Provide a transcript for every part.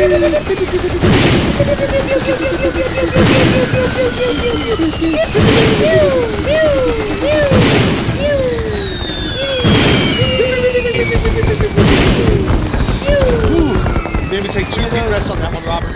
Maybe take 2 deep breaths on that one, Robert.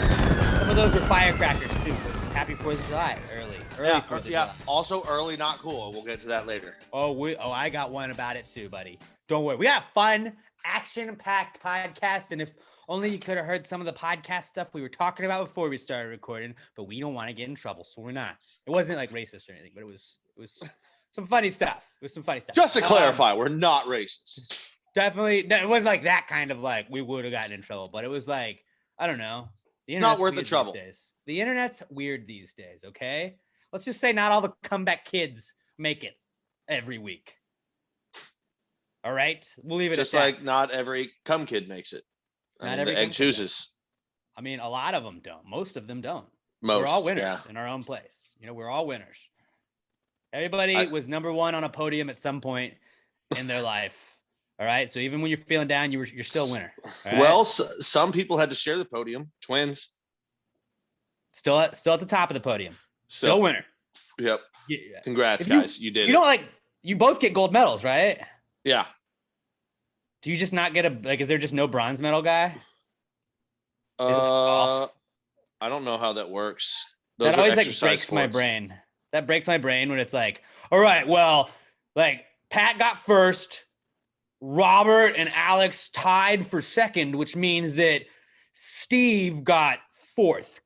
Some of those were firecrackers too. Happy 4th of July, early. Yeah, 4th of yeah. July. Also, early, not cool. We'll get to that later. I got one about it too, buddy. Don't worry. We got fun, action-packed podcast, and if only you could have heard some of the podcast stuff we were talking about before we started recording, but we don't want to get in trouble, so we're not. It wasn't like racist or anything, but it was some funny stuff. It was some funny stuff. Just to clarify, we're not racist. Definitely, it wasn't like that kind of like we would have gotten in trouble, but it was like, I don't know. The It's not worth the trouble. The internet's weird these days, okay? Let's just say not all the comeback kids make it every week. All right? We'll leave it just at that. like not every cum kid makes it. Not every the egg chooses. I mean, a lot of them don't. Most of them don't. We're all winners in our own place. You know, we're all winners. Everybody was number one on a podium at some point in their life. All right. So even when you're feeling down, you're still a winner. Right? Well, some people had to share the podium. Twins. Still at the top of the podium. Still a winner. Yep. Yeah. Congrats, guys. You did it. You know, you both get gold medals, right? Yeah. Do you just not get is there just no bronze medal guy? I don't know how that works. That always breaks my brain. That breaks my brain when it's like, all right, well, like Pat got first, Robert and Alex tied for second, which means that Steve got fourth.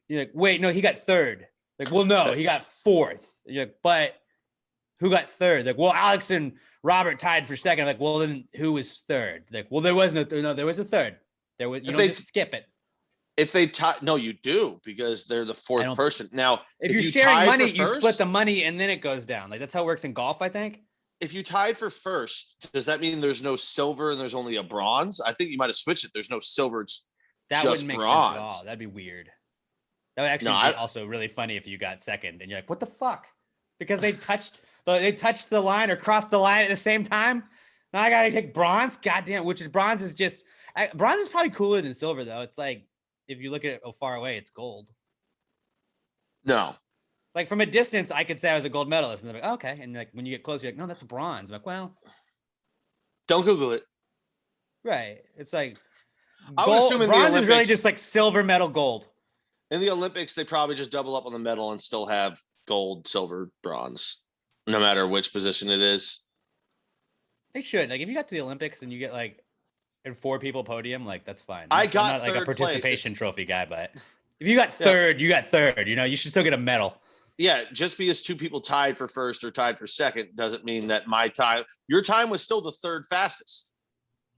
You're like, wait, no, he got third. Like, well, no, he got fourth. You're like, but who got third? Like, well, Alex and Robert tied for second. I'm like, well, then who was third? Like, well, there was there was a third. There was, you don't just skip it. If they tie, no, you do, because they're the fourth person. Now, if you're sharing money, you split the money and then it goes down. Like, that's how it works in golf, I think. If you tied for first, does that mean there's no silver and there's only a bronze? I think you might have switched it. There's no silver. It's that just wouldn't make bronze. sense at all. That'd be weird. That would actually be also really funny if you got second and you're like, what the fuck? Because they touched the line or crossed the line at the same time. Now I gotta take bronze. Goddamn, bronze is probably cooler than silver though. It's like if you look at it far away, it's gold. No. Like from a distance, I could say I was a gold medalist, and they're like, oh, okay. And like when you get close, you're like, no, that's a bronze. I'm like, well, don't Google it. Right. It's like I would assume in the bronze Olympics, is really just like silver, medal, gold. In the Olympics, they probably just double up on the medal and still have gold, silver, bronze, no matter which position it is. They should. Like if you got to the Olympics and you get like in 4 people podium, like that's fine. I'm not like a participation trophy guy, but if you got third, you got third. You know, you should still get a medal. Yeah, just because 2 people tied for first or tied for second doesn't mean that your time was still the third fastest.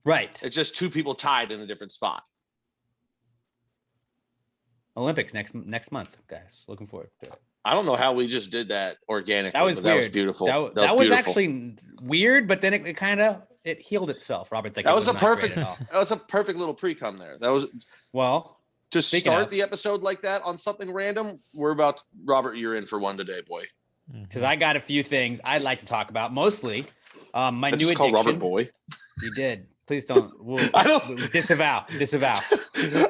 Right. It's just 2 people tied in a different spot. Olympics next month, guys. Looking forward to it. I don't know how we just did that organically. That was weird. That was beautiful. That was actually weird, but then it healed itself. Robert's like, that was a perfect little pre-cum there. That was to start the episode like that on something random. Robert, you're in for one today, boy. Because I got a few things I'd like to talk about. Mostly, my new addiction. Call Robert boy. You did. Please don't. I don't disavow.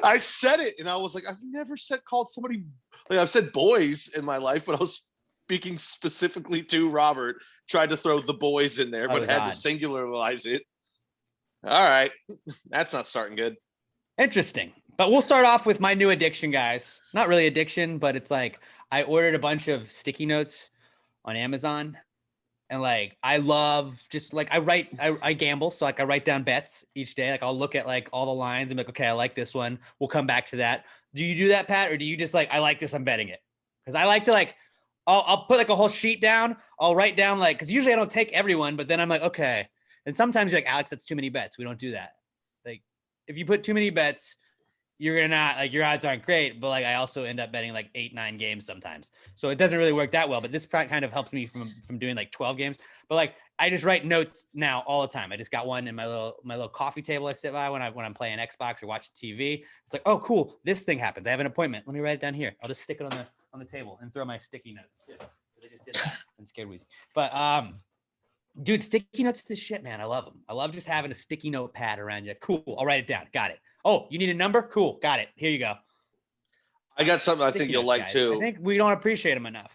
I said it, and I was like, I've never called somebody. Like I've said boys in my life, but I was speaking specifically to Robert. Tried to throw the boys in there, but had to singularize it. All right, that's not starting good. Interesting, but we'll start off with my new addiction, guys. Not really addiction, but it's like I ordered a bunch of sticky notes on Amazon. And like, I love just like, I gamble. So like I write down bets each day. Like I'll look at like all the lines and be like, okay, I like this one. We'll come back to that. Do you do that, Pat? Or do you just like, I like this, I'm betting it? Cause I like to like, I'll put like a whole sheet down. I'll write down like, cause usually I don't take everyone, but then I'm like, okay. And sometimes you're like, Alex, that's too many bets. We don't do that. Like if you put too many bets, you're gonna not like your odds aren't great, but like I also end up betting like 8-9 games sometimes, so it doesn't really work that well. But this kind of helps me from doing like 12 games. But like I just write notes now all the time. I just got one in my little coffee table I sit by when I'm playing Xbox or watching TV. It's like, oh cool, this thing happens. I have an appointment. Let me write it down here. I'll just stick it on the table and throw my sticky notes. I just did that and scared Weezy. But dude, sticky notes is the shit, man. I love them. I love just having a sticky note pad around you. Cool. I'll write it down. Got it. Oh, you need a number? Cool. Got it. Here you go. I got something I think you'll like guys. too. I think we don't appreciate them enough.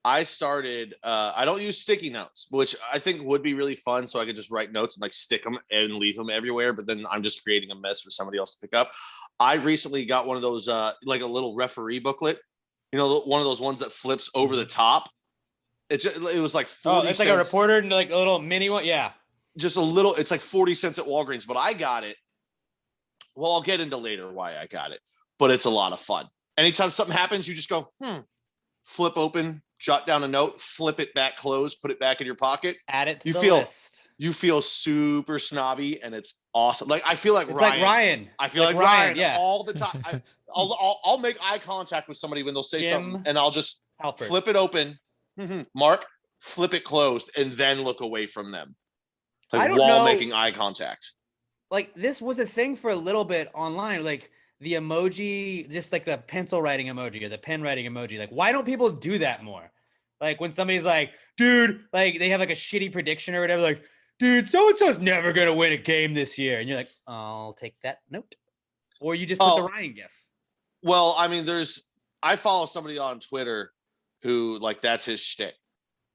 I started, I don't use sticky notes, which I think would be really fun. So I could just write notes and like stick them and leave them everywhere. But then I'm just creating a mess for somebody else to pick up. I recently got one of those, like a little referee booklet, you know, one of those ones that flips over the top. It was like 40 it's cents. Like a reporter and like a little mini one. Yeah. Just a little, it's like 40 cents at Walgreens, but I got it. Well, I'll get into later why I got it, but it's a lot of fun. Anytime something happens, you just go, flip open, jot down a note, flip it back closed, put it back in your pocket. Add it to the list. You feel super snobby, and it's awesome. Like I feel like it's Ryan. Like Ryan. I feel like Ryan all the time. I'll make eye contact with somebody when they'll say something, and I'll just flip it open, Mark, flip it closed, and then look away from them, like while making eye contact. Like this was a thing for a little bit online, like the emoji, just like the pencil writing emoji or the pen writing emoji. Like, why don't people do that more? Like when somebody's like, dude, like they have like a shitty prediction or whatever, like, dude, so-and-so's never going to win a game this year. And you're like, I'll take that note. Or you just put the Ryan gif. Well, I mean, I follow somebody on Twitter who like, that's his shtick.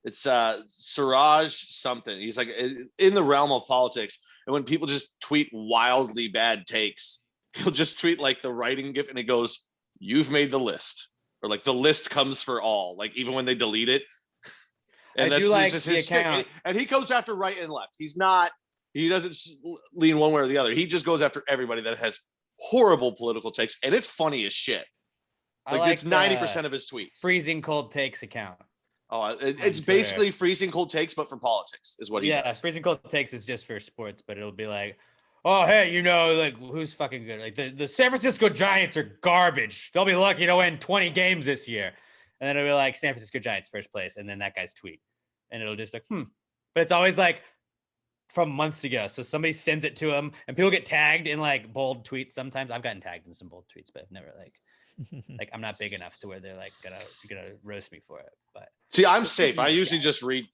It's Siraj something. He's like in the realm of politics. And when people just tweet wildly bad takes, he'll just tweet like the writing gif and it goes, "You've made the list," or like the list comes for all, like even when they delete it. And that's just his stick. And he goes after right and left. He doesn't lean one way or the other. He just goes after everybody that has horrible political takes, and it's funny as shit. Like it's 90% of his tweets. Freezing Cold Takes account. Oh, it's basically Freezing Cold Takes, but for politics is what he does. Yeah, Freezing Cold Takes is just for sports, but it'll be like, oh, hey, you know, like who's fucking good? Like the San Francisco Giants are garbage. They'll be lucky to win 20 games this year. And then it'll be like San Francisco Giants first place. And then that guy's tweet. And it'll just like, But it's always like from months ago. So somebody sends it to him and people get tagged in like bold tweets. Sometimes I've gotten tagged in some bold tweets, but I've never like I'm not big enough to where they're like gonna roast me for it. But see, I'm safe. I usually just retweet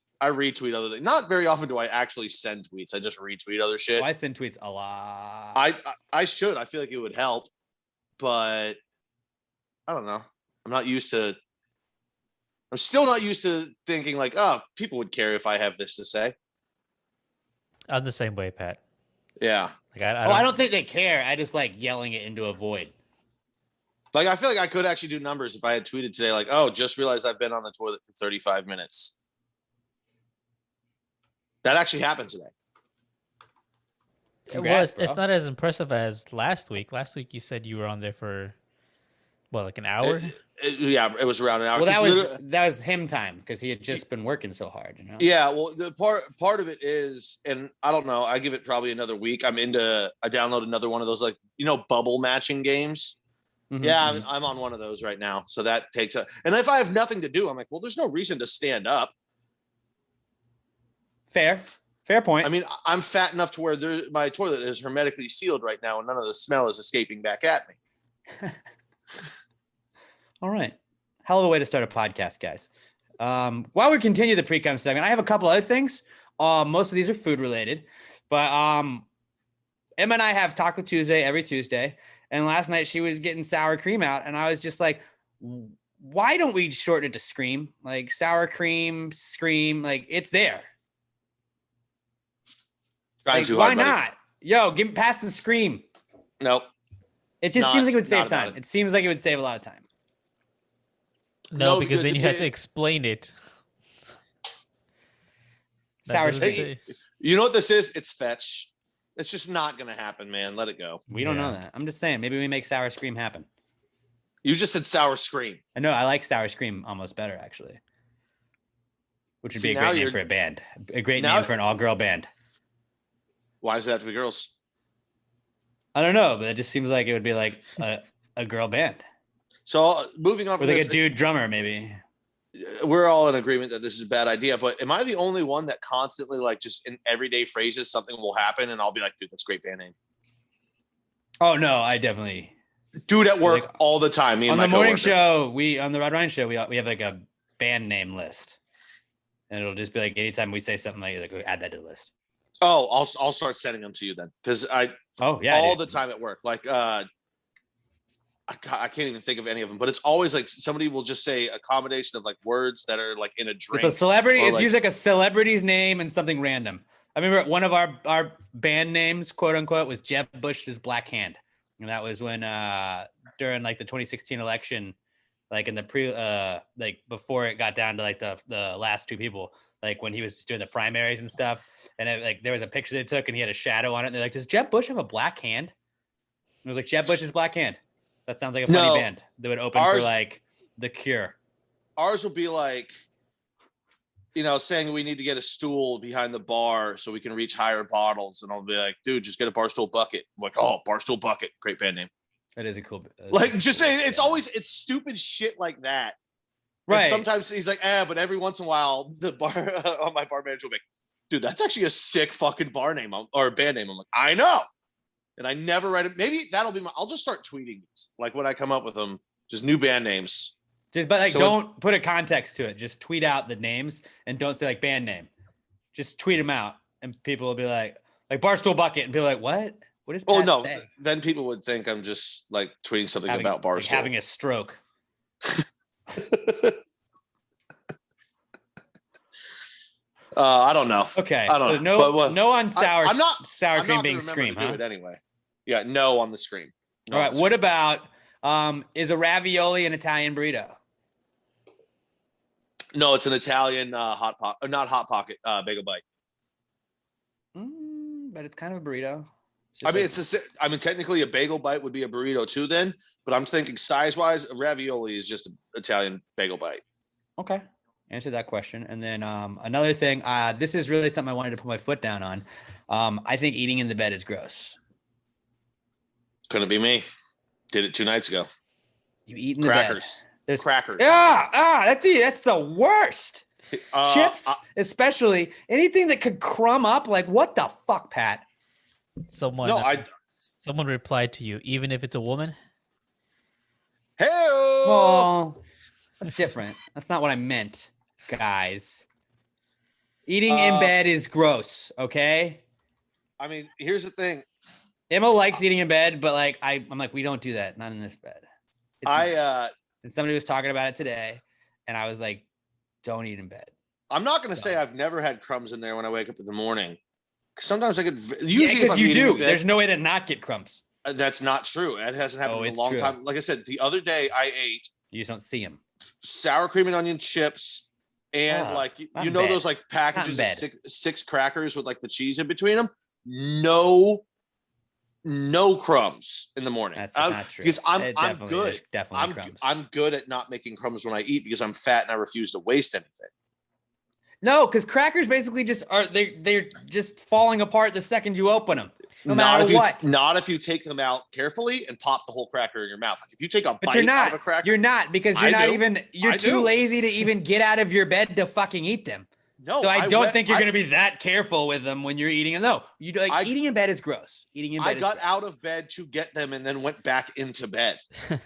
other things. Not very often do I actually send tweets. I just retweet other shit. I send tweets a lot. I should. I feel like it would help, but I don't know. I'm still not used to thinking like, oh, people would care if I have this to say. I'm the same way, Pat. Yeah. Like I don't think they care. I just like yelling it into a void. Like, I feel like I could actually do numbers if I had tweeted today, like, oh, just realized I've been on the toilet for 35 minutes. That actually happened today. Congrats, it's not as impressive as last week. Last week you said you were on there for, like an hour? It was around an hour. Well, that was him time because he had just been working so hard, you know? Yeah, well, the part of it is, and I don't know, I give it probably another week. I download another one of those, like, you know, bubble matching games. Mm-hmm. Yeah, I'm on one of those right now. So that takes and if I have nothing to do, I'm like, well, there's no reason to stand up. Fair point. I mean, I'm fat enough to where my toilet is hermetically sealed right now and none of the smell is escaping back at me. All right. Hell of a way to start a podcast, guys. While we continue the Precome segment, I have a couple other things. Most of these are food related, but Emma and I have Taco Tuesday every Tuesday. And last night she was getting sour cream out. And I was just like, why don't we shorten it to Scream? Like sour cream, Scream, like it's there. Trying too hard, why not? Yo, give me past the Scream. Nope. It just seems like it would save time. It seems like it would save a lot of time. No, because then you had to explain it. Sour cream. You know what this is? It's fetch. It's just not going to happen, man. Let it go. We don't know that. I'm just saying, maybe we make sour scream happen. You just said sour scream. I know. I like sour scream almost better, actually. Which would be a great name for a band. A great name for an all-girl band. Why does it have to be girls? I don't know, but it just seems like it would be like a girl band. So moving on from this, like a dude drummer, maybe. We're all in agreement that this is a bad idea, but am I the only one that constantly, like, just in everyday phrases, something will happen and I'll be like, dude, that's a great band name. Oh no, I definitely do it at work all the time. Me and on the morning show, on the Rod Ryan show, we have like a band name list. And it'll just be like anytime we say something like add that to the list. Oh, I'll start sending them to you then, because all the time at work. Like I can't even think of any of them, but it's always like somebody will just say a combination of like words that are like in a drink. It's a celebrity. It's usually like a celebrity's name and something random. I remember one of our band names, quote unquote, was Jeb Bush's Black Hand. And that was when during like the 2016 election, like in the like before it got down to like the last two people, like when he was doing the primaries and stuff. And like there was a picture they took and he had a shadow on it. And they're like, does Jeb Bush have a black hand? And it was like, Jeb Bush's Black Hand. That sounds like a funny band that would open for like The Cure. Ours will be like, saying we need to get a stool behind the bar so we can reach higher bottles. And I'll be like, dude, just get a Barstool Bucket. I'm like, oh, Barstool Bucket. Great band name. That is a cool. Just say it's stupid shit like that. Right. And sometimes he's like, but every once in a while, the bar my bar manager will be like, dude, that's actually a sick fucking bar name or band name. I'm like, I know. And I never write it. Maybe that'll be I'll just start tweeting these. Like when I come up with them, just new band names. But like, don't put a context to it. Just tweet out the names and don't say like band name. Just tweet them out, and people will be like Barstool Bucket, and people are like, what? What is? Pat say? Then people would think I'm just like tweeting something about Barstool. Like having a stroke. I don't know. Okay. I don't know. No on sour. Sour I'm cream not being scream, huh? Do it anyway. Yeah, no on the scream. All right. What about is a ravioli an Italian burrito? No, it's an Italian not hot pocket bagel bite. But it's kind of a burrito. Technically a bagel bite would be a burrito too then, but I'm thinking size-wise, a ravioli is just an Italian bagel bite. Okay. Answer that question. And then another thing, this is really something I wanted to put my foot down on. I think eating in the bed is gross. Couldn't be me. Did it 2 nights ago. You eat in the crackers. bed. There's crackers. That's the worst. Chips, especially anything that could crumb up. Like, what the fuck, Pat? Someone replied to you, even if it's a woman. Hey, well, that's different. That's not what I meant, guys. Eating in bed is gross. Okay. I mean, here's the thing. Emma likes eating in bed, but like I'm like, we don't do that. Not in this bed. And somebody was talking about it today, and I was like, don't eat in bed. I'm not going to say I've never had crumbs in there when I wake up in the morning. Sometimes I get usually because you do. There's no way to not get crumbs. That's not true. It hasn't happened in a long time. Like I said, the other day I ate. You just don't see them. Sour cream and onion chips, and those like packages of six crackers with like the cheese in between them. No crumbs in the morning. That's not true. Because I'm good. Definitely crumbs. I'm good at not making crumbs when I eat because I'm fat and I refuse to waste anything. No, because crackers basically just they're just falling apart the second you open them. No matter what. Not if you take them out carefully and pop the whole cracker in your mouth. Like if you take a bite out of a cracker. You're not, because you're too lazy to even get out of your bed to fucking eat them. No, so I don't think you're going to be that careful with them when you're eating them. No, eating in bed is gross. I got out of bed to get them and then went back into bed. I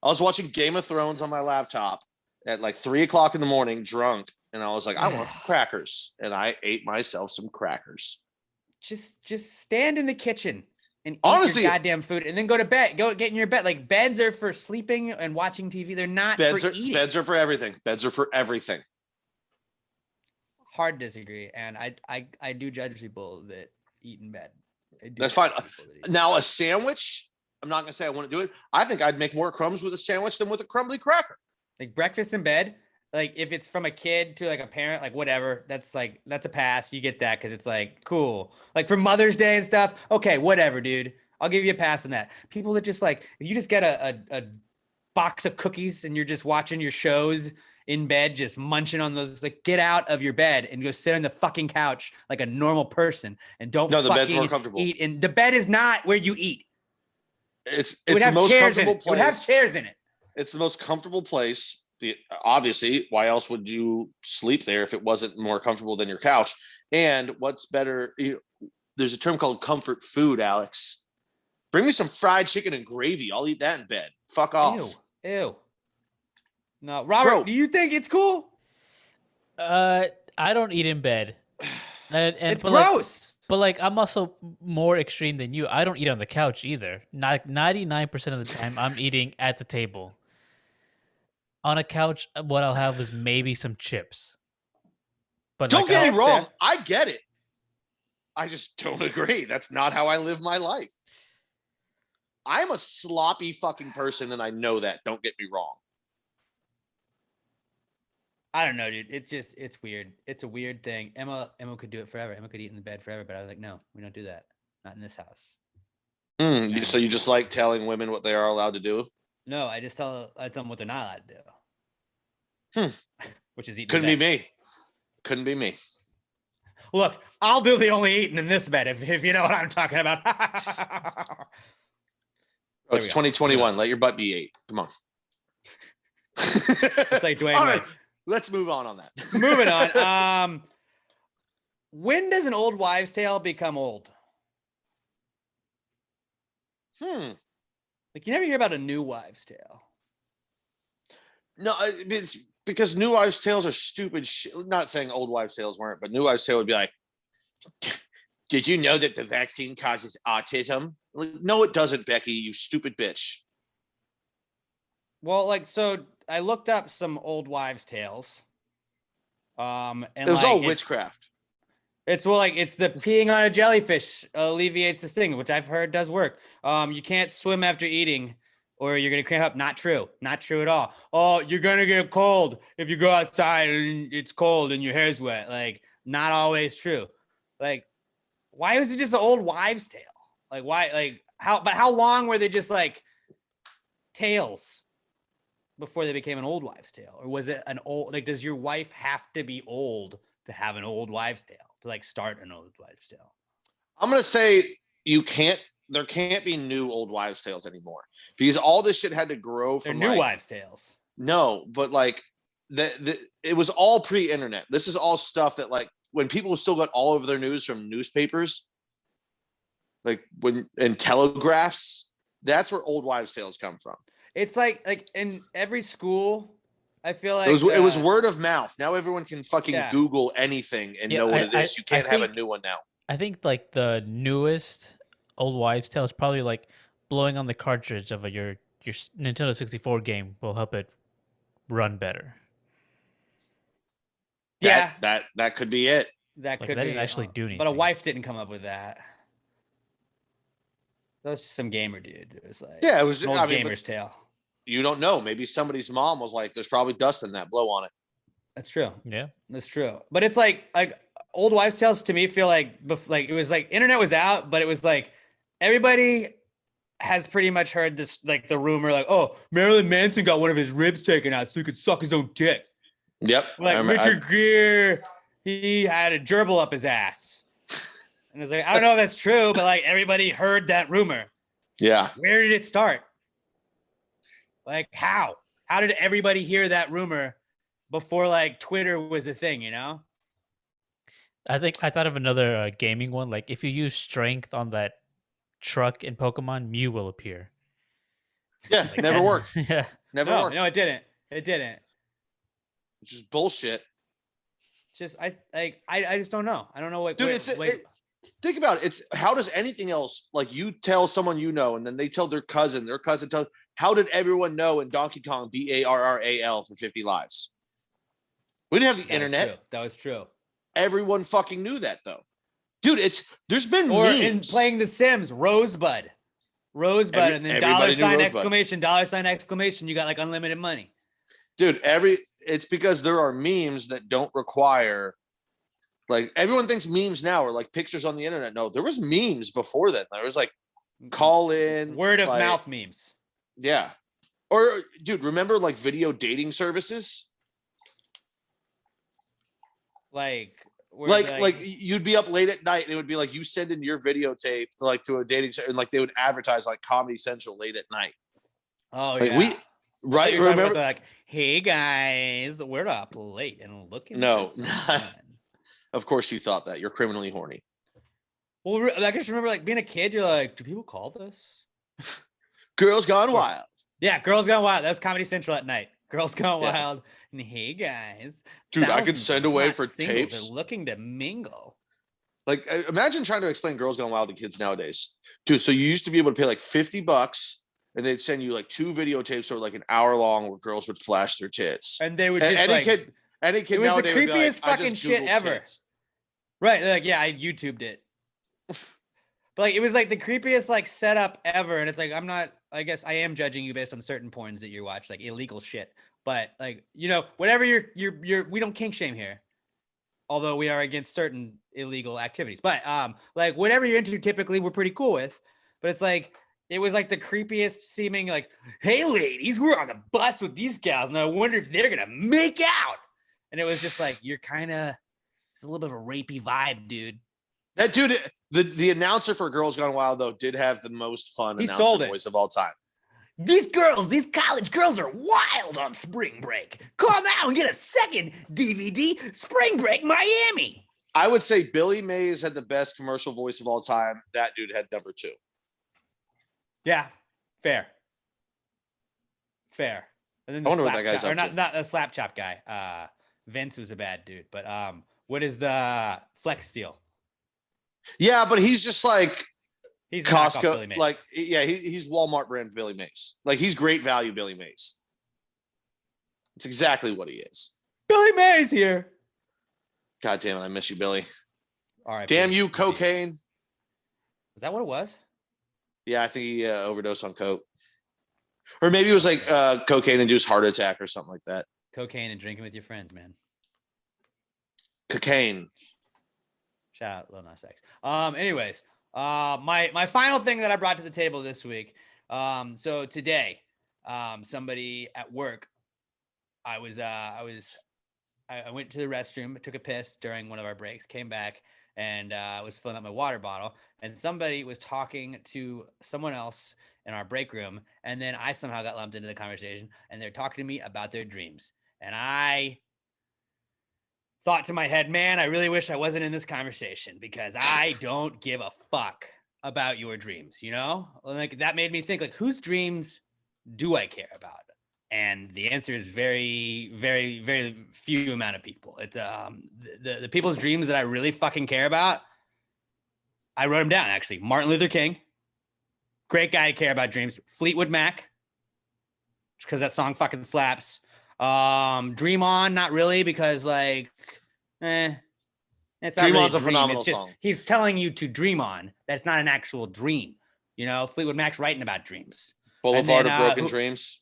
was watching Game of Thrones on my laptop at like 3:00 in the morning, drunk, and I was like, I want some crackers, and I ate myself some crackers. Just stand in the kitchen and eat your goddamn food, and then go to bed. Go get in your bed. Like beds are for sleeping and watching TV. They're not for eating. Beds are for everything. Beds are for everything. Hard disagree, and I do judge people that eat in bed. That's fine. Now a sandwich, I'm not gonna say I want to do it. I think I'd make more crumbs with a sandwich than with a crumbly cracker. Like breakfast in bed, like if it's from a kid to like a parent, like whatever, that's a pass. You get that because it's like cool. Like for Mother's Day and stuff, okay, whatever, dude. I'll give you a pass on that. People that just like, if you just get a box of cookies and you're just watching your shows in bed, just munching on those, like get out of your bed and go sit on the fucking couch like a normal person and don't the bed's more comfortable. Eat. And the bed is not where you eat. It's the most comfortable place. It would have chairs in it. It's the most comfortable place. Obviously, why else would you sleep there if it wasn't more comfortable than your couch? And what's better, there's a term called comfort food, Alex. Bring me some fried chicken and gravy. I'll eat that in bed. Fuck off. Ew. No, Robert, do you think it's cool? I don't eat in bed. It's gross. But like, I'm also more extreme than you. I don't eat on the couch either. Not 99% of the time, I'm eating at the table. On a couch, what I'll have is maybe some chips. But Don't like, get me that's wrong. fair. I get it. I just don't agree. That's not how I live my life. I'm a sloppy fucking person, and I know that. Don't get me wrong. I don't know, dude. It's weird. It's a weird thing. Emma could do it forever. Emma could eat in the bed forever, but I was like, no, we don't do that. Not in this house. So you just like telling women what they are allowed to do? No, I tell them what they're not allowed to do. Which is eat. Couldn't be me. Couldn't be me. Look, I'll do the only eating in this bed if you know what I'm talking about. It's 2021. Let your butt be 8. Come on. It's like Dwayne. All right, let's move on that. Moving on. When does an old wives' tale become old? Like, you never hear about a new wives' tale. No, it's because new wives' tales are stupid shit. Not saying old wives' tales weren't, but new wives' tale would be like, did you know that the vaccine causes autism? Like, no, it doesn't, Becky, you stupid bitch. Well, like, so I looked up some old wives' tales. And it was all witchcraft. It's the peeing on a jellyfish alleviates the sting, which I've heard does work. You can't swim after eating or you're going to cramp up. Not true. Not true at all. Oh, you're going to get cold if you go outside and it's cold and your hair's wet. Like, not always true. Like, why was it just an old wives' tale? Like, why? Like, how long were they just like tales before they became an old wives' tale? Or was it an old, like, does your wife have to be old to have an old wives' tale, to like start an old wives' tale? I'm going to say there can't be new old wives' tales anymore because all this shit had to grow from new wives' tales. No, but like it was all pre-internet. This is all stuff that like when people still got all of their news from newspapers, like and telegraphs, that's where old wives' tales come from. It's like in every school, I feel like it was word of mouth. Now everyone can fucking Google anything and know what it is. You can't have a new one now. I think like the newest old wives' tale is probably like blowing on the cartridge of your Nintendo 64 game will help it run better. That could be it. That like, could that be didn't actually do anything. But a wife didn't come up with that. That was just some gamer dude. It was like it was an old gamer's tale. You don't know. Maybe somebody's mom was like, "There's probably dust in that. Blow on it." That's true. Yeah, that's true. But it's like old wives' tales to me feel like it was like internet was out, but it was like everybody has pretty much heard this, like the rumor, like, oh, Marilyn Manson got one of his ribs taken out so he could suck his own dick. Yep. Like Richard Gere, he had a gerbil up his ass. And it's like, I don't know if that's true, but like everybody heard that rumor. Yeah. Where did it start? Like how? How did everybody hear that rumor before like Twitter was a thing, you know? I thought of another gaming one. Like if you use strength on that truck in Pokemon, Mew will appear. Yeah, like never worked. Yeah. Never worked. No, it didn't. It didn't. Which is bullshit. Just I just don't know. I don't know what. Dude, think about it. It's how does anything else, like you tell someone you know, and then they tell their cousin tells. How did everyone know in Donkey Kong BARRAL for 50 lives? We didn't have the internet. That was true. Everyone fucking knew that though. Dude, there's been or memes. In playing The Sims, Rosebud, and then $! Exclamation. You got like unlimited money. Dude, it's because there are memes that don't require, like everyone thinks memes now are like pictures on the internet. No, there was memes before that. There was like call in, word of mouth memes. Yeah. Or dude, remember like video dating services? Like you'd be up late at night and it would be like you send in your videotape to a dating site and like they would advertise like Comedy Central late at night. Oh yeah. Right. Remember like, hey guys, we're up late and looking. No. Of course you thought that. You're criminally horny. Well, I just remember like being a kid, you're like, do people call this? Girls Gone Wild. Yeah, Girls Gone Wild. That's Comedy Central at night. Girls Gone Wild. And hey guys. Dude, I could send away for tapes. Are looking to mingle. Like, imagine trying to explain Girls Gone Wild to kids nowadays, dude. So you used to be able to pay like $50, and they'd send you like 2 videotapes that were like an hour long, where girls would flash their tits, and they would and just any like kid it was the nowadays would be like, creepiest fucking shit ever. Tits. Right? Like, yeah, I YouTubed it, but like it was like the creepiest like setup ever. And it's like I guess I am judging you based on certain porns that you watch, like illegal shit. But like, you know, whatever we don't kink shame here, although we are against certain illegal activities. But like whatever you're into, typically we're pretty cool with. But it's like it was like the creepiest seeming, like, hey ladies, we're on the bus with these gals, and I wonder if they're gonna make out. And it was just like, you're kind of, it's a little bit of a rapey vibe, dude. That dude, the announcer for Girls Gone Wild though did have the most fun announcer voice of all time. These college girls are wild on spring break. Call now and get a second DVD, Spring Break Miami. I would say Billy Mays had the best commercial voice of all time. That dude had number 2. Yeah, fair. And then I wonder what that guy's up to. Not the slap chop guy. Vince was a bad dude. But what is the Flex Steel? Yeah, but he's just like he's Costco, like, yeah, he's Walmart brand Billy Mays. Like, he's great value Billy Mays. It's exactly what he is. Billy Mays here. God damn it, I miss you, Billy. All right. Damn you, cocaine. Is that what it was? Yeah, I think he overdosed on coke. Or maybe it was like cocaine-induced heart attack or something like that. Cocaine and drinking with your friends, man. Cocaine. Shout out Lil Nas X. Anyways, my final thing that I brought to the table this week. So today, somebody at work, I went to the restroom, took a piss during one of our breaks, came back, and was filling up my water bottle, and somebody was talking to someone else in our break room, and then I somehow got lumped into the conversation, and they're talking to me about their dreams, and I thought to my head, man, I really wish I wasn't in this conversation, because I don't give a fuck about your dreams, you know? Like, that made me think, like, whose dreams do I care about? And the answer is very, very, very few amount of people. It's the people's dreams that I really fucking care about. I wrote them down, actually. Martin Luther King, great guy to care about dreams. Fleetwood Mac, because that song fucking slaps. Dream On, not really, because like, it's not Dream really On's a phenomenal song. He's telling you to dream on. That's not an actual dream. You know, Fleetwood Mac's writing about dreams. Boulevard of Broken Dreams.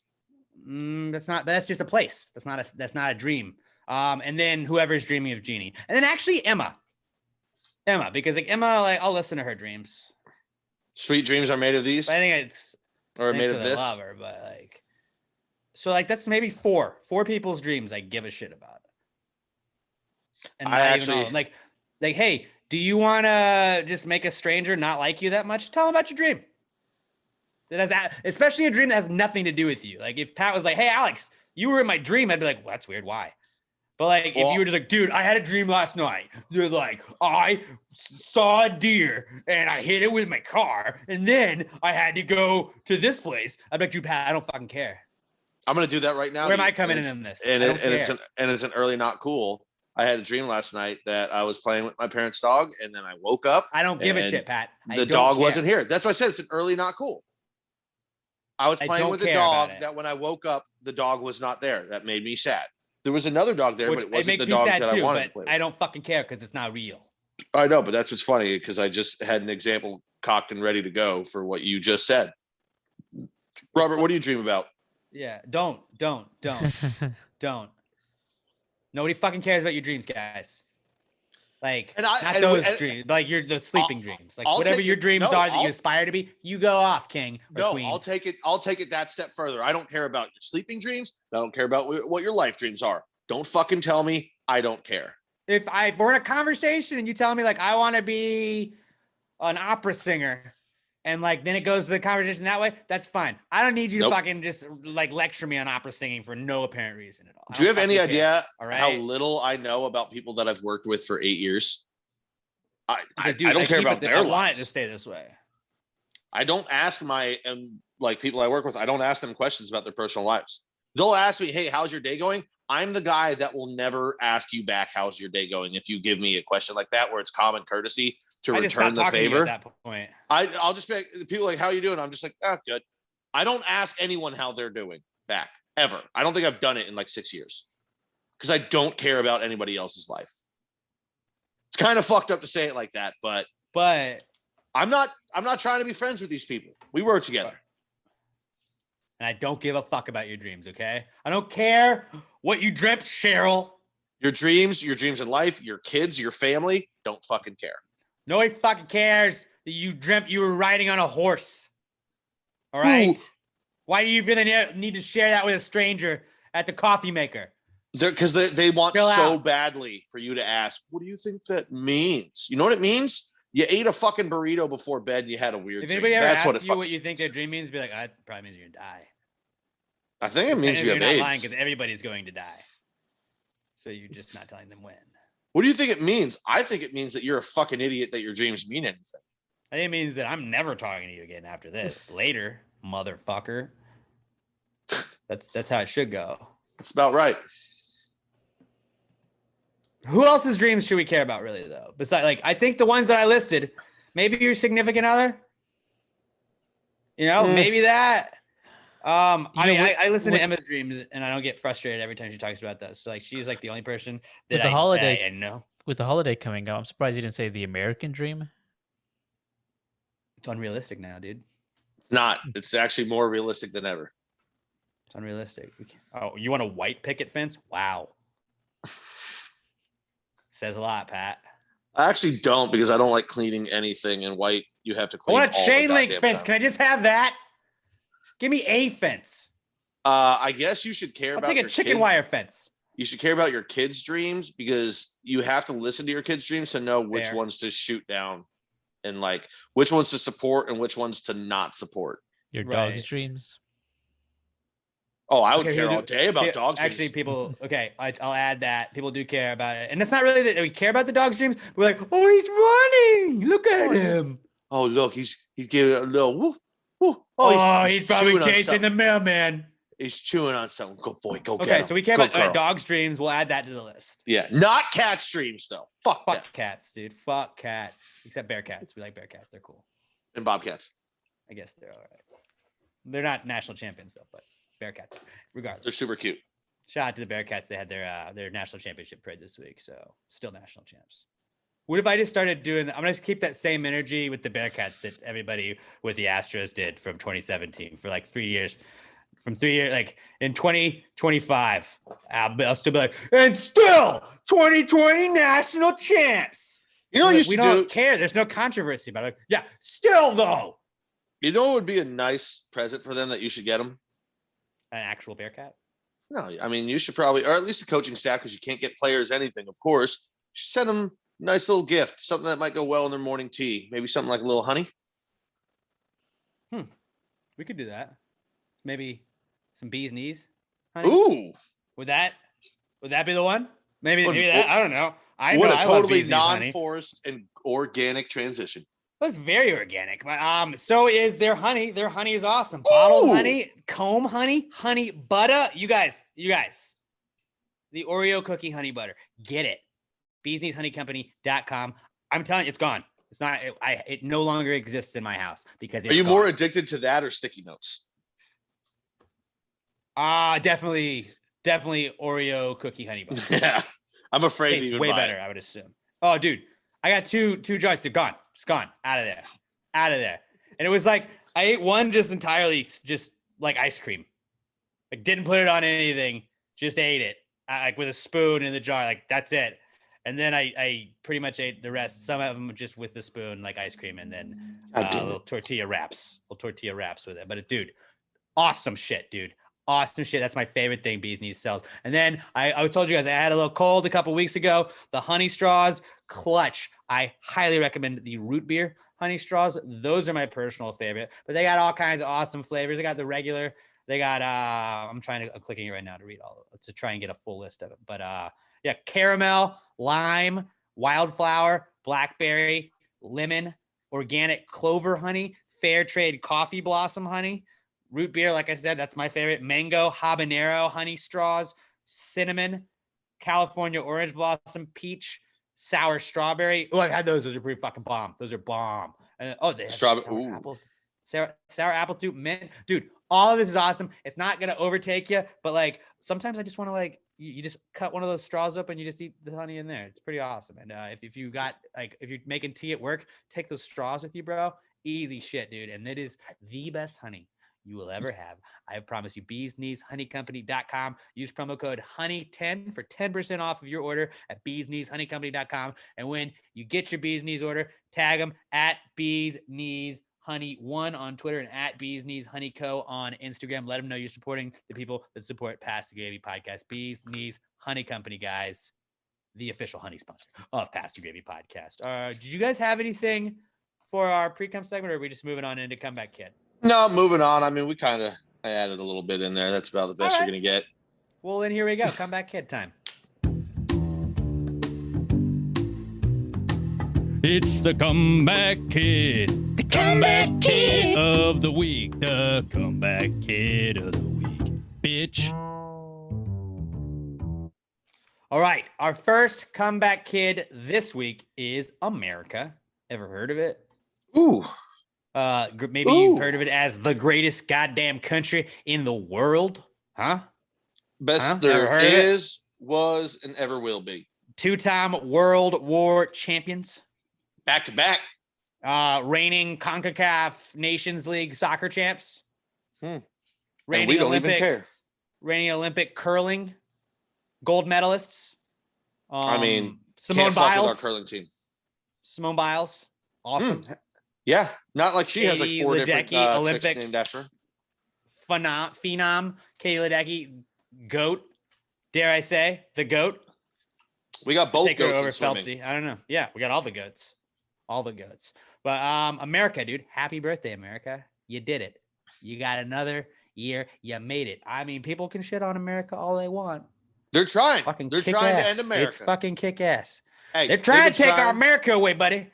That's just a place. That's not a dream. And then Whoever's Dreaming of Jeannie. And then actually Emma, because like Emma, like I'll listen to her dreams. Sweet dreams are made of these. But I think it's made of this. Love her, but like, so like that's maybe four people's dreams I give a shit about. And I actually like, hey, do you want to just make a stranger not like you that much? Tell them about your dream. It has, especially a dream that has nothing to do with you. Like if Pat was like, hey, Alex, you were in my dream, I'd be like, well, that's weird. Why? But like, if you were just like, dude, I had a dream last night. You're like, I saw a deer and I hit it with my car. And then I had to go to this place. I'd be like, dude, Pat, I don't fucking care. I'm going to do that right now. Where am I coming in this? It's an early not cool. I had a dream last night that I was playing with my parents' dog, and then I woke up. I don't give a shit, Pat. The dog wasn't here. That's why I said it's an early not cool. I was playing with a dog that when I woke up, the dog was not there. That made me sad. There was another dog there, but it wasn't the dog that I wanted to play with. I don't fucking care because it's not real. I know, but that's what's funny because I just had an example cocked and ready to go for what you just said. Robert, what do you dream about? Yeah, don't. Nobody fucking cares about your dreams, guys. Like, not those dreams, like the sleeping dreams. Like, whatever your dreams are that you aspire to be, you go off, king or queen. I'll take it that step further. I don't care about your sleeping dreams. I don't care about what your life dreams are. Don't fucking tell me. I don't care. If we're in a conversation and you tell me, like, I want to be an opera singer, and like then it goes to the conversation that way, that's fine. I don't need you to fucking just like lecture me on opera singing for no apparent reason at all. Do you have any idea how little I know about people that I've worked with for 8 years? I don't care about their lives. I want it to stay this way. I don't ask my people I work with. I don't ask them questions about their personal lives. They'll ask me, hey, how's your day going? I'm the guy that will never ask you back, how's your day going? If you give me a question like that, where it's common courtesy to return the favor. At that point. I'll just be like, people like, how you doing? I'm just like, good. I don't ask anyone how they're doing back ever. I don't think I've done it in like 6 years because I don't care about anybody else's life. It's kind of fucked up to say it like that, but I'm not trying to be friends with these people. We work together. And I don't give a fuck about your dreams, okay? I don't care what you dreamt, Cheryl. Your dreams in life, your kids, your family, don't fucking care. Nobody fucking cares that you dreamt you were riding on a horse. All right? Ooh. Why do you really need to share that with a stranger at the coffee maker? Because they want so badly for you to ask, what do you think that means? You know what it means? You ate a fucking burrito before bed and you had a weird dream. If anybody ever asks you what you think their dream means, be like, that probably means you're going to die. I think it means you have AIDS. You're not lying because everybody's going to die. So you're just not telling them when. What do you think it means? I think it means that you're a fucking idiot that your dreams mean anything. I think it means that I'm never talking to you again after this. Later, motherfucker. That's how it should go. That's about right. Who else's dreams should we care about, really, though? Besides, like, I think the ones that I listed, maybe your significant other. You know, maybe that. I listen to Emma's dreams, and I don't get frustrated every time she talks about this. So, like, she's like the only person that I know. With the holiday coming up, I'm surprised you didn't say the American dream. It's unrealistic now, dude. It's not. It's actually more realistic than ever. It's unrealistic. Oh, you want a white picket fence? Wow. Says a lot, Pat. I actually don't because I don't like cleaning anything in white. You have to clean. I want a chain link fence. Can I just have that? Give me a fence. I guess you should care about. I'll take a chicken wire fence. You should care about your kids' dreams because you have to listen to your kids' dreams to know which ones to shoot down and like which ones to support and which ones to not support. Your dog's dreams. Oh, I would care all day about dogs. Actually, people, I'll add that. People do care about it. And it's not really that we care about the dog's dreams. We're like, oh, he's running. Look at him. Oh, look, he's giving a little woof, woof. Oh, he's probably chasing the mailman. He's chewing on something. Go, boy, go get him. Okay, so we care about dog's dreams. We'll add that to the list. Yeah, not cats' dreams, though. Fuck cats, dude. Fuck cats. Except bear cats. We like bear cats. They're cool. And bobcats. I guess they're all right. They're not national champions, though, but Bearcats, regardless. They're super cute. Shout out to the Bearcats. They had their national championship parade this week, so still national champs. What if I just started doing? I'm gonna keep that same energy with the Bearcats that everybody with the Astros did from 2017 for like 3 years. From 3 years, like in 2025, I'll still be like, and still 2020 national champs. You know, we don't care. There's no controversy about it. Yeah, still though. You know what would be a nice present for them that you should get them? An actual Bearcat? No, I mean, you should probably, or at least the coaching staff, because you can't get players anything, of course. You should send them a nice little gift, something that might go well in their morning tea. Maybe something like a little honey. We could do that. Maybe some bee's knees. Honey. Ooh. Would that be the one? Maybe that. I don't know. What a totally non-forced and organic transition. That's very organic, but so is their honey. Their honey is awesome. Bottled honey, comb honey, honey butter. You guys, the Oreo cookie honey butter. Get it. beeskneeshoneycompany.com. I'm telling you, it's gone. It's not. It no longer exists in my house because. Are you more addicted to that or sticky notes? Definitely Oreo cookie honey butter. Yeah, I'm afraid to even way buy better. it. I would assume. Oh, dude, I got two jars. They're gone. It's gone. Out of there. And it was like, I ate one just entirely, just like ice cream. Like didn't put it on anything. Just ate it like with a spoon in the jar. Like that's it. And then I pretty much ate the rest. Some of them just with the spoon, like ice cream. And then little tortilla wraps with it. But dude, awesome shit, dude. Awesome shit. That's my favorite thing Bees Knees sells. And then I told you guys I had a little cold a couple weeks ago. The honey straws, clutch. I highly recommend the root beer honey straws. Those are my personal favorite. But they got all kinds of awesome flavors. They got the regular. They got I'm clicking it right now to read all of it, to try and get a full list of it. But yeah, caramel, lime, wildflower, blackberry, lemon, organic clover honey, fair trade coffee blossom honey, root beer, like I said, that's my favorite. Mango, habanero, honey straws, cinnamon, California orange blossom, peach, sour strawberry. Oh, I've had those. Those are pretty fucking bomb. Those are bomb. And they have Strawberry. sour apple too, mint. Dude, all of this is awesome. It's not gonna overtake you, but like sometimes I just want to like you just cut one of those straws up and you just eat the honey in there. It's pretty awesome. And if you got like if you're making tea at work, take those straws with you, bro. Easy shit, dude. And it is the best honey you will ever have. I promise you. BeesKneesHoneyCompany.com. Use promo code HONEY10 for 10% off of your order at BeesKneesHoneyCompany.com. And when you get your Bees Knees order, tag them at Bees Knees Honey1 on Twitter and at Bees Knees Honey Co on Instagram. Let them know you're supporting the people that support Pass the Gravy podcast. Bees Knees Honey Company, guys, the official honey sponsor of Pass the Gravy podcast. Did you guys have anything for our pre-cum segment, or are we just moving on into Comeback Kid? No, moving on. I mean, we kind of added a little bit in there. That's about the best you're going to get. Well, then here we go. Comeback Kid time. It's the Comeback Kid. The Comeback Kid of the week. The Comeback Kid of the week. Bitch. All right. Our first Comeback Kid this week is America. Ever heard of it? Ooh. Maybe you've heard of it as the greatest goddamn country in the world. Huh? Best there is, was, and ever will be. 2-time World War champions. Back to back. Reigning CONCACAF Nations League soccer champs. And we don't even care. Reigning Olympic curling gold medalists. I mean, Simone can't fuck Biles. with our curling team. Simone Biles. Awesome. Yeah. Not like she has like 4 different Olympic chicks named after her. Phenom. Katie Ledecky. GOAT. Dare I say the GOAT? We got both Take her goats over in swimming. Phelpsy. I don't know. Yeah, we got all the goats. All the goats. But America, dude. Happy birthday, America. You did it. You got another year. You made it. I mean, people can shit on America all they want. They're trying. They're trying to end America. It's fucking kick ass. Hey, they're trying to take our America away, buddy.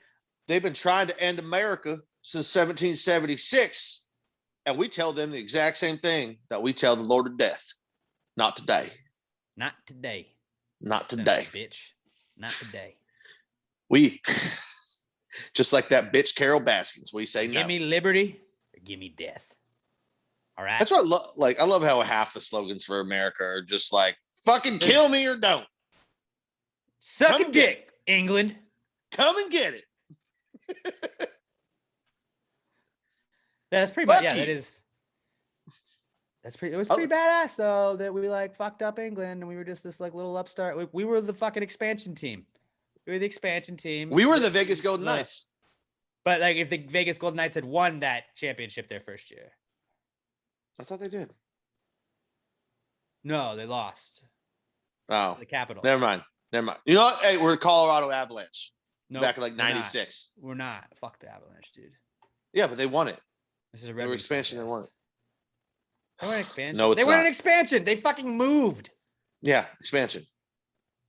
They've been trying to end America since 1776. And we tell them the exact same thing that we tell the Lord of Death. Not today. Not today. Not today. Bitch. Not today. We, just like that bitch Carol Baskins, we say no. Give me liberty or give me death. All right. That's what I love. Like, I love how half the slogans for America are just like, fucking kill me or don't. Suck a dick, England. Come and get it. That's pretty bad. Yeah, that is. That's pretty. It was pretty badass though that we like fucked up England and we were just this like little upstart. We were the fucking expansion team. We were the expansion team. We were the Vegas Golden Knights. But like, if the Vegas Golden Knights had won that championship their first year, I thought they did. No, they lost. Oh, the Capitals. Never mind. You know what? Hey, we're the Colorado Avalanche. Nope, back in like '96. We're not. Fuck the Avalanche, dude. Yeah, but they won it. This is a Red Wings expansion. They won it. They weren't an expansion. No, it's they weren't an expansion. They fucking moved. Yeah, expansion.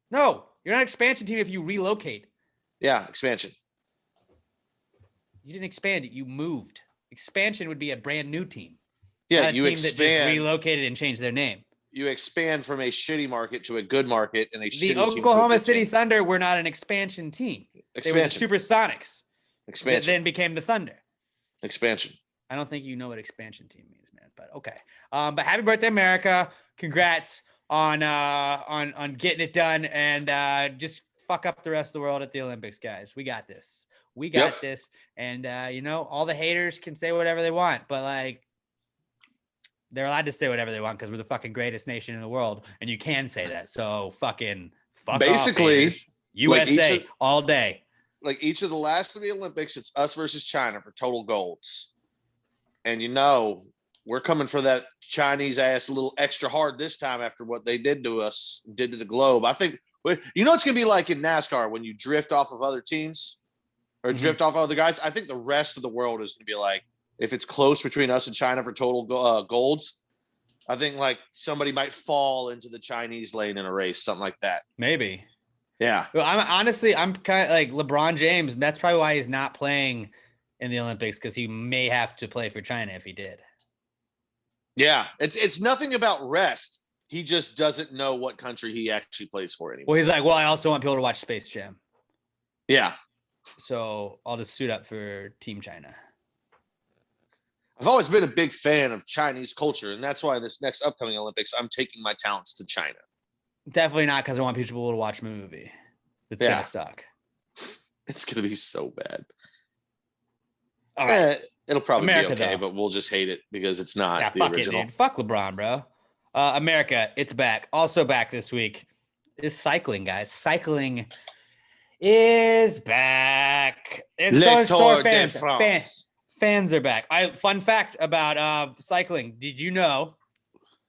No, you're not an expansion team if you relocate. Yeah, expansion. You didn't expand it. You moved. Expansion would be a brand new team. Yeah, not a you team expand. That just relocated and changed their name. You expand from a shitty market to a good market, and the Oklahoma City Thunder were not an expansion team. They were the Supersonics. Expansion. That then became the Thunder. Expansion. I don't think you know what expansion team means, man. But okay. But happy birthday, America! Congrats on getting it done, and just fuck up the rest of the world at the Olympics, guys. We got this. We got this. And all the haters can say whatever they want, but like, they're allowed to say whatever they want because we're the fucking greatest nation in the world, and you can say that. So fucking fuck basically off, USA like all day. Like each of the last 3 Olympics, it's us versus China for total golds. And we're coming for that Chinese ass a little extra hard this time after what they did to us, did to the globe. I think it's gonna be like in NASCAR when you drift off of other teams or drift off other guys. I think the rest of the world is gonna be like, if it's close between us and China for total golds, I think like somebody might fall into the Chinese lane in a race, something like that. Maybe. Yeah. Well, I'm kind of like LeBron James. And that's probably why he's not playing in the Olympics, because he may have to play for China if he did. Yeah, it's nothing about rest. He just doesn't know what country he actually plays for anymore. Well, he's like, well, I also want people to watch Space Jam. Yeah. So I'll just suit up for Team China. I've always been a big fan of Chinese culture, and that's why this next upcoming Olympics, I'm taking my talents to China. Definitely not because I want people to watch my movie. It's gonna suck. It's gonna be so bad. All right. It'll probably America, be okay, though. but we'll just hate it because it's not the fuck original. It, dude. Fuck LeBron, bro. America, it's back. Also back this week is cycling, guys. Cycling is back. It's so fans are back. Fun fact about cycling. Did you know?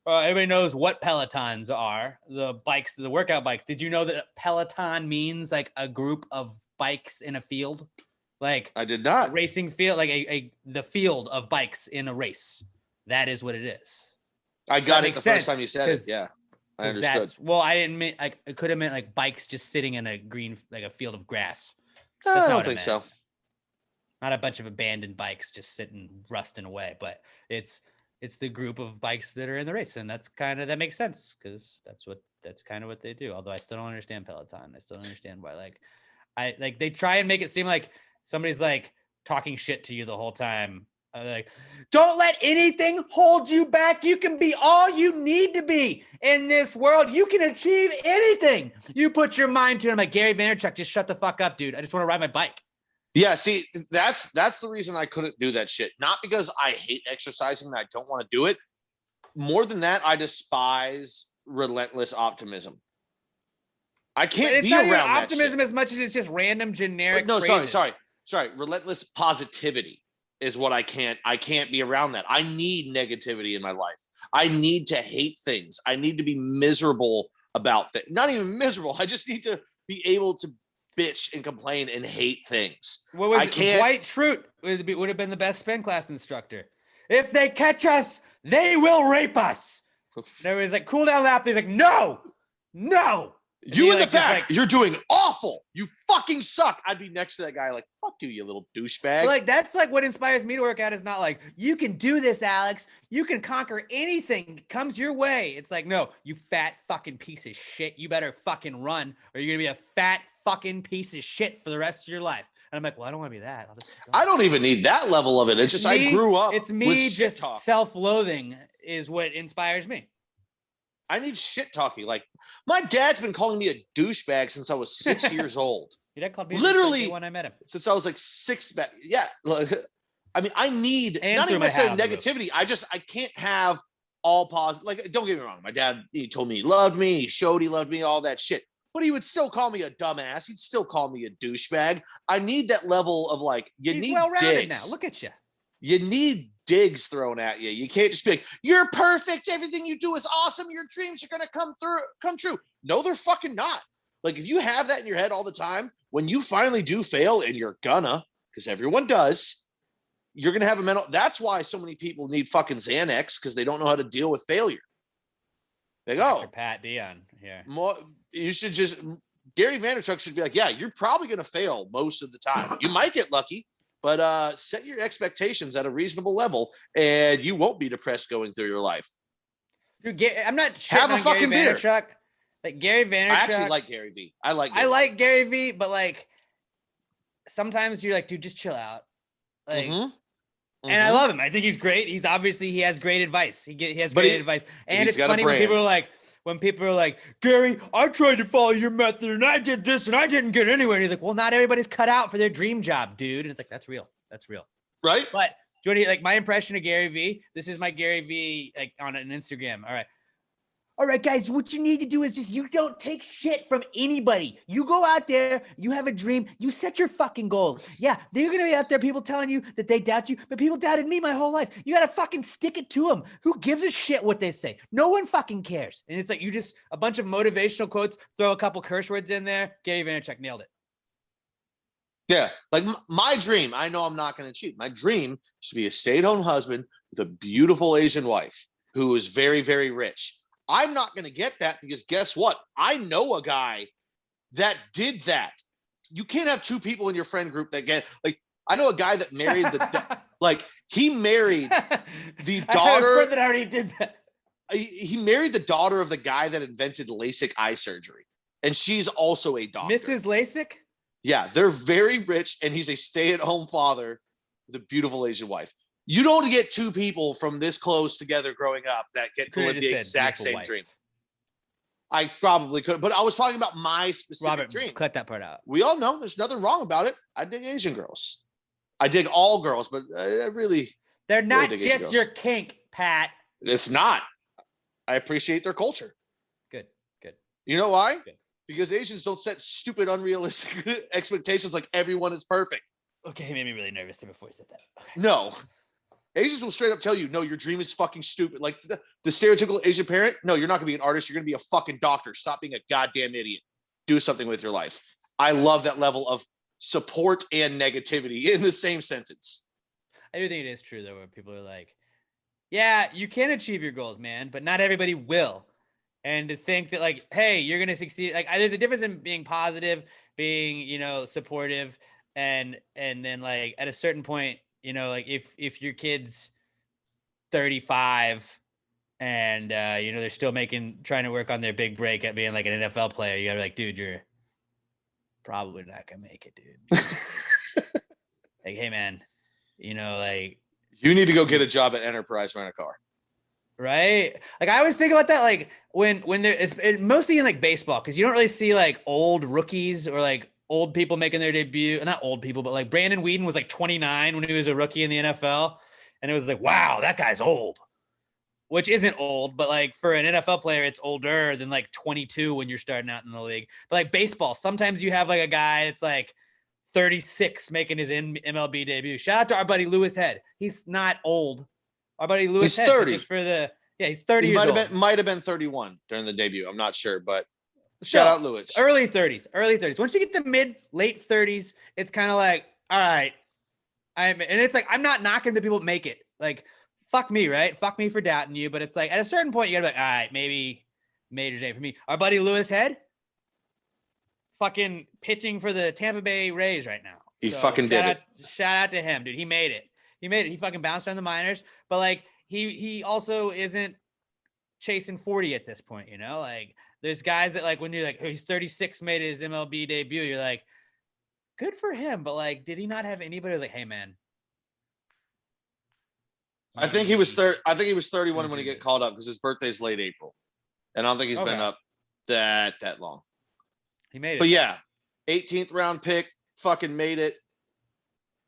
Everybody knows what Pelotons are, the bikes, the workout bikes. Did you know that Peloton means like a group of bikes in a field? Like I did not. A racing field, like the field of bikes in a race. That is what it is. I got it the first time you said it. Yeah, I understood. Well, I didn't mean like it could have meant like bikes just sitting in a green, like a field of grass. I don't think so. Not a bunch of abandoned bikes just sitting rusting away, but it's the group of bikes that are in the race, and that makes sense because that's kind of what they do. Although I still don't understand Peloton. I still don't understand why they try and make it seem like somebody's like talking shit to you the whole time. Like, don't let anything hold you back. You can be all you need to be in this world. You can achieve anything you put your mind to. I'm like, Gary Vaynerchuk, just shut the fuck up, dude. I just want to ride my bike. Yeah, see, that's the reason I couldn't do that shit. Not because I hate exercising and I don't want to do it. More than that, I despise relentless optimism. I can't be around that optimism as much as it's just random generic. No, sorry. Relentless positivity is what I can't be around that. I need negativity in my life. I need to hate things. I need to be miserable about things. Not even miserable. I just need to be able to bitch and complain and hate things. What was Dwight Schrute would have been the best spin class instructor. If they catch us, they will rape us. And everybody's like, cool down lap. He's like, no. You in the back, you're doing awful. You fucking suck. I'd be next to that guy like, fuck you little douchebag. Like, that's like what inspires me to work out is not like, you can do this, Alex. You can conquer anything comes your way. It's like, no, you fat fucking piece of shit. You better fucking run or you're going to be a fat fucking piece of shit for the rest of your life. And I'm like, well, I don't want to be that. I don't even need that level of it. It's just I grew up. It's me just self-loathing is what inspires me. I need shit talking. Like my dad's been calling me a douchebag since I was 6 years old. Your dad called me literally when I met him. Since I was like 6. Yeah. I mean, I need not even necessarily negativity. I can't have all positive. Like, don't get me wrong. My dad, he told me he loved me. He showed he loved me, all that shit. But he would still call me a dumbass. He'd still call me a douchebag. I need that level of like, He's need well-rounded digs. now. Look at you. You need digs thrown at you. You can't just be like, you're perfect. Everything you do is awesome. Your dreams are going to come true. No, they're fucking not. Like if you have that in your head all the time, when you finally do fail, and you're gonna, because everyone does, you're going to have a mental. That's why so many people need fucking Xanax because they don't know how to deal with failure. They go, Dr. Pat Dion here. You should just, Gary Vaynerchuk should be like, yeah, you're probably going to fail most of the time. You might get lucky. But set your expectations at a reasonable level, and you won't be depressed going through your life. Dude, I'm not have a fucking Gary Vaynerchuk. Like Gary Vaynerchuk. I actually like Gary V. I like Gary V, but like sometimes you're like, dude, just chill out. Like, and I love him. I think he's great. He has great advice. He has great advice, and it's funny when people are like, Gary, I tried to follow your method and I did this and I didn't get anywhere. And he's like, well, not everybody's cut out for their dream job, dude. And it's like, that's real. Right. But do you want to like my impression of Gary V? This is my Gary V like on an Instagram. All right, guys, what you need to do is you don't take shit from anybody. You go out there, you have a dream, you set your fucking goals. Yeah, they're going to be out there, people telling you that they doubt you, but people doubted me my whole life. You got to fucking stick it to them. Who gives a shit what they say? No one fucking cares. And it's like, you just, a bunch of motivational quotes, throw a couple curse words in there. Gary Vaynerchuk nailed it. Yeah, like my dream, I know I'm not going to achieve. My dream is to be a stay-at-home husband with a beautiful Asian wife who is very, very rich. I'm not going to get that because guess what? I know a guy that did that. You can't have two people in your friend group that get like, I know a guy that married He married the I have a daughter. friend that already did that. He married the daughter of the guy that invented LASIK eye surgery, and she's also a doctor. Mrs. LASIK? Yeah, they're very rich, and he's a stay-at-home father with a beautiful Asian wife. You don't get two people from this close together growing up that get to live the exact same dream. I probably could, but I was talking about my specific dream. Cut that part out. We all know there's nothing wrong about it. I dig Asian girls. I dig all girls, but I really... They're not just your kink, Pat. It's not. I appreciate their culture. Good. You know why? Good. Because Asians don't set stupid, unrealistic expectations like everyone is perfect. Okay, he made me really nervous before he said that. No. Asians will straight up tell you, no, your dream is fucking stupid. Like the stereotypical Asian parent, no, you're not going to be an artist. You're going to be a fucking doctor. Stop being a goddamn idiot. Do something with your life. I love that level of support and negativity in the same sentence. I do think it is true, though, where people are like, yeah, you can achieve your goals, man, but not everybody will. And to think that, like, hey, you're going to succeed. Like, there's a difference in being positive, being, supportive, and then, like, at a certain point, like if your kid's 35 and, they're still trying to work on their big break at being like an NFL player, you gotta be like, dude, you're probably not gonna make it, dude. Like, hey man, like, you need to go get a job at Enterprise Rent-A-Car. Right? Like, I always think about that, like when it's mostly in like baseball, because you don't really see like old rookies or like old people making their debut. Not old people, but like Brandon Whedon was like 29 when he was a rookie in the NFL. And it was like, wow, that guy's old, which isn't old, but like for an NFL player, it's older than like 22 when you're starting out in the league. But like baseball, sometimes you have like a guy that's like 36 making his MLB debut. Shout out to our buddy Lewis Head. He's not old. Our buddy Lewis Head. He's 30. He's 30 years old. Might have been 31 during the debut. I'm not sure, but shout out Lewis. Early 30s. Once you get to late 30s, it's kind of like, all right. And it's like, I'm not knocking the people that make it. Like, fuck me, right? Fuck me for doubting you. But it's like, at a certain point, you gotta be like, all right, maybe major day for me. Our buddy Lewis Head, fucking pitching for the Tampa Bay Rays right now. He fucking did it. Shout out to him, dude. He made it. He fucking bounced around the minors. But like, he also isn't chasing 40 at this point, Like, there's guys that, like, when you're like, oh, he's 36, made his MLB debut, you're like, good for him. But like, did he not have anybody who was like, hey man? I think he was 31 when he got called up because his birthday's late April. And I don't think he's been up that long. He made it. But yeah, 18th round pick, fucking made it.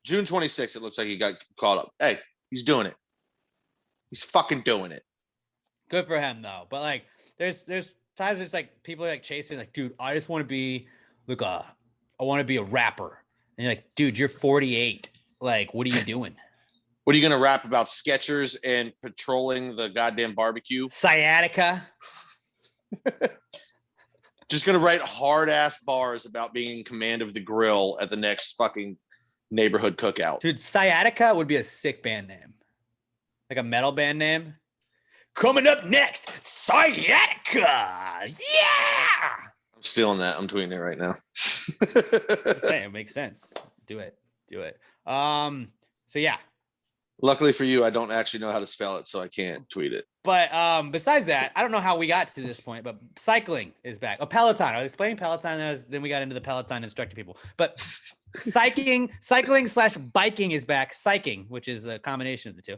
June 26th, it looks like he got called up. Hey, he's doing it. He's fucking doing it. Good for him though. But like, there's times it's like people are like chasing, like, dude, I just want to be like I want to be a rapper. And you're like, dude, you're 48. Like, what are you doing? What are you gonna rap about? Skechers and patrolling the goddamn barbecue? Sciatica. Just gonna write hard ass bars about being in command of the grill at the next fucking neighborhood cookout. Dude, Sciatica would be a sick band name. Like a metal band name. Coming up next, Sciatica. Yeah. I'm stealing that. I'm tweeting it right now. It makes sense. Do it. So yeah. Luckily for you, I don't actually know how to spell it, so I can't tweet it. But besides that, I don't know how we got to this point, but cycling is back. Oh, Peloton. I was explaining Peloton, then we got into the Peloton instructing people. But cycling / biking is back. Cycling, which is a combination of the two.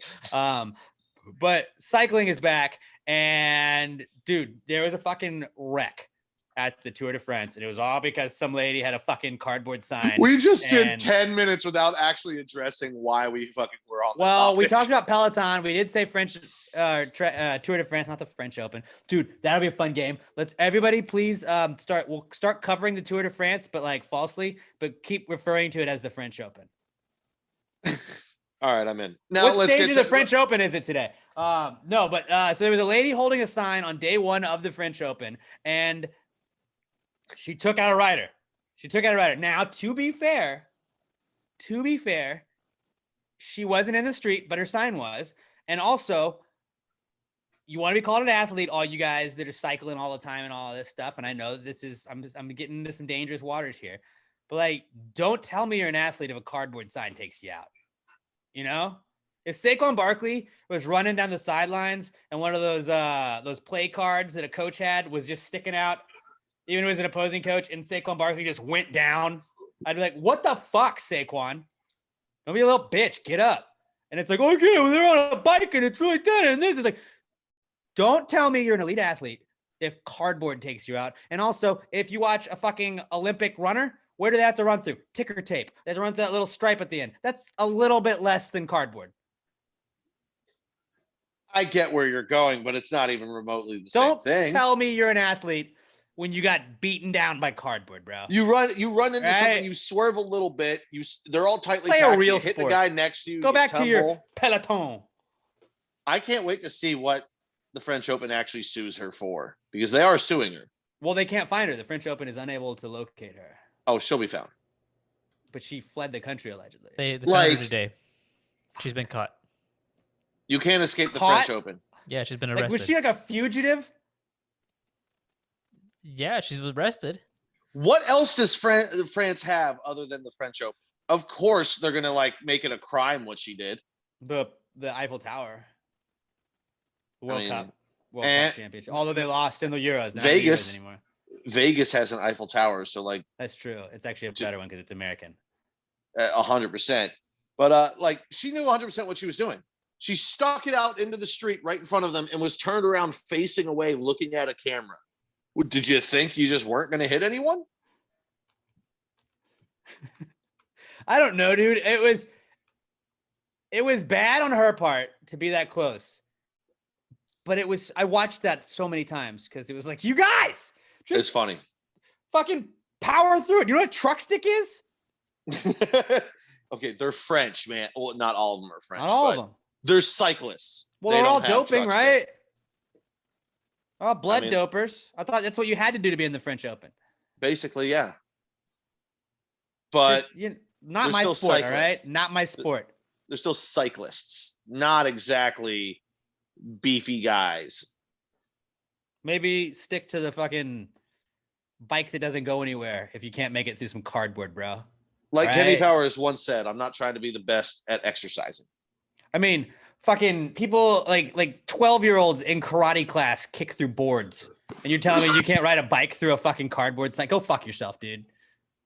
But cycling is back, and dude, there was a fucking wreck at the Tour de France, and it was all because some lady had a fucking cardboard sign. We just did 10 minutes without actually addressing why we fucking were on the topic. We talked about Peloton. We did say French Tour de France, not the French Open. Dude, that'll be a fun game. Let's everybody please we'll start covering the Tour de France, but like falsely, but keep referring to it as the French Open. All right, I'm in. Now what let's stage get of the French Open is it today? So there was a lady holding a sign on day one of the French Open, and she took out a rider. Now, to be fair, she wasn't in the street, but her sign was. And also, you want to be called an athlete, all you guys that are cycling all the time and all this stuff. And I know I'm getting into some dangerous waters here, but like, don't tell me you're an athlete if a cardboard sign takes you out. If Saquon Barkley was running down the sidelines and one of those play cards that a coach had was just sticking out, even if it was an opposing coach, and Saquon Barkley just went down, I'd be like, what the fuck, Saquon? Don't be a little bitch. Get up. And it's like, okay, well, they're on a bike and it's really dead. And this is like, don't tell me you're an elite athlete if cardboard takes you out. And also, if you watch a fucking Olympic runner, where do they have to run through? Ticker tape. They have to run through that little stripe at the end. That's a little bit less than cardboard. I get where you're going, but it's not even remotely the same thing. Don't tell me you're an athlete when you got beaten down by cardboard, bro. You run into something, you swerve a little bit. They're all tightly packed. You hit the guy next to you. Go back to your peloton. I can't wait to see what the French Open actually sues her for, because they are suing her. Well, they can't find her. The French Open is unable to locate her. Oh, she'll be found. But she fled the country allegedly. They found her today. She's been caught. You can't escape the French Open. Yeah, she's been arrested. Was she like a fugitive? Yeah, she's arrested. What else does France have other than the French Open? Of course, they're gonna like make it a crime what she did. The Eiffel Tower. World Cup championship. Although they lost in the Euros. Vegas anymore. Vegas has an Eiffel Tower, so like that's true. It's actually a better one because it's American. 100%. But like she knew 100% what she was doing. She stuck it out into the street right in front of them and was turned around facing away looking at a camera. Did you think you just weren't going to hit anyone? I don't know, dude. It was bad on her part to be that close. But I watched that so many times because it was like, you guys, it's funny. Fucking power through it. You know what a truck stick is? Okay, they're French, man. Well, not all of them are French. Not all of them. They're cyclists. Well, they're all doping, right? Oh, blood dopers. I thought that's what you had to do to be in the French Open. Basically, yeah. But not my sport, cyclists. All right? Not my sport. They're still cyclists. Not exactly beefy guys. Maybe stick to the fucking bike that doesn't go anywhere if you can't make it through some cardboard, bro. Like Kenny Powers once said, I'm not trying to be the best at exercising. I mean, fucking people like 12-year-olds in karate class kick through boards. And you're telling me you can't ride a bike through a fucking cardboard sign? Go fuck yourself, dude.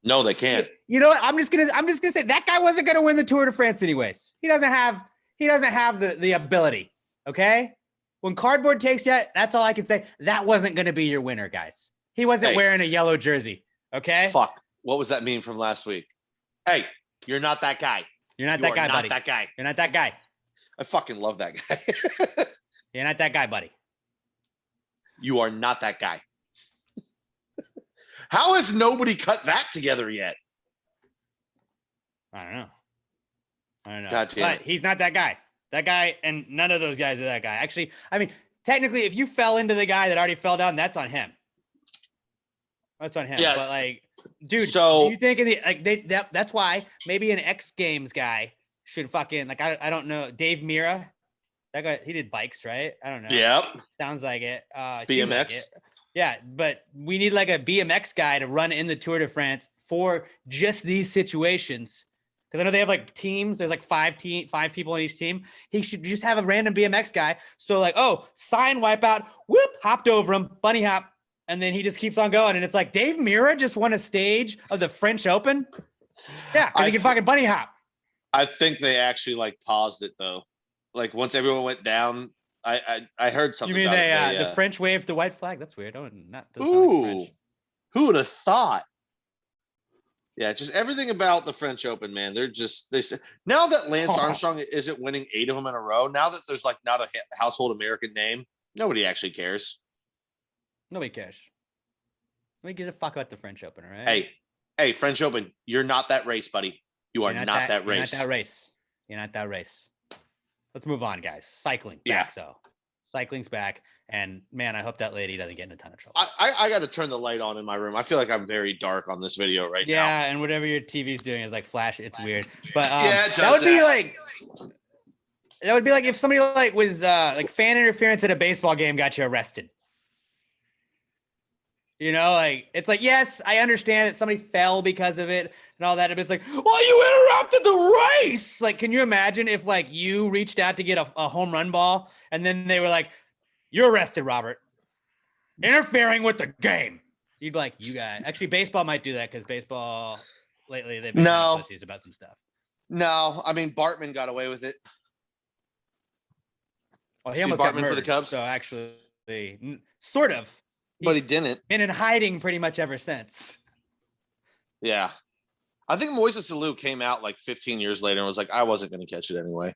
No, they can't. You know what? I'm just gonna say that guy wasn't gonna win the Tour de France anyways. He doesn't have the ability. Okay? When cardboard takes you, that's all I can say. That wasn't gonna be your winner, guys. He wasn't wearing a yellow jersey. Okay? Fuck. What was that meme from last week? Hey, you're not that guy. You're not that guy, buddy. Not that guy. You're not that guy. I fucking love that guy. You're not that guy, buddy. You are not that guy. How has nobody cut that together yet? I don't know. God damn it. He's not that guy. That guy, and none of those guys are that guy. Actually, I mean, technically, if you fell into the guy that already fell down, that's on him. That's on him. Yeah. But like, dude, so do you think that's why maybe an X Games guy should fucking like I don't know, Dave Mira. That guy, he did bikes, right? I don't know. Yep. Sounds like it. BMX. Like it. Yeah, but we need like a BMX guy to run in the Tour de France for just these situations. Because I know they have like teams. There's like five people on each team. He should just have a random BMX guy. So like, oh, sign wipeout, whoop, hopped over him, bunny hop, and then he just keeps on going. And it's like Dave Mira just won a stage of the French Open. Yeah, because he can fucking bunny hop. I think they actually like paused it though. Like once everyone went down, I heard something. You mean about the French waved the white flag? That's weird. Ooh, who would have thought? Yeah, just everything about the French Open, man. They say now that Lance Armstrong isn't winning 8 of them in a row. Now that there's like not a household American name, nobody actually cares. Nobody cares. Nobody gives a fuck about the French Open, all right? Hey, French Open, you're not that race, buddy. You're not that race. You're not that race. Let's move on, guys. Cycling back, though. Cycling's back. And, man, I hope that lady doesn't get in a ton of trouble. I got to turn the light on in my room. I feel like I'm very dark on this video right now. Yeah, and whatever your TV's doing is, like, flash. It's weird. But that would be like if somebody, like, was, like, fan interference at a baseball game got you arrested. You know, like it's like, yes, I understand it. Somebody fell because of it and all that. But it's like, well, you interrupted the race. Like, can you imagine if like you reached out to get a home run ball and then they were like, you're arrested, Robert, interfering with the game. You'd be like, you guys. Actually, baseball might do that because baseball lately they've been kind of pussies about some stuff. No, I mean Bartman got away with it. Well, he almost got murdered, for the Cubs. So actually, sort of. But he didn't. Been in hiding pretty much ever since. Yeah. I think Moises Alou came out like 15 years later and was like, I wasn't going to catch it anyway.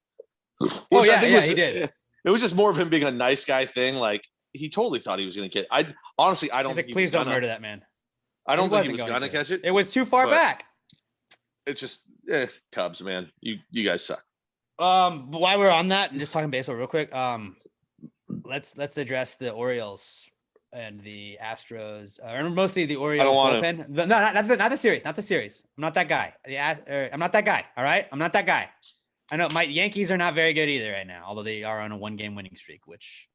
Which I think he did. It was just more of him being a nice guy thing. Like, he totally thought he was going to catch it. I don't think please don't murder that man. I don't think he was going to catch it. It was too far back. It's just, Cubs, man. You guys suck. But while we're on that and just talking baseball real quick, let's address the Orioles and the Astros, or mostly the Orioles bullpen. Not the series. Not the series. I'm not that guy. I'm not that guy. All right, I'm not that guy. I know my Yankees are not very good either right now, although they are on a 1-game winning streak. Which,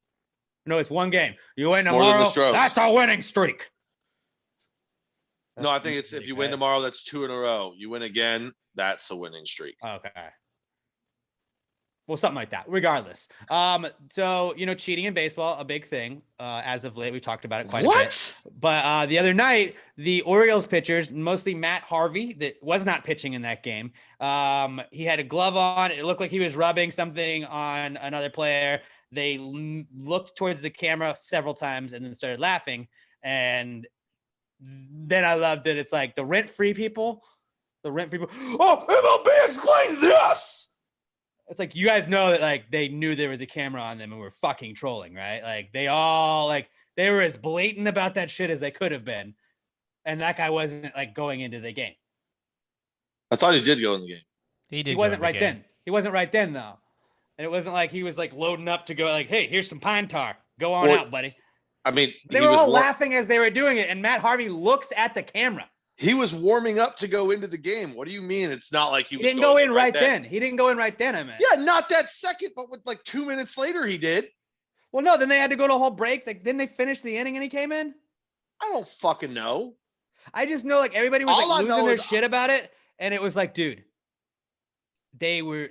no, it's 1 game. You win tomorrow, that's a winning streak. No, I think it's if you win tomorrow, that's 2 in a row. You win again, that's a winning streak. Okay. Well, something like that. Regardless, so cheating in baseball, a big thing. As of late, we talked about it quite a bit. But the other night, the Orioles pitchers, mostly Matt Harvey, that was not pitching in that game. He had a glove on. It looked like he was rubbing something on another player. They looked towards the camera several times and then started laughing. And then I loved it. It's like the rent-free people. Oh, MLB explain this. It's like, you guys know that like they knew there was a camera on them and were fucking trolling, right? Like they were as blatant about that shit as they could have been. And that guy wasn't like going into the game. I thought he did go in the game. He wasn't right then. He wasn't right then though. And it wasn't like he was like loading up to go like, hey, here's some pine tar. Go on out, buddy. I mean, they were all laughing as they were doing it. And Matt Harvey looks at the camera. He was warming up to go into the game. What do you mean? It's not like he was. He didn't go in right then. He didn't go in right then. I mean, yeah, not that second, but with like 2 minutes later, he did. Well, no, then they had to go to a whole break. Like, didn't they finish the inning and he came in? I don't fucking know. I just know like everybody was like losing their shit about it, and it was like, dude, they were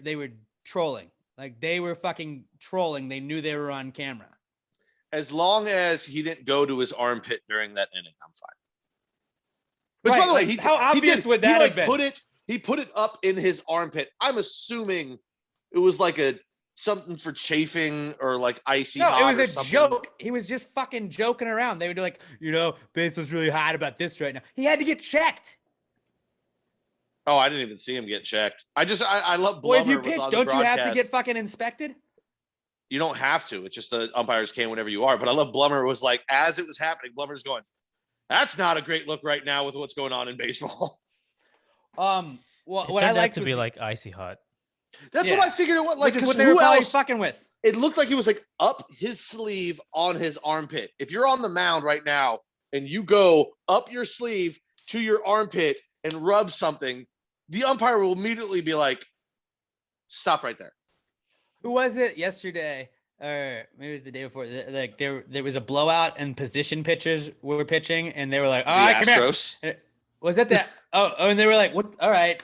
trolling. Like they were fucking trolling. They knew they were on camera. As long as he didn't go to his armpit during that inning, I'm fine. Which, by the way, how obvious would that have been? He put it up in his armpit. I'm assuming it was like something for chafing or like icy hot. No, it was a joke. He was just fucking joking around. They would do like, baseball's really hot about this right now. He had to get checked. Oh, I didn't even see him get checked. I love Blummer. Well, if you pitch, don't you have to get fucking inspected? You don't have to. It's just the umpires can whenever you are. But I love Blummer was like, as it was happening, Blummer's going, that's not a great look right now with what's going on in baseball. Well, what I like to be like icy hot. That's what I figured it was like. Because who else fucking with? It looked like he was like up his sleeve on his armpit. If you're on the mound right now and you go up your sleeve to your armpit and rub something, the umpire will immediately be like, stop right there. Who was it yesterday? Or maybe it was the day before. Like there was a blowout and position pitchers were pitching, and they were like, "All right, Astros." Come here." Was it that? And they were like, "What? All right."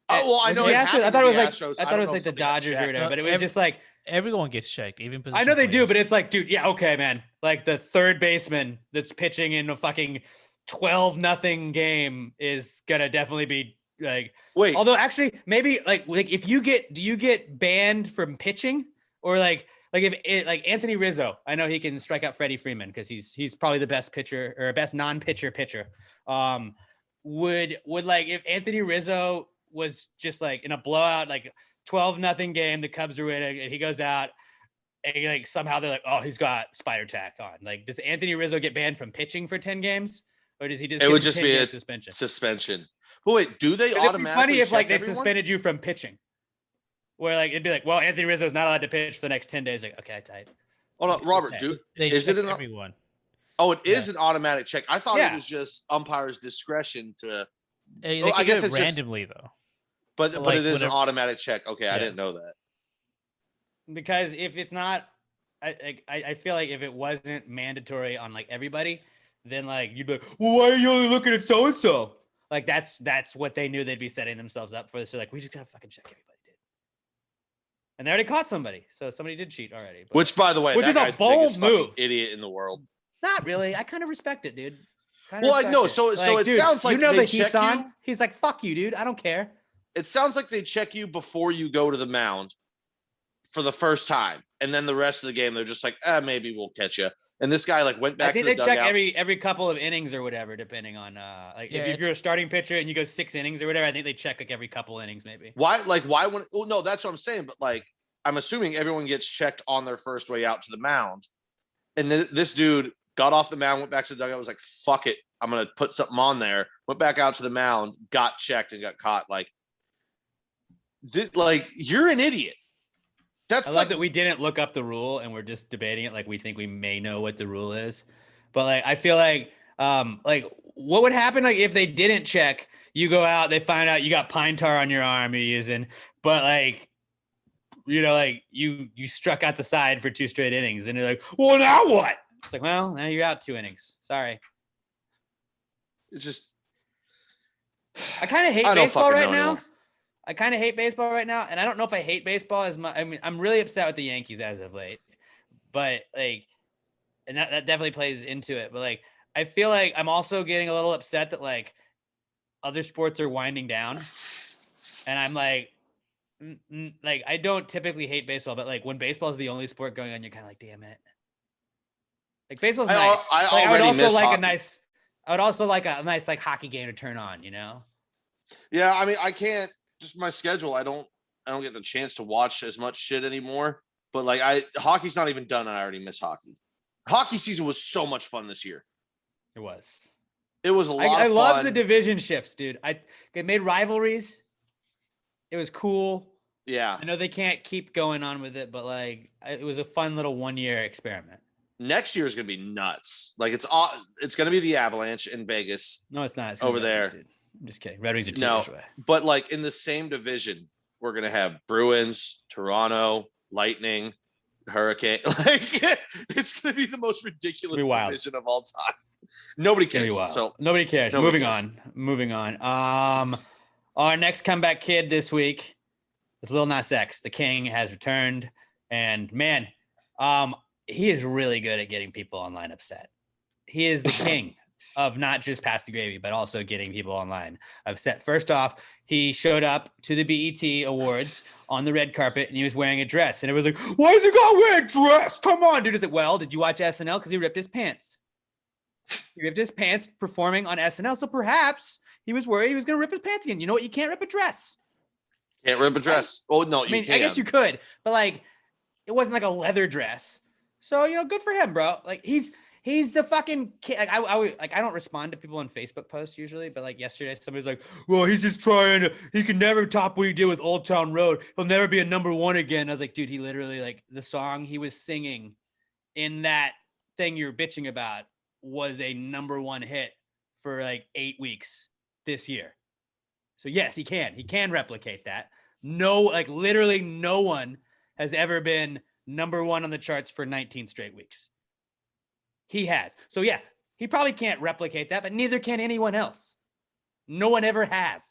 Oh well, I know. I thought it was like Astros. I thought it was like the Dodgers or whatever. But it was just like everyone gets checked, even position I know they players. do, but it's like, dude, yeah, okay, man. Like the third baseman that's pitching in a fucking 12-0 game is gonna definitely be like. Wait. Although actually, maybe like if you do you get banned from pitching or like if Anthony Rizzo, I know he can strike out Freddie Freeman because he's probably the best pitcher or best non-pitcher pitcher. Would like if Anthony Rizzo was just like in a blowout, like 12-0 game, the Cubs are winning, and he goes out, and like somehow they're like, oh, he's got spider tack on. Like, does Anthony Rizzo get banned from pitching for 10 games, or does he just? It would just be a suspension. But wait, do they automatically? It'd be funny if like they suspended you from pitching. Where like it'd be like, well, Anthony Rizzo's not allowed to pitch for the next 10 days. Like, okay, tight. Hold on, Robert. Is it everyone? Oh, it is an automatic check. I thought it was just umpire's discretion to. I guess it's randomly though. But it is an automatic check. Okay, I didn't know that. Because if it's not, I feel like if it wasn't mandatory on like everybody, then like you'd be like, well, why are you only looking at so and so? Like that's what they knew they'd be setting themselves up for. So like, we just gotta fucking check everybody, dude. And they already caught somebody, so somebody did cheat already. But, which, by the way, which that is a guy's the bold biggest fucking move. idiot in the world. Not really. I kind of respect it, dude. Well, I know. So it dude, sounds like you know they the heat's check on. you. He's like, fuck you, dude. I don't care. It sounds like they check you before you go to the mound for the first time, and then the rest of the game they're just like, maybe we'll catch you. And this guy like went back. I think to the they check dugout. every couple of innings or whatever, depending on if you're a starting pitcher and you go 6 innings or whatever. I think they check like every couple innings, maybe. Why? When? Oh no, that's what I'm saying. But like, I'm assuming everyone gets checked on their first way out to the mound, and this dude got off the mound, went back to the dugout, was like, "Fuck it, I'm gonna put something on there." Went back out to the mound, got checked, and got caught. Like you're an idiot. I love that we didn't look up the rule and we're just debating it like we think we may know what the rule is. But like I feel like what would happen like if they didn't check, you go out, they find out you got pine tar on your arm you're using, but like like you struck out the side for 2 straight innings, and you're like, well, now what? It's like, well, now you're out 2 innings. Sorry. It's just I kind of hate baseball right now. I kind of hate baseball right now, and I don't know if I hate baseball as much. I mean, I'm really upset with the Yankees as of late, but like, and that definitely plays into it. But like, I feel like I'm also getting a little upset that like other sports are winding down, and I'm like I don't typically hate baseball, but like when baseball is the only sport going on, you're kind of like, damn it. Like baseball's nice. I would also like I would also like a nice like hockey game to turn on, Yeah, I mean, I can't. Just my schedule, I don't get the chance to watch as much shit anymore. But like hockey's not even done and I already miss hockey. Hockey season was so much fun this year. It was a lot of fun. I love the division shifts, dude. It made rivalries. It was cool. Yeah. I know they can't keep going on with it, but like it was a fun little 1-year experiment. Next year is going to be nuts. Like it's going to be the Avalanche in Vegas. No, it's not. It's over there. Dude. I'm just kidding. Red Wings are 2 years away. But like in the same division, we're gonna have Bruins, Toronto, Lightning, Hurricane. Like it's gonna be the most ridiculous division of all time. Nobody cares. So nobody cares. Moving on. Our next comeback kid this week is Lil Nas X. The King has returned, and man, he is really good at getting people online upset. He is the king of not just Pass the Gravy, but also getting people online upset. First off, he showed up to the BET Awards on the red carpet, and he was wearing a dress. And it was like, why is he got wearing a dress? Come on, dude. Is it, well, did you watch SNL? Because he ripped his pants. He ripped his pants performing on SNL. So perhaps he was worried he was going to rip his pants again. You know what? You can't rip a dress. Can't rip a dress. Oh, no, you can. I guess you could. But, like, it wasn't like a leather dress. So, good for him, bro. Like, He's the fucking kid. Like I don't respond to people on Facebook posts usually, but like yesterday, somebody's like, "Well, he's just trying to. He can never top what he did with Old Town Road. He'll never be a #1 again." I was like, "Dude, he literally like the song he was singing in that thing you're bitching about was a #1 hit for like 8 weeks this year." So yes, he can. He can replicate that. No, like literally, no one has ever been #1 on the charts for 19 straight weeks. He has. So yeah, he probably can't replicate that, but neither can anyone else. No one ever has.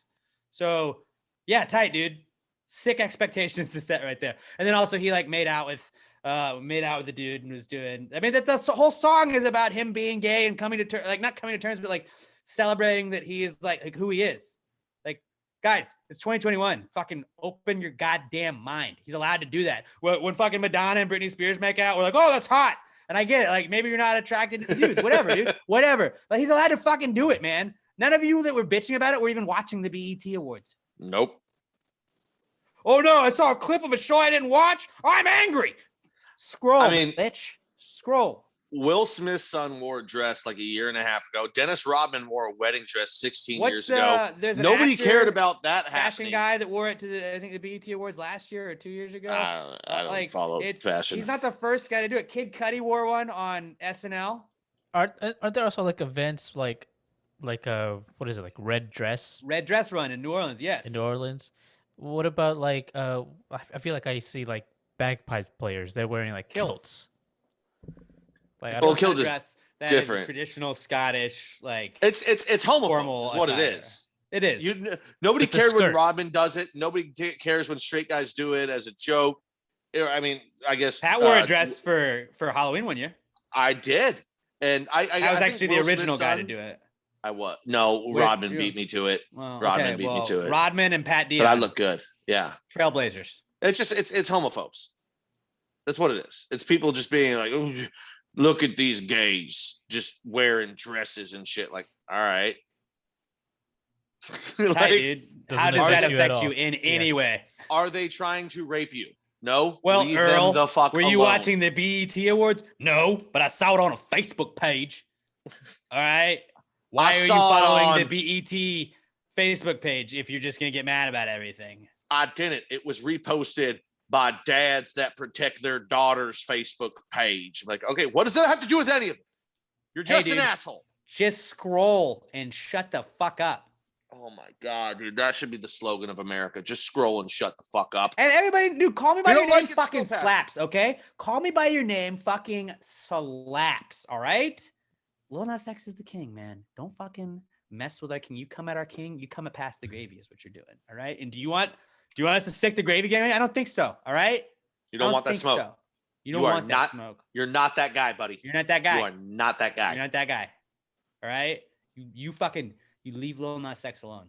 So yeah, tight, dude. Sick expectations to set right there. And then also he like made out with the dude and was doing, I mean, that the whole song is about him being gay and coming to terms, like not coming to terms, but like celebrating that he is like who he is. Like, guys, it's 2021. Fucking open your goddamn mind. He's allowed to do that. When fucking Madonna and Britney Spears make out, we're like, oh, that's hot. And I get it. Like, maybe you're not attracted to dudes. Whatever, dude. Whatever. But he's allowed to fucking do it, man. None of you that were bitching about it were even watching the BET Awards. Nope. Oh, no. I saw a clip of a show I didn't watch. I'm angry. Scroll, bitch. Scroll. Will Smith's son wore a dress like a year and a half ago. Dennis Rodman wore a wedding dress 16 years ago. Nobody cared about that fashion guy that wore it to the BET Awards last year or 2 years ago. I don't follow fashion. He's not the first guy to do it. Kid Cudi wore one on SNL. Aren't there also like events like what is it, like Red Dress Run in New Orleans? Yes. In New Orleans. What about like I feel like I see like bagpipe players. They're wearing like kilts. Like, kilt is That different. is a traditional Scottish, like It's homophobe. formal Is what it attire. is. It is. Nobody It's a cared when skirt. Rodman does it. Nobody cares when straight guys do it as a joke. I mean, I guess Pat wore a dress for Halloween one year. I did, and I was think actually the Will original Smith's guy to son- do it. I was no Rodman beat me to it. Well, Rodman beat me to it. Rodman and Pat Dion. But I look good. Yeah, Trailblazers. it's just it's homophobes. That's what it is. It's people just being like, oh, look at these gays just wearing dresses and shit. Like, all right. Like, hi, dude. How does that affect you in any way? Are they trying to rape you? No. Well, leave Earl, them the fuck were you alone. watching the BET Awards? No, but I saw it on a Facebook page. All right. Why are you following the BET Facebook page if you're just gonna get mad about everything? I didn't. It was reposted by dads that protect their daughter's Facebook page. Like, okay, what does that have to do with any of it? You're just an asshole. Just scroll and shut the fuck up. Oh my God, dude. That should be the slogan of America. Just scroll and shut the fuck up. And everybody, dude, call me by your name, like it, fucking slaps, okay? Call me by your name, fucking slaps, all right? Lil Nas X is the king, man. Don't fucking mess with our king. You come at our king, you come at past the gravy is what you're doing, all right? And do you want us to stick the gravy game? I don't think so, all right? You don't want that smoke. So. You don't want that smoke. You're not that guy, buddy. You're not that guy. You are not that guy. You're not that guy, all right? You leave Lil Nas X alone.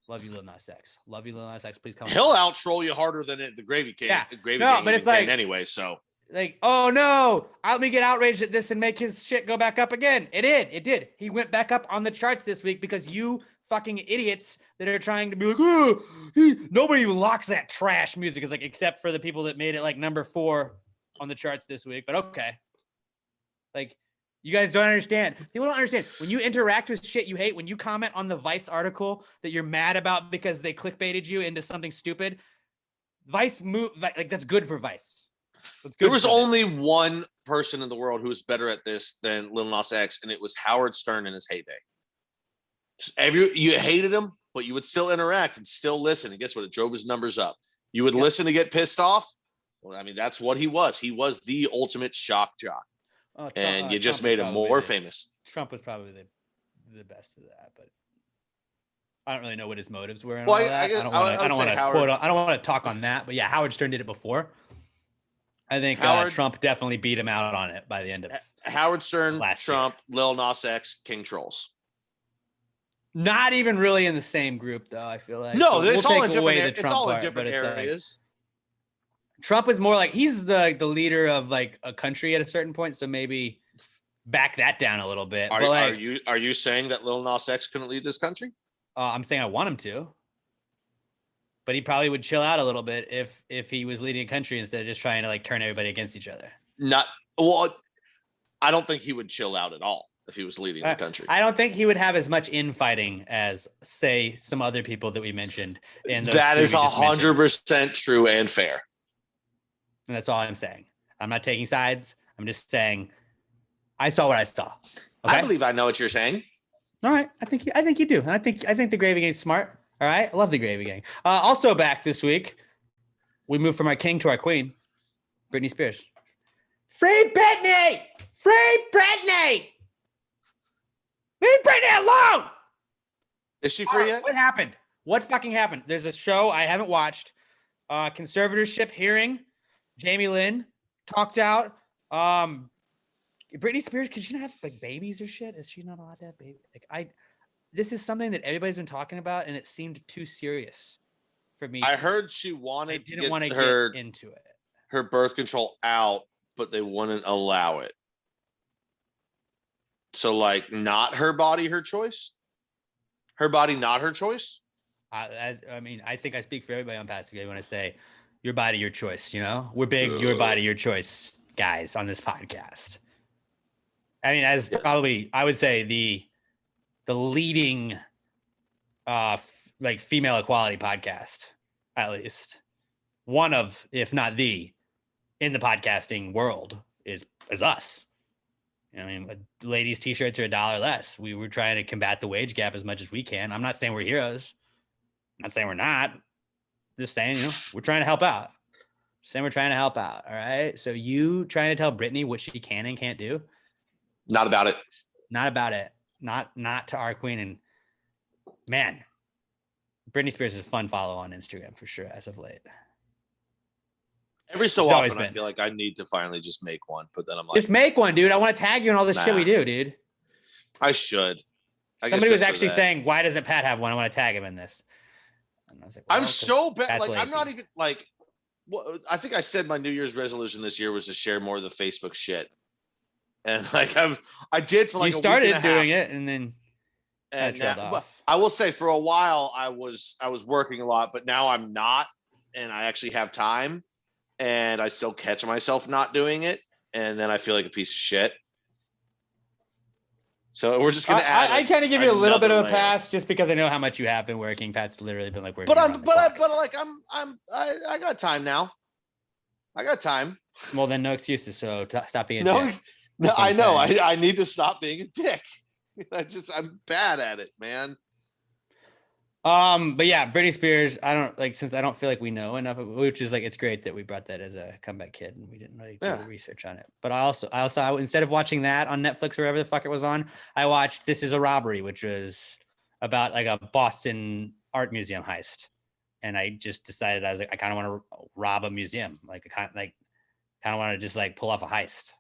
Love you, Lil Nas X. Love you, Lil Nas X. Please come. He'll out-troll you harder than the gravy king. Yeah. The gravy no, but it's like anyway. So like, oh no, let me get outraged at this and make his shit go back up again. It did. He went back up on the charts this week because you fucking idiots that are trying to be like, oh, nobody even locks that trash music. It's like, except for the people that made it like number 4 on the charts this week. But okay, like. You guys don't understand. People don't understand. When you interact with shit you hate, when you comment on the Vice article that you're mad about because they clickbaited you into something stupid, Vice move like that's good for Vice. There was only one person in the world who was better at this than Lil Nas X, and it was Howard Stern in his heyday. You hated him, but you would still interact and still listen. And guess what? It drove his numbers up. You would listen to get pissed off. Well, I mean, that's what he was. He was the ultimate shock jock. And you just made him more famous. Trump was probably the best of that, but I don't really know what his motives were. Well, I don't want to talk on that, but yeah, Howard Stern did it before. I think Trump definitely beat him out on it by the end of Howard Stern, Trump, year. Lil Nas X, King Trolls. Not even really in the same group, though. I feel like no, it's all in different areas. Trump is more like he's the leader of like a country at a certain point, so maybe back that down a little bit. Are you saying that Lil Nas X couldn't lead this country? I'm saying I want him to, but he probably would chill out a little bit if he was leading a country instead of just trying to like turn everybody against each other. I don't think he would chill out at all if he was leading the country. I don't think he would have as much infighting as, say, some other people that we mentioned. And that is 100% true and fair. And that's all I'm saying. I'm not taking sides. I'm just saying I saw what I saw. Okay? I believe I know what you're saying. All right. I think you do. And I think the Gravy Gang's smart. All right. I love the Gravy Gang. Also back this week, we moved from our king to our queen, Britney Spears. Free Britney! Free Britney! Leave Britney alone! Is she free yet? What happened? What fucking happened? There's a show I haven't watched. Conservatorship hearing. Jamie Lynn talked out. Britney Spears, could she not have like babies or shit? Is she not allowed to have babies? This is something that everybody's been talking about, and it seemed too serious for me. I heard she wanted to get into it. Her birth control out, but they wouldn't allow it. So, like, not her body, her choice. Her body, not her choice. I think I speak for everybody on Past the Game when I say, your body, your choice. You know, we're big, your body, your choice guys on this podcast. I mean, probably, I would say the leading, like female equality podcast, at least one of, if not the, in the podcasting world is us. I mean, ladies' t-shirts are $1 less. We were trying to combat the wage gap as much as we can. I'm not saying we're heroes. I'm not saying we're not. Just saying, we're trying to help out. All right. So you trying to tell Britney what she can and can't do? Not about it. Not about it. Not to our queen. And man, Britney Spears is a fun follow on Instagram for sure as of late. Every so often, I feel like I need to finally just make one, but then I'm like, just make one, dude. I want to tag you in all this shit we do, dude. I should. Somebody was actually saying, "Why doesn't Pat have one? I want to tag him in this." And I was like, well, I'm so bad. Like, lazy. I'm not even like. Well, I think I said my New Year's resolution this year was to share more of the Facebook shit, and like I did for like. You started doing it, and then. And now, I will say, for a while, I was working a lot, but now I'm not, and I actually have time. And I still catch myself not doing it, and then I feel like a piece of shit. So we're just gonna add. I kind of give you a little bit of a pass just because I know how much you have been working. Pat's literally been like working. I got time now. I got time. Well, then no excuses. So stop being. No, I know. I need to stop being a dick. I'm bad at it, man. But yeah, Britney Spears, I don't like, since I don't feel like we know enough of, which is like, it's great that we brought that as a comeback kid and we didn't really do the research on it. But I also instead of watching that on Netflix or wherever the fuck it was on, I watched This Is a Robbery, which was about like a Boston art museum heist. And I just decided, I was like, I kind of want to rob a museum. Like, I kind of want to just like pull off a heist.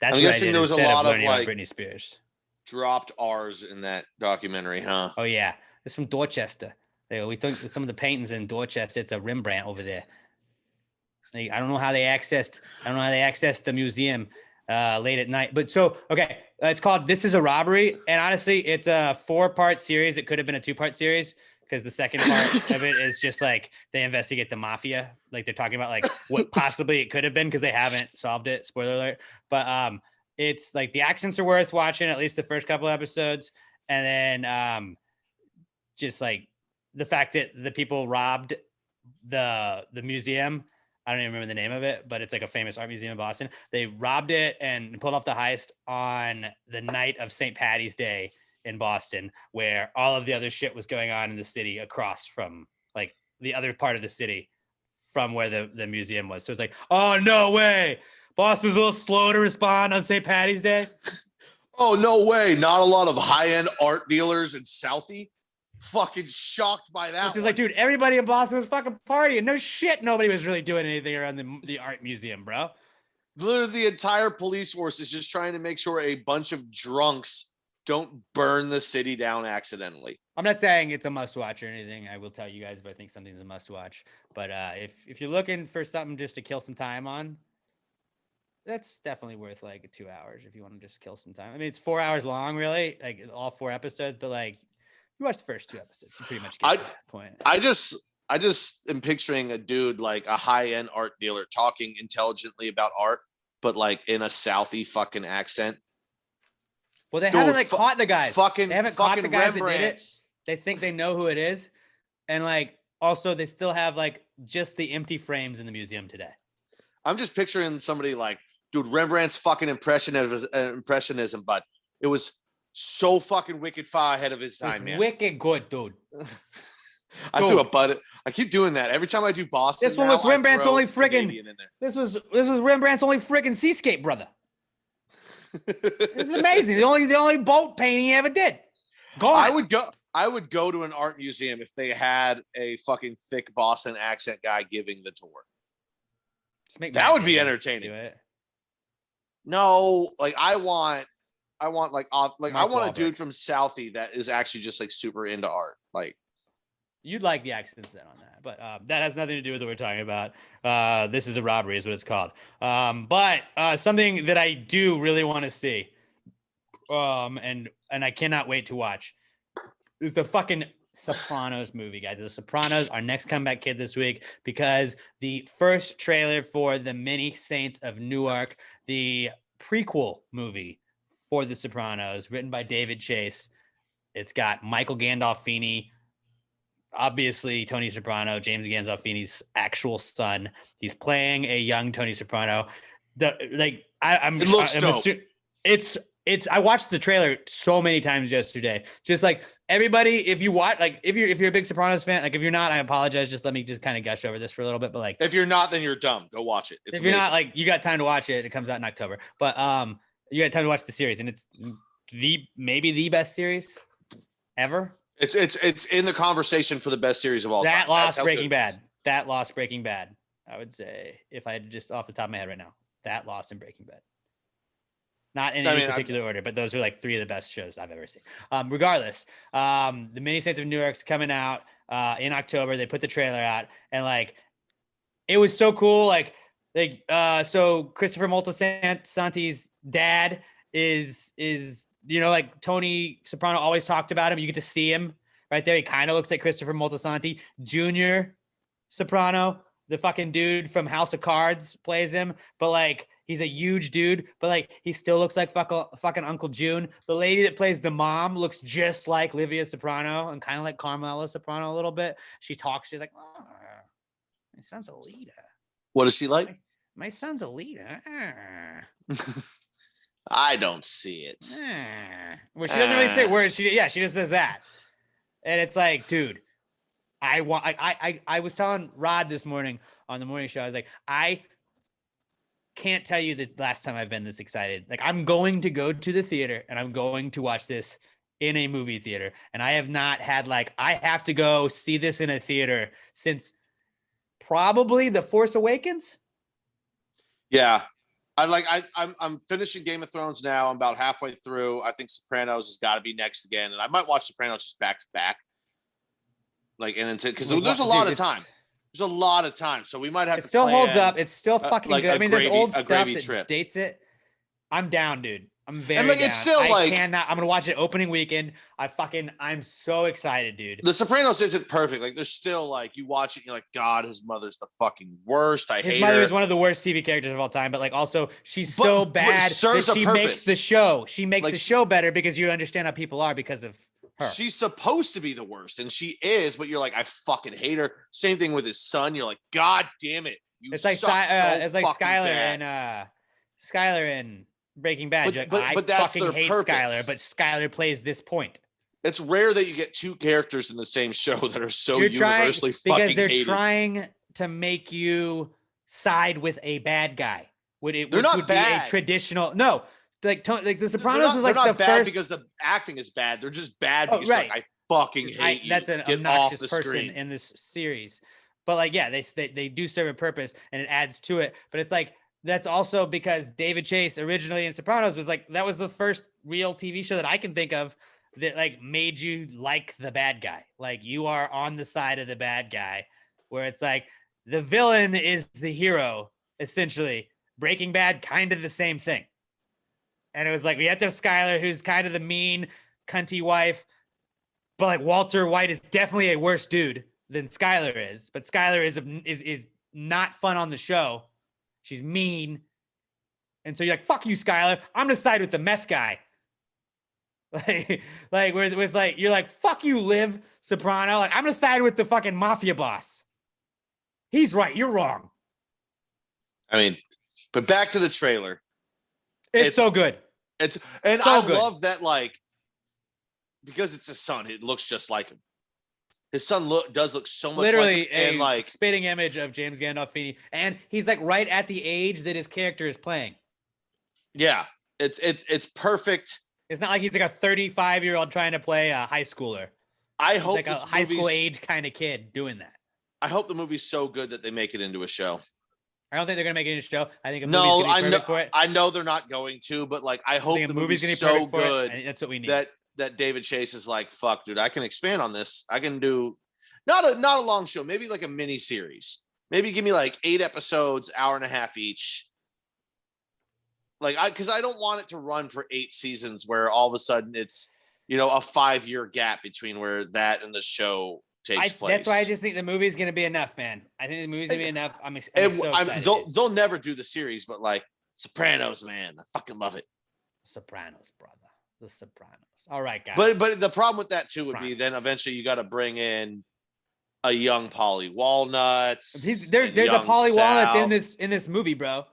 That's I'm guessing there was a lot of like Britney Spears dropped R's in that documentary, huh? Oh yeah. It's from Dorchester. We think some of the paintings in Dorchester, it's a Rembrandt over there. I don't know how they accessed the museum late at night. But so, okay, it's called This Is a Robbery. And honestly, it's a 4-part series. It could have been a 2-part series because the second part of it is just like they investigate the mafia. Like they're talking about like what possibly it could have been because they haven't solved it. Spoiler alert. But it's like the accents are worth watching, at least the first couple episodes. And then just like the fact that the people robbed the museum. I don't even remember the name of it, but it's like a famous art museum in Boston. They robbed it and pulled off the heist on the night of St. Patty's Day in Boston, where all of the other shit was going on in the city across from like the other part of the city from where the museum was. So it's like, oh, no way. Boston's a little slow to respond on St. Patty's Day. Oh, no way. Not a lot of high-end art dealers in Southie. Fucking shocked by that. It's just like, dude, everybody in Boston was fucking partying. No shit, nobody was really doing anything around the art museum, bro. Literally, the entire police force is just trying to make sure a bunch of drunks don't burn the city down accidentally. I'm not saying it's a must-watch or anything. I will tell you guys if I think something's a must-watch. But if you're looking for something just to kill some time on, that's definitely worth like 2 hours if you want to just kill some time. I mean, it's 4 hours long, really, like all 4 episodes, but like, you watch the first 2 episodes, you pretty much get to that point. I just am picturing a dude like a high-end art dealer talking intelligently about art, but like in a Southie fucking accent. Well, they haven't like caught the guys. They haven't caught the guys that did it. They think they know who it is, and like also they still have like just the empty frames in the museum today. I'm just picturing somebody like, dude, Rembrandt's fucking impressionism, but it was so fucking wicked far ahead of his time, man. Wicked good, dude. Threw a butt. I keep doing that every time I do Boston. This one was Rembrandt's only friggin'. This was Rembrandt's only friggin' seascape, brother. This is amazing. The only boat painting he ever did. I would go to an art museum if they had a fucking thick Boston accent guy giving the tour. That would be entertaining. No, like I want like I want a dude from Southie that is actually just like super into art. Like you'd like the accents then on that, but that has nothing to do with what we're talking about. This Is a Robbery is what it's called. But something that I do really want to see, and I cannot wait to watch, is the fucking Sopranos movie, guys. The Sopranos, our next comeback kid this week, because the first trailer for The Many Saints of Newark, the prequel movie for The Sopranos, written by David Chase. It's got Michael Gandolfini, obviously Tony Soprano, James Gandolfini's actual son. He's playing a young Tony Soprano. I watched the trailer so many times yesterday. Just like everybody, if you watch, like if you're a big Sopranos fan, like if you're not, I apologize. Just let me just kind of gush over this for a little bit. But like, if you're not, then you're dumb. Go watch it. If you're not, like, you got time to watch it. It comes out in October. But You got time to watch the series, and it's maybe the best series ever. It's in the conversation for the best series of all time. That lost Breaking Bad. That lost Breaking Bad. I would say, if I had just off the top of my head right now, that lost in Breaking Bad. Not in any particular order, but those are like 3 of the best shows I've ever seen. Regardless, the Many Saints of New York's coming out in October. They put the trailer out, and like, it was so cool. Like so Christopher Moltisanti's dad is like Tony Soprano always talked about him. You get to see him right there. He kind of looks like Christopher Moltisanti. Junior Soprano, the fucking dude from House of Cards, plays him, but like, he's a huge dude, but like, he still looks like fucking Uncle June. The lady that plays the mom looks just like Livia Soprano and kind of like Carmela Soprano a little bit. She talks, she's like, oh, my son's a leader. What is she like? My son's a leader. I don't see it. Well, she doesn't really say words. She just says that. And it's like, dude, I was telling Rod this morning on the morning show, I was like, I can't tell you the last time I've been this excited. Like, I'm going to go to the theater and I'm going to watch this in a movie theater. And I have not had I have to go see this in a theater since probably The Force Awakens. Yeah. I'm finishing Game of Thrones now. I'm about halfway through. I think Sopranos has got to be next again. And I might watch Sopranos just back to back. Because there's a lot of time. There's a lot of time. So we might have to. It still holds up. It's still fucking good. I mean, there's old stuff that dates it. I'm down, dude. I'm very down. It's still I'm gonna watch it opening weekend. I'm so excited, dude. The Sopranos isn't perfect. Like, there's still you watch it, and you're like, God, his mother's the fucking worst. I hate her. His mother is one of the worst TV characters of all time, but also she's so bad that she makes the show. She makes the show better because you understand how people are because of her. She's supposed to be the worst, and she is, but you're like, I fucking hate her. Same thing with his son. You're like, God damn it. It's like Skylar in Breaking Bad. But that's fucking hate purpose. Skylar, but Skylar plays this point. It's rare that you get 2 characters in the same show that are so universally fucking hated. Because they're trying to make you side with a bad guy. They're not bad. Be a traditional like The Sopranos is like they're not the bad first because the acting is bad. They're just bad because I fucking hate you. That's an Get obnoxious off the person screen. in this series. But they do serve a purpose and it adds to it. But it's that's also because David Chase originally in Sopranos was that was the first real TV show that I can think of that made you like the bad guy. Like, you are on the side of the bad guy, where it's the villain is the hero, essentially. Breaking Bad, kind of the same thing. And it was we have to have Skylar, who's kind of the mean, cunty wife. But Walter White is definitely a worse dude than Skylar is. But Skylar is not fun on the show. She's mean. And so you're fuck you, Skylar. I'm going to side with the meth guy. You're fuck you, Liv Soprano. I'm going to side with the fucking mafia boss. He's right. You're wrong. I mean, but back to the trailer. It's so good. Love that, because it's his son, it looks just like him. His son does look so much literally like him. And spitting image of James Gandolfini, and he's right at the age that his character is playing. Yeah, it's perfect. It's not like he's a 35-year-old trying to play a high schooler. I hope a high school age kind of kid doing that. I hope the movie's so good that they make it into a show. I don't think they're gonna make it into a show. I think I know they're not going to, but I hope the movie's gonna be so good. That's what we need. That David Chase is fuck, dude, I can expand on this. I can do not a long show, maybe a mini series. Maybe give me 8 episodes, hour and a half each. Because I don't want it to run for 8 seasons where all of a sudden it's a 5-year gap between where that and the show takes place. That's why I just think the movie's gonna be enough, man. I think the movie's gonna be enough. I'm so excited. They'll never do the series, but Sopranos, man, I fucking love it. Sopranos, brother. The Sopranos. All right, guys. But the problem with that too would be then eventually you got to bring in a young Paulie Walnuts. There's a Paulie Walnuts in this movie, bro.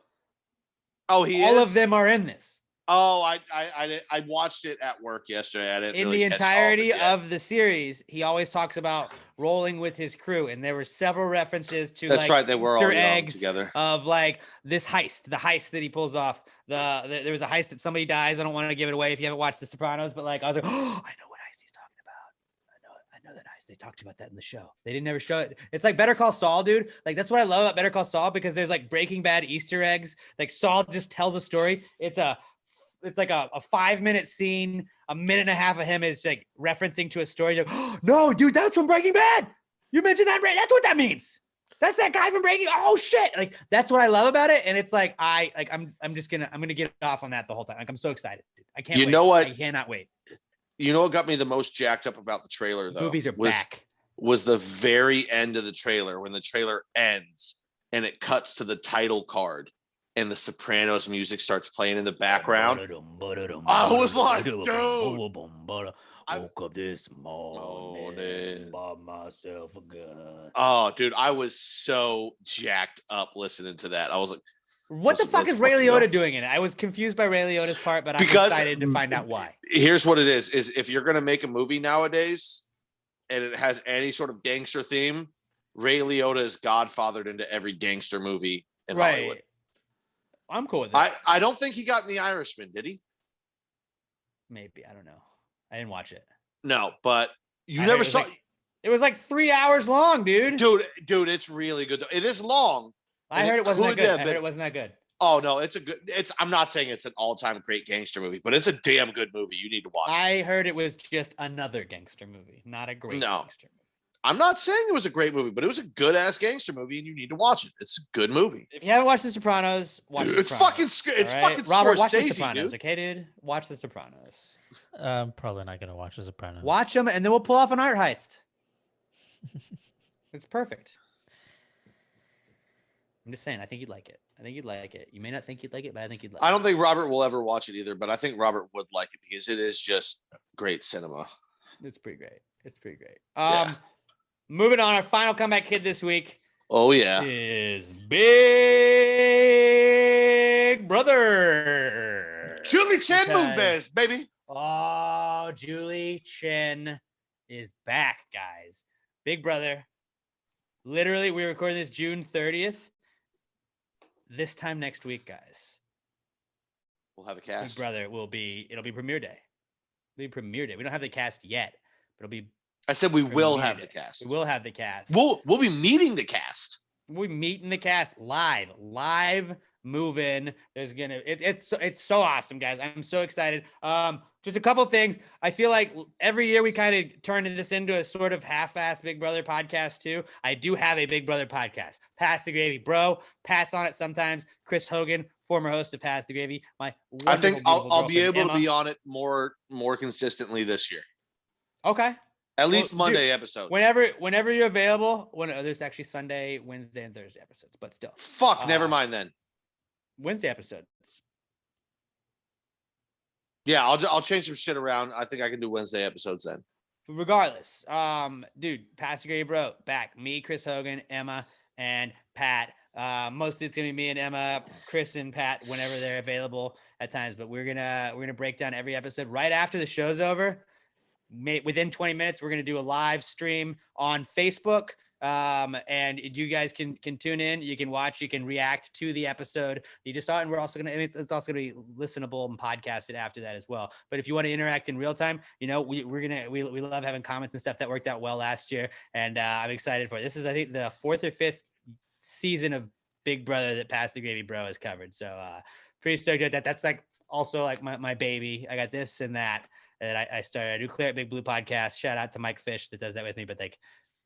Oh, he All is? of them are in this. Oh, I watched it at work yesterday. I didn't In really the catch all of it entirety yet. of the series, he always talks about rolling with his crew, and there were several references to That's like right. They were all Easter young eggs together. of like this heist, the heist that he pulls off. There was a heist that somebody dies. I don't want to give it away if you haven't watched The Sopranos, but like I was like, oh, I know what heist he's talking about. I know that heist. They talked about that in the show. They didn't ever show it. It's like Better Call Saul, dude. Like that's what I love about Better Call Saul, because there's like Breaking Bad Easter eggs. Like Saul just tells a story. It's like a 5-minute scene. A minute and a half of him is like referencing to a story. You're like, oh, no, dude, that's from Breaking Bad. You mentioned that. That's what that means. That's that guy from Breaking. Oh shit! Like that's what I love about it. And it's like I'm gonna get off on that the whole time. Like I'm so excited, dude. I can't. You know what? I cannot wait. You know what got me the most jacked up about the trailer though? Movies are back. Was the very end of the trailer, when the trailer ends and it cuts to the title card and the Sopranos music starts playing in the background. I was like, dude, I woke up this morning, bought myself a gun. Oh, dude, I was so jacked up listening to that. I was like, what the fuck is Ray Liotta doing in it? I was confused by Ray Liotta's part, but I'm excited to find out why. Here's what it is if you're going to make a movie nowadays and it has any sort of gangster theme, Ray Liotta is godfathered into every gangster movie in Hollywood. I'm cool with that. I don't think he got in The Irishman, did he? Maybe. I don't know. I didn't watch it. No, but you never saw it. It was like 3 hours long, dude. Dude, it's really good. It is long. I heard it wasn't that good. I heard it wasn't that good. Oh no, I'm not saying it's an all-time great gangster movie, but it's a damn good movie. You need to watch it. I heard it was just another gangster movie, not a great gangster movie. I'm not saying it was a great movie, but it was a good-ass gangster movie, and you need to watch it. It's a good movie. If you haven't watched The Sopranos, watch The Sopranos. It's fucking Robert, Scorsese, watch The Sopranos, dude. okay, dude? Watch The Sopranos. I'm probably not gonna watch The Sopranos. Watch them, and then we'll pull off an art heist. It's perfect. I'm just saying, I think you'd like it. You may not think you'd like it, but I think you'd like it. I don't think Robert will ever watch it either, but I think Robert would like it because it is just great cinema. It's pretty great. Yeah. Moving on, our final comeback kid this week. Oh yeah, is Big Brother. Julie Chen Moonves, baby. Oh, Julie Chen is back, guys. Big Brother. Literally, we're recording this June 30th. This time next week, guys. We'll have a cast. Big Brother it'll be premiere day. We don't have the cast yet, but it'll be. I said we will have the cast. We will have the cast. We'll be meeting the cast. We're meeting the cast live move-in. There's it's so awesome, guys. I'm so excited. Just a couple things. I feel like every year we kind of turn this into a sort of half-assed Big Brother podcast too. I do have a Big Brother podcast. Pass the Gravy, bro. Pat's on it sometimes. Chris Hogan, former host of Pass the Gravy. I think I'll be able to be on it more consistently this year. Okay. At least Monday episodes. Whenever you're available. There's actually Sunday, Wednesday, and Thursday episodes, but still. Fuck, never mind then. Wednesday episodes. Yeah, I'll change some shit around. I think I can do Wednesday episodes then. Regardless, dude, Pastor Gray bro, back. Me, Chris Hogan, Emma, and Pat. Mostly it's gonna be me and Emma, Chris and Pat whenever they're available at times. But we're gonna break down every episode right after the show's over. Within 20 minutes, we're gonna do a live stream on Facebook. And you guys can tune in, you can watch, you can react to the episode you just saw, and we're also it's also gonna be listenable and podcasted after that as well. But if you want to interact in real time, we love having comments and stuff. That worked out well last year, and I'm excited for it. This is, I think, the 4th or 5th season of Big Brother that Pass the Gravy Bro has covered. So pretty stoked at that. That's like also like my baby. I got this and that I started. I do Clear Up Big Blue podcast. Shout out to Mike Fish that does that with me, but like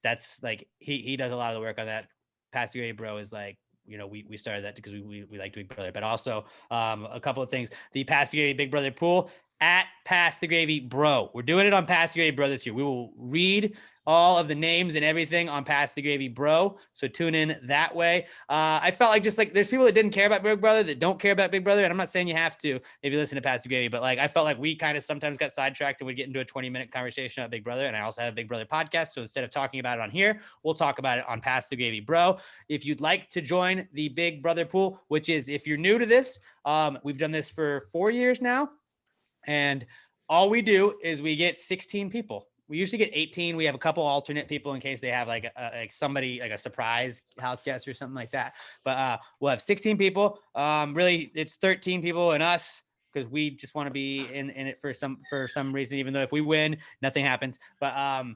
that's like he does a lot of the work on that. Pass the Gravy Bro is like, we started that because we like Big Brother, but also a couple of things. The Pass the Gravy Big Brother pool at Pass the Gravy Bro. We're doing it on Pass the Gravy Bro this year. We will read all of the names and everything on Pass the Gravy Bro. So tune in that way. I felt like just like there's people that didn't care about Big Brother that don't care about Big Brother. And I'm not saying you have to if you listen to Pass the Gravy, but like I felt like we kind of sometimes got sidetracked and would get into a 20-minute conversation about Big Brother. And I also have a Big Brother podcast. So instead of talking about it on here, we'll talk about it on Pass the Gravy Bro. If you'd like to join the Big Brother pool, which is if you're new to this, we've done this for 4 years now. And all we do is we get 16 people. We usually get 18. We have a couple alternate people in case they have like somebody like a surprise house guest or something like that. But we'll have 16 people. Really, it's 13 people and us because we just want to be in it for some reason. Even though if we win, nothing happens. But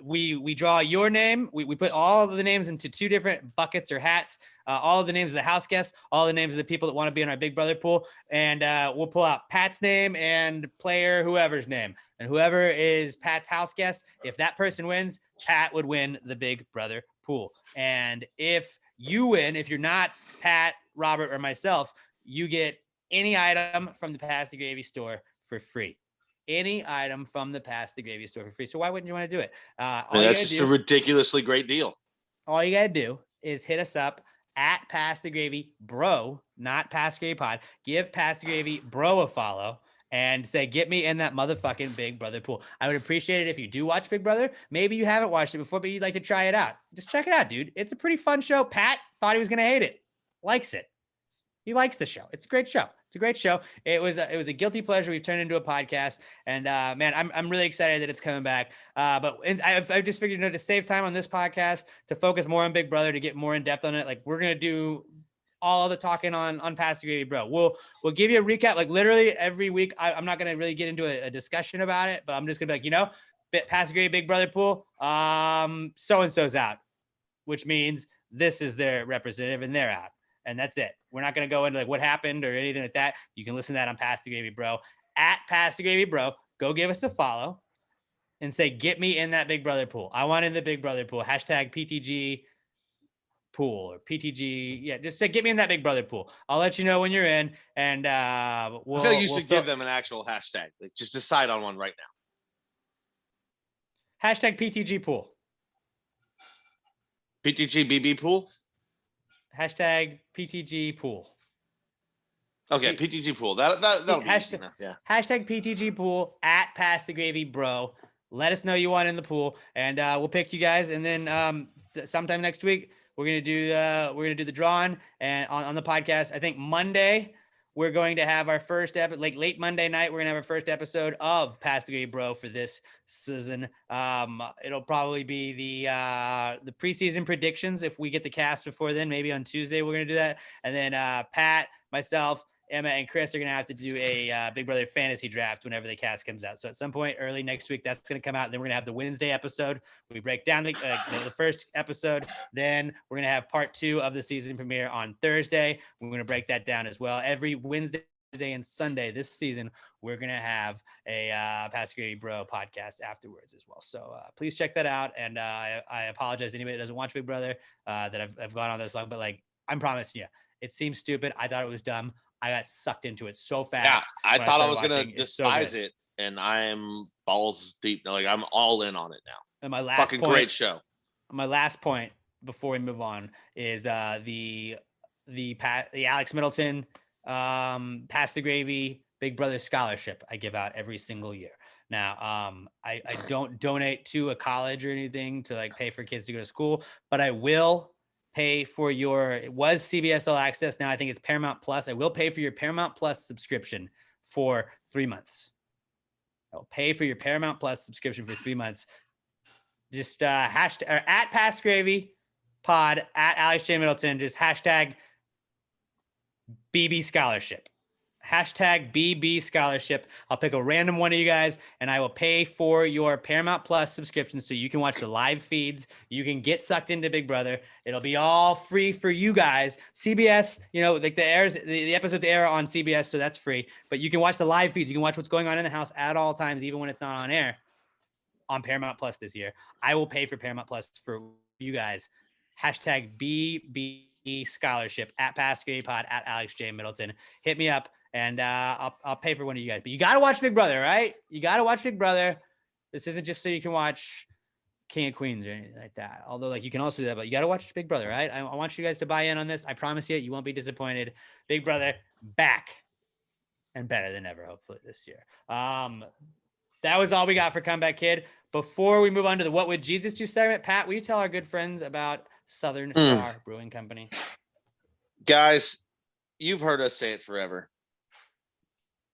we draw your name. We put all of the names into 2 different buckets or hats. All of the names of the house guests, all the names of the people that want to be in our Big Brother pool, and we'll pull out Pat's name and player whoever's name, and whoever is Pat's house guest. If that person wins, Pat would win the Big Brother pool. And if you win, if you're not Pat, Robert, or myself, you get any item from the Pass the Gravy store for free. Any item from the Pass the Gravy store for free. So why wouldn't you want to do it? That's just a ridiculously great deal. All you got to do is hit us up at Pass the Gravy Bro, not Pass the Gravy Pod. Give Pass the Gravy Bro a follow and say, get me in that motherfucking Big Brother pool. I would appreciate it if you do watch Big Brother. Maybe you haven't watched it before, but you'd like to try it out. Just check it out, dude. It's a pretty fun show. Pat thought he was going to hate it. Likes it. He likes the show. It's a great show. It's a great show. It was a guilty pleasure. We've turned into a podcast, and man, I'm really excited that it's coming back. But I've just figured, to save time on this podcast, to focus more on Big Brother, to get more in depth on it. Like we're gonna do all of the talking on Pass the Gravy Bro. We'll give you a recap. Like literally every week. I'm not gonna really get into a discussion about it, but I'm just gonna be like, Pass the Gravy Big Brother pool. So and so's out, which means this is their representative and they're out. And that's it. We're not going to go into like what happened or anything like that. You can listen to that on Pass the Gravy Bro. At Pass the Gravy Bro, go give us a follow and say, get me in that Big Brother pool. I want in the Big Brother pool. Hashtag PTG pool or PTG. Yeah, just say, get me in that Big Brother pool. I'll let you know when you're in. And I feel like you should give them an actual hashtag. Like, just decide on one right now. Hashtag PTG pool. PTG BB pool? Hashtag PTG pool. Okay, PTG pool. That'll be easy enough. Yeah. Hashtag PTG pool at Pass the Gravy Bro. Let us know you want in the pool, and we'll pick you guys. And then sometime next week we're gonna do the drawing and on the podcast. I think Monday we're going to have our first episode, like late Monday night. We're gonna have our first episode of Pass the Gravy Bro for this season. It'll probably be the preseason predictions if we get the cast before then. Maybe on Tuesday we're gonna do that, and then Pat, myself, Emma, and Chris are going to have to do a Big Brother fantasy draft whenever the cast comes out. So at some point early next week, that's going to come out. Then we're going to have the Wednesday episode. We break down the first episode. Then we're going to have part 2 of the season premiere on Thursday. We're going to break that down as well. Every Wednesday and Sunday this season, we're going to have a Pass the Gravy Bro podcast afterwards as well. So please check that out. And I apologize to anybody that doesn't watch Big Brother that I've gone on this long, but like, I'm promising you, it seems stupid. I thought it was dumb. I got sucked into it so fast. Yeah, I thought I was going to despise it, and I'm balls deep. Like, I'm all in on it now. And my last fucking great show. My last point before we move on is the Alex Middleton Pass the Gravy Big Brother scholarship I give out every single year. Now, I don't donate to a college or anything to like pay for kids to go to school, but I will pay for it was CBS All Access. Now I think it's Paramount Plus. I will pay for your Paramount Plus subscription for 3 months. I'll pay for your Paramount Plus subscription for 3 months. Just hashtag or at Pass Gravy Pod at Alex J Middleton. Just hashtag BB Scholarship. Hashtag BB Scholarship. I'll pick a random one of you guys, and I will pay for your Paramount Plus subscription so you can watch the live feeds. You can get sucked into Big Brother. It'll be all free for you guys. CBS, like the episodes air on CBS, so that's free. But you can watch the live feeds. You can watch what's going on in the house at all times, even when it's not on air, on Paramount Plus this year. I will pay for Paramount Plus for you guys. Hashtag BB Scholarship at Pass Gravy Pod at Alex J Middleton. Hit me up and I'll pay for one of you guys. But you got to watch Big Brother, right? You got to watch Big Brother. This isn't just so you can watch King of Queens or anything like that. Although, like, you can also do that, but you got to watch Big Brother, right? I want you guys to buy in on this. I promise you won't be disappointed. Big Brother back and better than ever, hopefully, this year. That was all we got for Comeback Kid. Before we move on to the What Would Jesus Do segment, Pat, will you tell our good friends about Southern Star Brewing Company? Guys, you've heard us say it forever.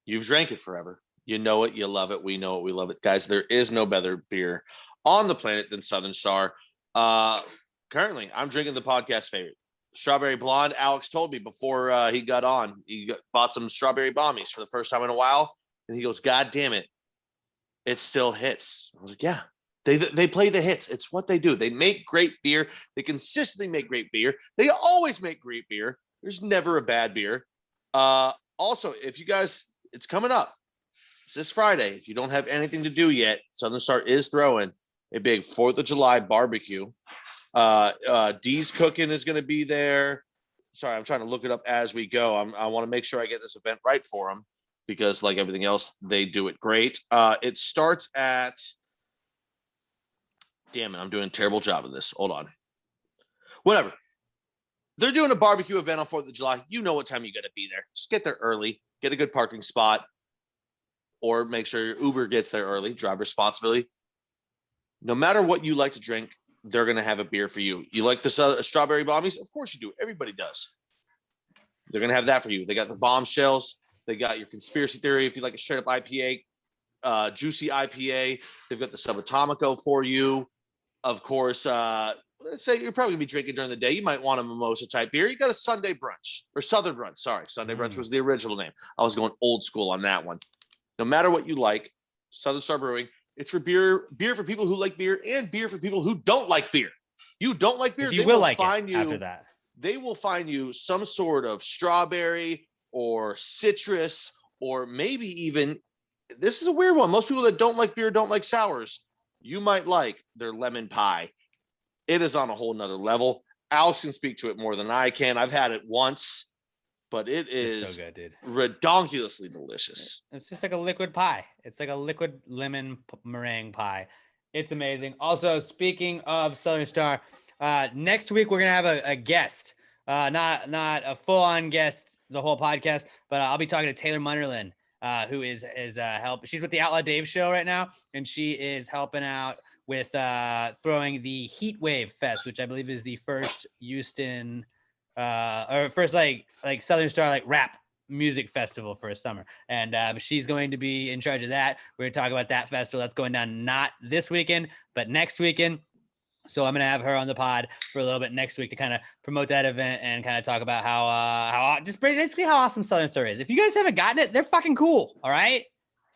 You've drank it forever. You know it. You love it. We know it. We love it. Guys, there is no better beer on the planet than Southern Star. Currently, I'm drinking the podcast favorite, Strawberry Blonde. Alex told me before he got on, bought some Strawberry Bombies for the first time in a while. And he goes, God damn it. It still hits. I was like, yeah, they play the hits. It's what they do. They make great beer. They consistently make great beer. They always make great beer. There's never a bad beer. Also, if you guys, it's coming up. It's this Friday. If you don't have anything to do yet, Southern Star is throwing a big 4th of July barbecue. Dee's Cooking is going to be there. Sorry, I'm trying to look it up as we go. I want to make sure I get this event right for them, because like everything else, they do it great. It starts at, damn it, I'm doing a terrible job of this. Hold on. Whatever. They're doing a barbecue event on 4th of July. You know what time you got to be there. Just get there early, get a good parking spot, or make sure your Uber gets there early, drive responsibility. No matter what you like to drink, they're going to have a beer for you. You like the Strawberry Bombies? Of course you do. Everybody does. They're going to have that for you. They got the Bombshells. They got your Conspiracy Theory. If you like a straight up IPA, juicy IPA, they've got the Subatomico for you. Of course, let's say you're probably gonna be drinking during the day. You might want a mimosa type beer. You got a Sunday brunch or Southern brunch. Sorry, Sunday brunch was the original name. I was going old school on that one. No matter what you like, Southern Star Brewing, it's for beer for people who like beer, and beer for people who don't like beer. You don't like beer, they will like find you after that. They will find you some sort of strawberry or citrus, or maybe even, this is a weird one. Most people that don't like beer don't like sours. You might like their lemon pie. It is on a whole nother level. Alex can speak to it more than I can. I've had it once, but it's so good, dude. Redonkulously delicious. It's just like a liquid pie. It's like a liquid lemon meringue pie. It's amazing. Also, speaking of Southern Star, next week we're gonna have a guest. Not a full-on guest the whole podcast, but I'll be talking to Taylor Munderland, who is help. She's with the Outlaw Dave show right now, and she is helping out with throwing the Heat Wave Fest, which I believe is the first Houston or first like Southern Star like rap music festival for a summer. And she's going to be in charge of that. We're gonna talk about that festival that's going down not this weekend, but next weekend. So I'm going to have her on the pod for a little bit next week to kind of promote that event and kind of talk about how just basically how awesome Southern Star is. If you guys haven't gotten it, they're fucking cool. All right.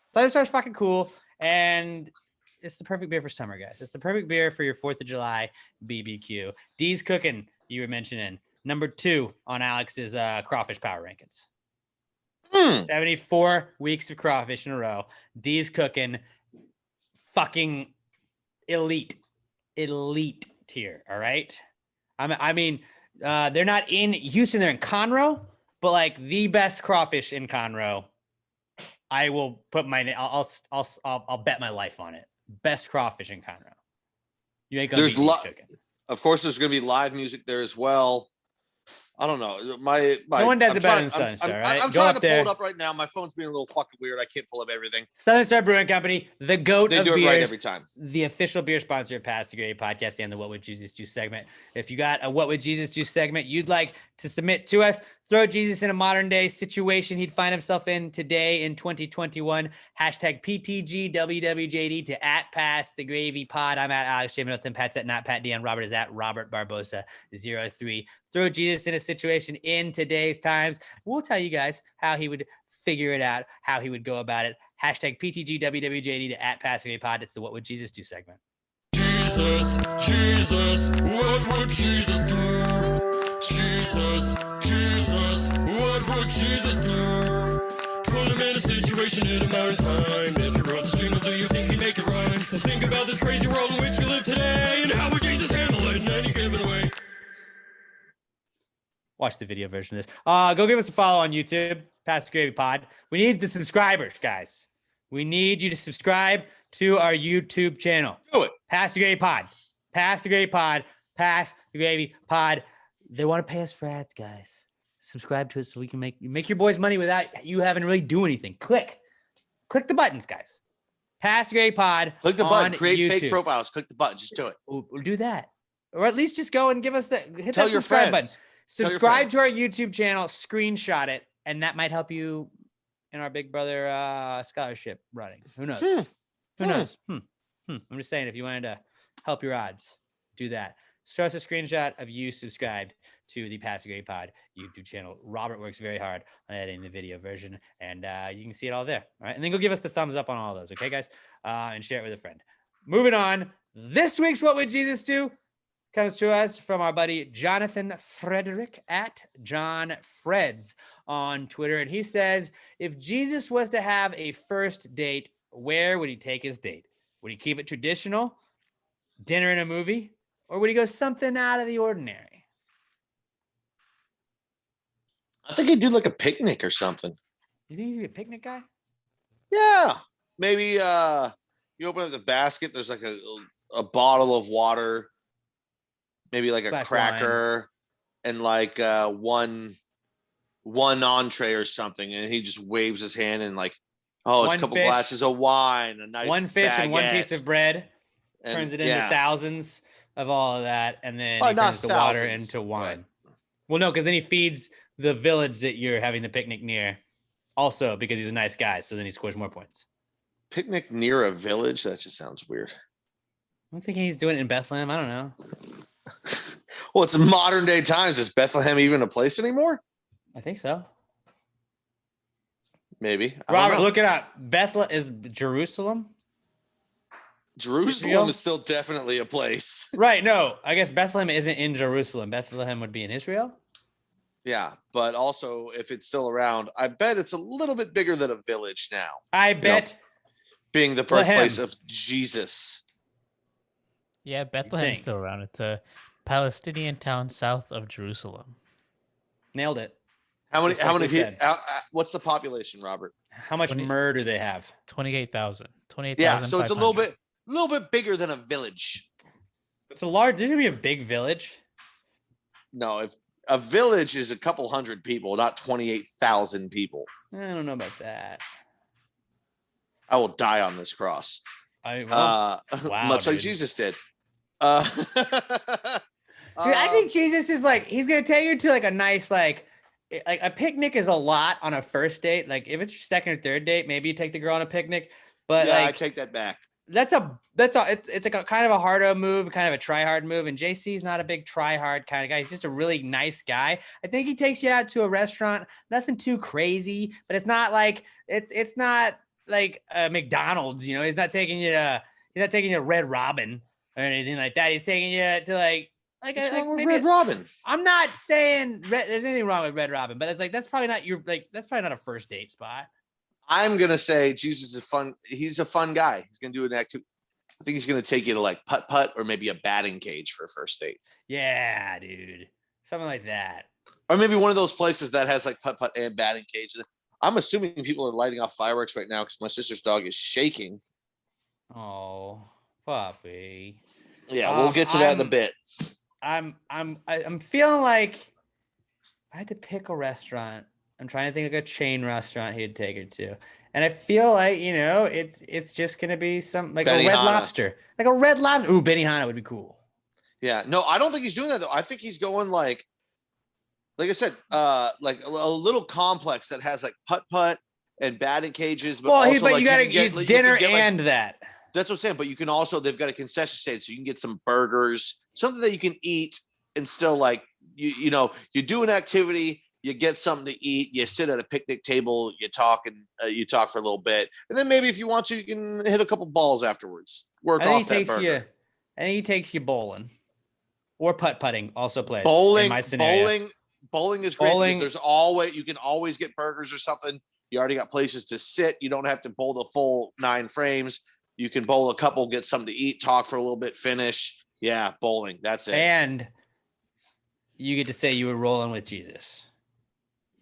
Southern Star is fucking cool. And it's the perfect beer for summer, guys. It's the perfect beer for your 4th of July BBQ. Dee's Cooking, you were mentioning. Number 2 on Alex's crawfish power rankings. 74 weeks of crawfish in a row. Dee's Cooking, fucking elite tier. All right. I mean, they're not in Houston, they're in Conroe, but like the best crawfish in Conroe. I will put I'll bet my life on it. Best crawfish in Conroe. You ain't gonna be cooking. Of course, there's gonna be live music there as well. I don't know. No one does it better than Southern Star, right? I'm trying to pull it up right now. My phone's being a little fucking weird. I can't pull up everything. Southern Star Brewing Company, the GOAT of beers. They do it right every time. The official beer sponsor of Pass the Grade podcast and the What Would Jesus Do segment. If you got a What Would Jesus Do segment you'd like to submit to us, throw Jesus in a modern day situation he'd find himself in today in 2021. Hashtag PTG WWJD to @PassTheGravyPod. I'm at Alex J. Middleton. Pat's at NotPatDN. Robert is at Robert Barbosa 03. Throw Jesus in a situation in today's times. We'll tell you guys how he would figure it out, how he would go about it. Hashtag PTG WWJD to @PassTheGravyPod. It's the What Would Jesus Do segment. Jesus, what would Jesus do? Jesus, what would Jesus do? Put him in a situation in a modern time. If you wrote this jingle, do you think he'd make it rhyme? So think about this crazy world in which we live today, and how would Jesus handle it in any given way? watch the video version of this. Go give us a follow on YouTube, Pass the Gravy Pod. We need the subscribers, guys. We need you to subscribe to our YouTube channel. Do it. Pass the Gravy Pod. Pass the Gravy Pod. Pass the Gravy Pod. They want to pay us for ads, guys. Subscribe to us so we can make your boys money without you having to really do anything. Click the buttons, guys. Pass the Gravy Pod. Click the button. Create YouTube. fake profiles. Click the button. Just do it. We'll do that. Or at least just go and give us hit Tell that your subscribe friends. button. Subscribe to our YouTube channel, screenshot it, and that might help you in our Big Brother scholarship running. Who knows? Who knows? I'm just saying, if you wanted to help your odds, do that. Show us a screenshot of you subscribed to the Pass the Gravy Pod YouTube channel. Robert works very hard on editing the video version, and you can see it all there. All right, and then go give us the thumbs up on all those, okay, guys? And share it with a friend. Moving on, this week's What Would Jesus Do comes to us from our buddy Jonathan Frederick at John Freds on Twitter, and he says, if Jesus was to have a first date, where would he take his date? Would he keep it traditional, dinner and a movie, or would he go something out of the ordinary? I think he'd do like a picnic or something. You think he's a picnic guy? Yeah. Maybe you open up the basket, there's like a bottle of water, maybe like a cracker, and like one entree or something, and he just waves his hand and like, oh, it's a couple glasses of wine, a nice one fish baguette, and one piece of bread, turns it into thousands of all of that, and then he turns the water into wine. But... Well, no, because then he feeds the village that you're having the picnic near, also because he's a nice guy, so then he scores more points. Picnic near a village? That just sounds weird. I'm thinking he's doing it in Bethlehem. I don't know. Well, it's modern day times. Is Bethlehem even a place anymore? I think so. Maybe. Robert, look it up. Bethlehem is Jerusalem. Jerusalem is still definitely a place. Right. No, I guess Bethlehem isn't in Jerusalem. Bethlehem would be in Israel. Yeah, but also if it's still around, I bet it's a little bit bigger than a village now. I bet. Being the birthplace of Jesus. Yeah, Bethlehem's still around. It's a Palestinian town south of Jerusalem. Nailed it. How many people? What's the population, Robert? How much myrrh do they have? 28,000. 28,000. Yeah, so it's a little bit bigger than a village. It's a large. There's gonna be a big village. No, if a village is a couple hundred people, not 28,000 people. I don't know about that. I will die on this cross. Wow, much like Jesus did. Dude, I think Jesus is like, he's gonna take you to like a nice like a picnic is a lot on a first date. Like if it's your second or third date, maybe you take the girl on a picnic. But yeah, like, I take that back. It's like a kind of a hardo move, kind of a try hard move. And JC is not a big try hard kind of guy. He's just a really nice guy. I think he takes you out to a restaurant, nothing too crazy, but it's not like it's not like McDonald's, you know. He's not taking you to Red Robin or anything like that. He's taking you to like maybe Red Robin. I'm not saying there's anything wrong with Red Robin, but it's like that's probably not a first date spot. I'm gonna say Jesus is fun. He's a fun guy. He's gonna do an activity. I think he's gonna take you to like putt or maybe a batting cage for a first date. Yeah, dude, something like that. Or maybe one of those places that has like putt and batting cage. I'm assuming people are lighting off fireworks right now because my sister's dog is shaking. Oh, puppy. Yeah, we'll get to that in a bit. I'm feeling like if I had to pick a restaurant, I'm trying to think like a chain restaurant he'd take her to. And I feel like, you know, it's just gonna be some like a Red Lobster. Like a Red Lobster. Ooh, Benihana would be cool. Yeah, no, I don't think he's doing that though. I think he's going like I said, like a little complex that has like putt and batting cages. But also, but like, you gotta get dinner and that. That's what I'm saying. But you can also, they've got a concession stand, so you can get some burgers, something that you can eat and still like you know, you do an activity, you get something to eat, you sit at a picnic table, you talk for a little bit, and then maybe if you want to, you can hit a couple balls afterwards. Work off that burger. And he takes you bowling or putting. Also plays bowling. In my scenario. Bowling is great because you can always get burgers or something. You already got places to sit. You don't have to bowl the full 9 frames. You can bowl a couple, get something to eat, talk for a little bit, finish. Yeah, bowling. That's it. And you get to say you were rolling with Jesus.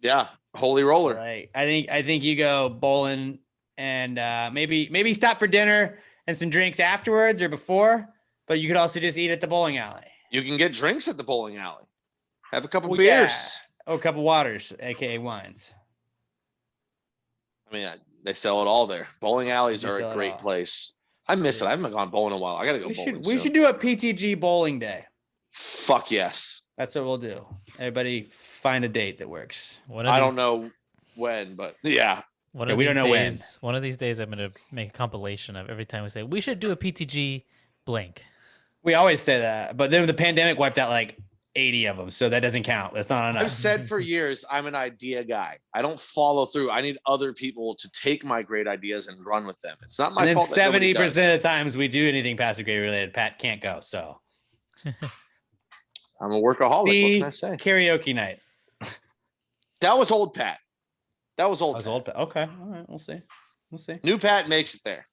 Yeah, holy roller. Like I think you go bowling and maybe stop for dinner and some drinks afterwards or before, but you could also just eat at the bowling alley. You can get drinks at the bowling alley. Have a couple beers. Yeah. Oh, a couple waters, aka wines. I mean, they sell it all there. Bowling alleys are a great place. I miss it. I haven't gone bowling in a while. I gotta go bowling. We should do a PTG bowling day. Fuck yes. That's what we'll do. Everybody find a date that works. I don't know when, but yeah. We don't know when. One of these days, I'm gonna make a compilation of every time we say we should do a PTG blank. We always say that, but then the pandemic wiped out like 80 of them, so that doesn't count. That's not enough. I've said for years, I'm an idea guy. I don't follow through. I need other people to take my great ideas and run with them. It's not my fault. 70% of the times we do anything Pass the Gravy related, Pat can't go. So I'm a workaholic. What can I say? Karaoke night. That was old Pat. That was old Pat. Okay. All right. We'll see. New Pat makes it there.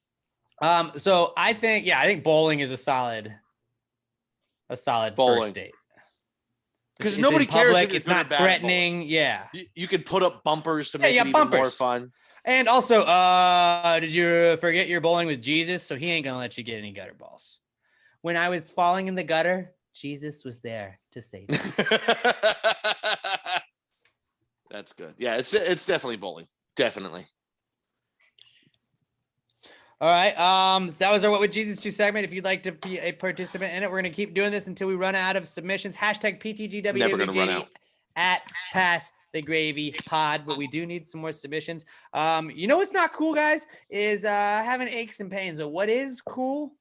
So I think bowling is a solid bowling. first date. Because nobody cares if it's not threatening. Yeah. You can put up bumpers to make it even more fun. And also, did you forget you're bowling with Jesus? So he ain't gonna let you get any gutter balls. When I was falling in the gutter, Jesus was there to save me. That's good. Yeah, it's definitely bowling. Definitely. All right. That was our What Would Jesus Do segment. If you'd like to be a participant in it, we're going to keep doing this until we run out of submissions. Hashtag PTGWWJD at Pass the Gravy Pod. But we do need some more submissions. You know what's not cool, guys, is having aches and pains. So what is cool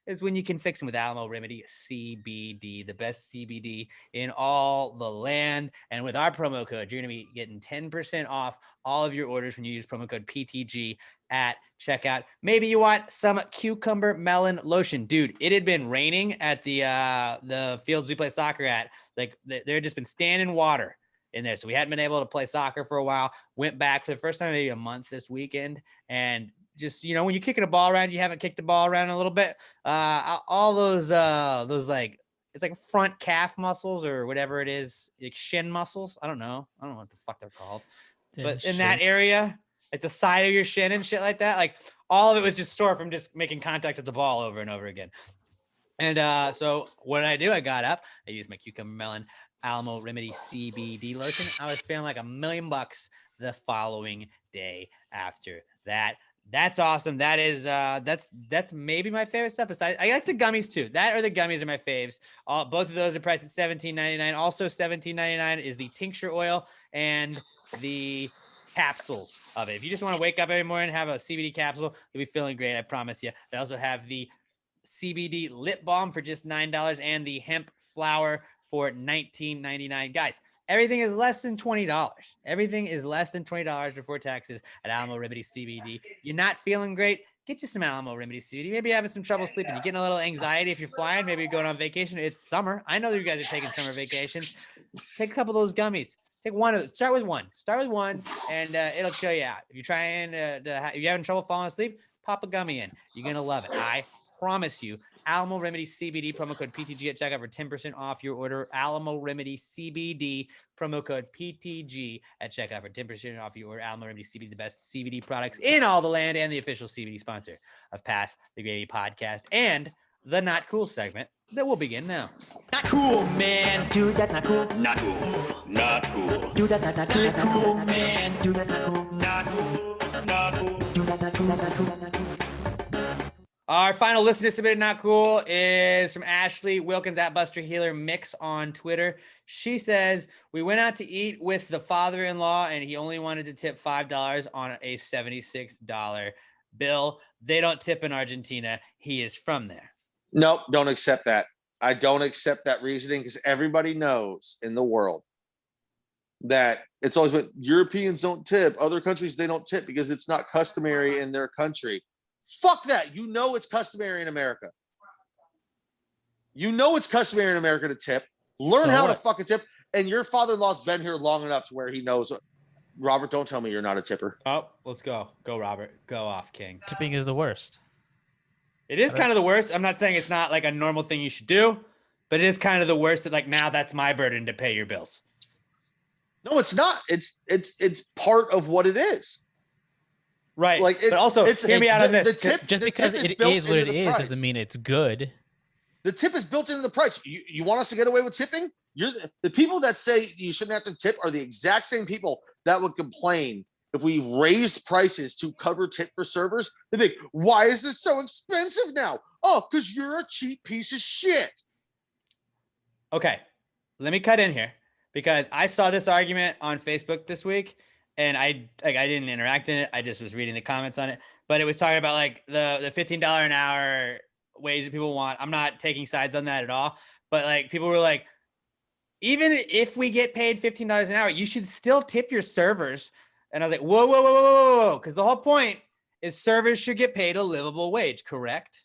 is when you can fix them with Alamo Remedy CBD, the best CBD in all the land. And with our promo code, you're going to be getting 10% off all of your orders when you use promo code PTG at checkout. Maybe you want some cucumber melon lotion. Dude, it had been raining at the fields we play soccer at. Like there had just been standing water in there. So we hadn't been able to play soccer for a while. Went back for the first time maybe a month this weekend. And just, you know, when you're kicking a ball around, you haven't kicked the ball around in a little bit. All those like, it's like front calf muscles or whatever it is, like shin muscles. I don't know what the fuck they're called. But in that area, like the side of your shin and shit like that, like all of it was just sore from just making contact with the ball over and over again. And so what did I do? I got up. I used my cucumber melon Alamo Remedy CBD lotion. I was feeling like $1,000,000 the following day after that. That's awesome. That is that's maybe my favorite stuff. Besides, I like the gummies too. That or the gummies are my faves. Both of those are priced at $17.99. Also $17.99 is the tincture oil and the capsules of it. If you just want to wake up every morning and have a CBD capsule, you'll be feeling great. I promise you. They also have the CBD lip balm for just $9 and the hemp flower for $19.99. Guys, everything is less than $20. Everything is less than $20 before taxes at Alamo Remedy CBD. You're not feeling great? Get you some Alamo Remedy CBD. Maybe you're having some trouble sleeping. You're getting a little anxiety if you're flying. Maybe you're going on vacation. It's summer. I know that you guys are taking summer vacations. Take a couple of those gummies. Take one of those. Start with one, and it'll show you out. If you're trying if you're having trouble falling asleep, pop a gummy in. You're going to love it. I promise you. Alamo Remedy CBD, promo code PTG at checkout for 10% off your order. Alamo Remedy CBD, promo code PTG at checkout for 10% off your order. Alamo Remedy CBD, the best CBD products in all the land and the official CBD sponsor of Pass the Gravy podcast and the Not Cool segment that will begin now. Not cool, man. Dude, that's not cool. Not cool. Not cool. Dude, that's not cool. Not cool, man. Dude, that's not cool. Not cool. Not cool. Dude, that's not cool. Not cool. Not cool. Our final listener submitted Not Cool is from Ashley Wilkins at Buster Healer Mix on Twitter. She says, we went out to eat with the father-in-law and he only wanted to tip $5 on a $76 bill. They don't tip in Argentina. He is from there. Nope, don't accept that. I don't accept that reasoning because everybody knows in the world that it's always been Europeans don't tip. Other countries, they don't tip because it's not customary in their country. Fuck that. You know it's customary in America. You know it's customary in America to tip. Learn how to fucking tip. And your father-in-law's been here long enough to where he knows. Robert, don't tell me you're not a tipper. Oh, let's go. Go, Robert. Go off, King. Tipping is the worst. It is kind of the worst. I'm not saying it's not like a normal thing you should do, But it is kind of the worst that like now that's my burden to pay your bills. No, it's not. It's part of what it is. Right. Like, but also hear me out on this. Just because it is what it is doesn't mean it's good. The tip is built into the price. You want us to get away with tipping? The people that say you shouldn't have to tip are the exact same people that would complain if we raised prices to cover tip for servers. They'd be like, why is this so expensive now? Oh, because you're a cheap piece of shit. Okay, let me cut in here because I saw this argument on Facebook this week, and I didn't interact in it. I just was reading the comments on it, but it was talking about like the $15 an hour wage that people want. I'm not taking sides on that at all, but like people were like, even if we get paid $15 an hour, you should still tip your servers. And I was like, whoa, because the whole point is servers should get paid a livable wage, correct?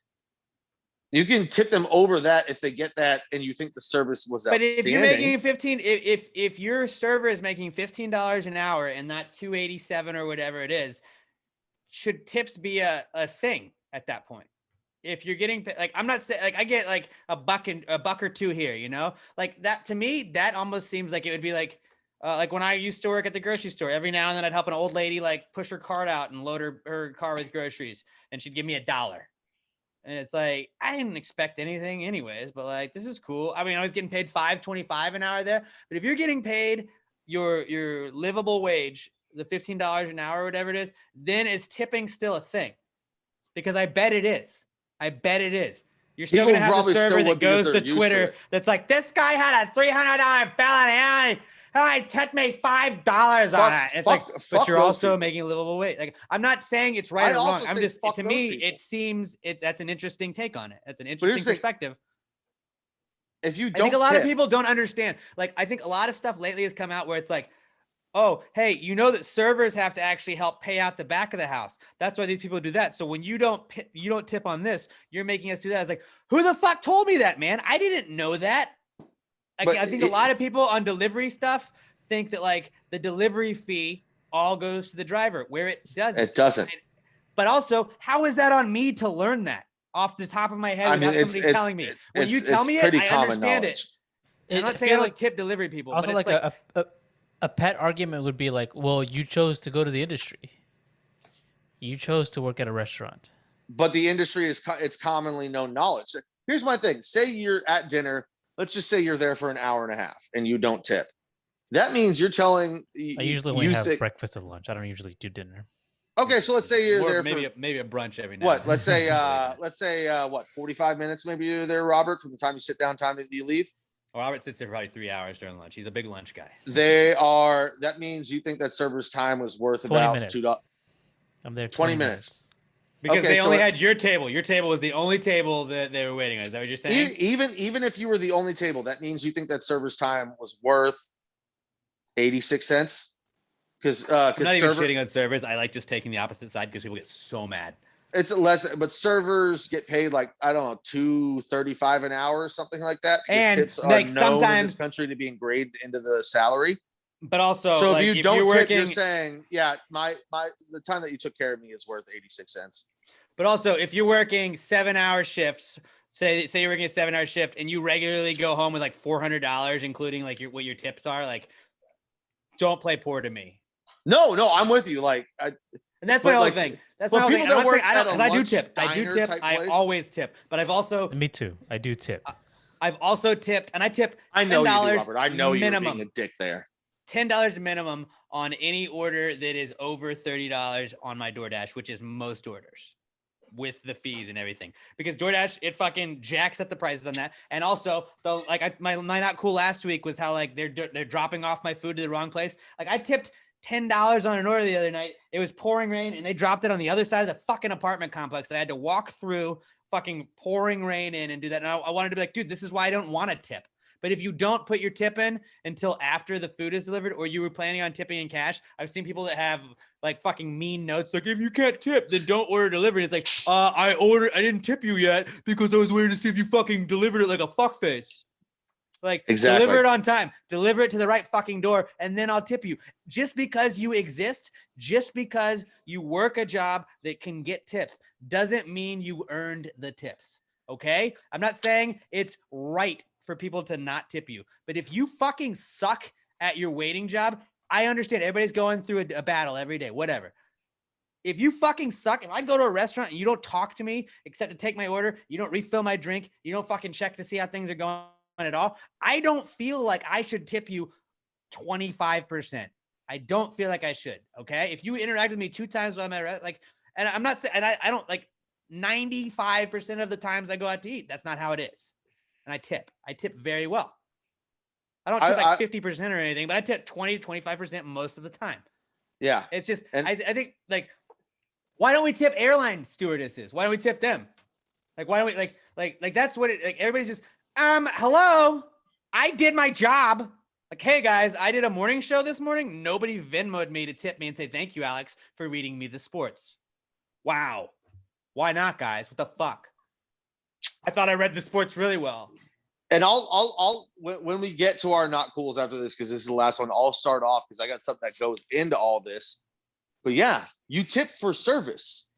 You can tip them over that if they get that and you think the service was outstanding. But if you're making 15, if your server is making $15 an hour and not $287 or whatever it is, should tips be a thing at that point? If you're getting like, I'm not saying like I get like a buck or two here, you know, like that to me, that almost seems like it would be like when I used to work at the grocery store, every now and then I'd help an old lady like push her cart out and load her car with groceries, and she'd give me $1. And it's like, I didn't expect anything anyways, but like, this is cool. I mean, I was getting paid $5.25 an hour there, but if you're getting paid your livable wage, the $15 an hour or whatever it is, then is tipping still a thing? Because I bet it is. You're still going to have a server that goes to Twitter that's like, this guy had a $300 bill and I tipped me $5 on it. It's like, but you're also making a livable wage. Like, I'm not saying it's right or wrong. I'm just, to me, it seems that's an interesting take on it. That's an interesting perspective. If you don't, I think a lot of people don't understand. Like, I think a lot of stuff lately has come out where it's like, oh, hey, you know that servers have to actually help pay out the back of the house. That's why these people do that. So when you don't tip on this, you're making us do that. It's like, who the fuck told me that, man? I didn't know that. I think a lot of people on delivery stuff think that like the delivery fee all goes to the driver, where it doesn't. It doesn't. But also, how is that on me to learn that off the top of my head without somebody telling me? When you tell me it, I understand it. I'm not saying I don't tip delivery people. Also, like a pet argument would be like, well, you chose to go to the industry. You chose to work at a restaurant. But the industry it's commonly known knowledge. Here's my thing. Say you're at dinner. Let's just say you're there for an hour and a half and you don't tip. That means you're telling. I usually only have breakfast and lunch. I don't usually do dinner. Okay, so let's say you're there maybe a brunch every night. What? Let's say 45 minutes maybe you're there, Robert, from the time you sit down, time that you leave. Robert sits there for probably 3 hours during lunch. He's a big lunch guy. That means you think that server's time was worth about $2. I'm there 20 minutes. Because they only had your table. Your table was the only table that they were waiting on. Is that what you're saying? Even if you were the only table, that means you think that server's time was worth 86 cents. Because I'm not even shitting on servers. I like just taking the opposite side because people get so mad. It's less, but servers get paid like, I don't know, $2.35 an hour or something like that. Because and tips are known in this country to be engraved into the salary. But also, so like, if you don't tip, you're saying, yeah, the time that you took care of me is worth 86 cents. But also, if you're working 7-hour shifts, say you're working a 7-hour shift, and you regularly go home with like $400, including like what your tips are, like, don't play poor to me. No, I'm with you. Like, and that's my whole thing. That's my whole thing. I do tip. I always tip. But I've also. Me too. I do tip. I've also tipped, and I tip. I know you do, Robert. I know you're being a dick there. $10 minimum on any order that is over $30 on my DoorDash, which is most orders, with the fees and everything. Because DoorDash, it fucking jacks up the prices on that. And also, so like my not cool last week was how like they're dropping off my food to the wrong place. Like I tipped $10 on an order the other night. It was pouring rain, and they dropped it on the other side of the fucking apartment complex. I had to walk through fucking pouring rain in and do that. And I wanted to be like, dude, this is why I don't want to tip. But if you don't put your tip in until after the food is delivered, or you were planning on tipping in cash, I've seen people that have like fucking mean notes. Like, if you can't tip, then don't order delivery. It's like, I didn't tip you yet because I was waiting to see if you fucking delivered it like a fuckface. Like, exactly. Deliver it on time, deliver it to the right fucking door, and then I'll tip you. Just because you exist, just because you work a job that can get tips, doesn't mean you earned the tips. Okay? I'm not saying it's right for people to not tip you. But if you fucking suck at your waiting job, I understand everybody's going through a battle every day, whatever. If you fucking suck, if I go to a restaurant and you don't talk to me except to take my order, you don't refill my drink, you don't fucking check to see how things are going at all, I don't feel like I should tip you 25%. I don't feel like I should. Okay. If you interact with me 2 times while I'm at like, and I'm not saying, and I don't like 95% of the times I go out to eat. That's not how it is. And I tip very well. I don't tip like 50% or anything, but I tip 20 to 25% most of the time. Yeah. It's just, I think like, why don't we tip airline stewardesses? Why don't we tip them? Like, why don't we like that's what it, like everybody's just, hello, I did my job. Like, hey guys, I did a morning show this morning. Nobody Venmo'd me to tip me and say, thank you, Alex, for reading me the sports. Wow. Why not, guys? What the fuck? I thought I read the sports really well. And I'll when we get to our not cools after this, because this is the last one, I'll start off because I got something that goes into all this. But yeah, you tip for service.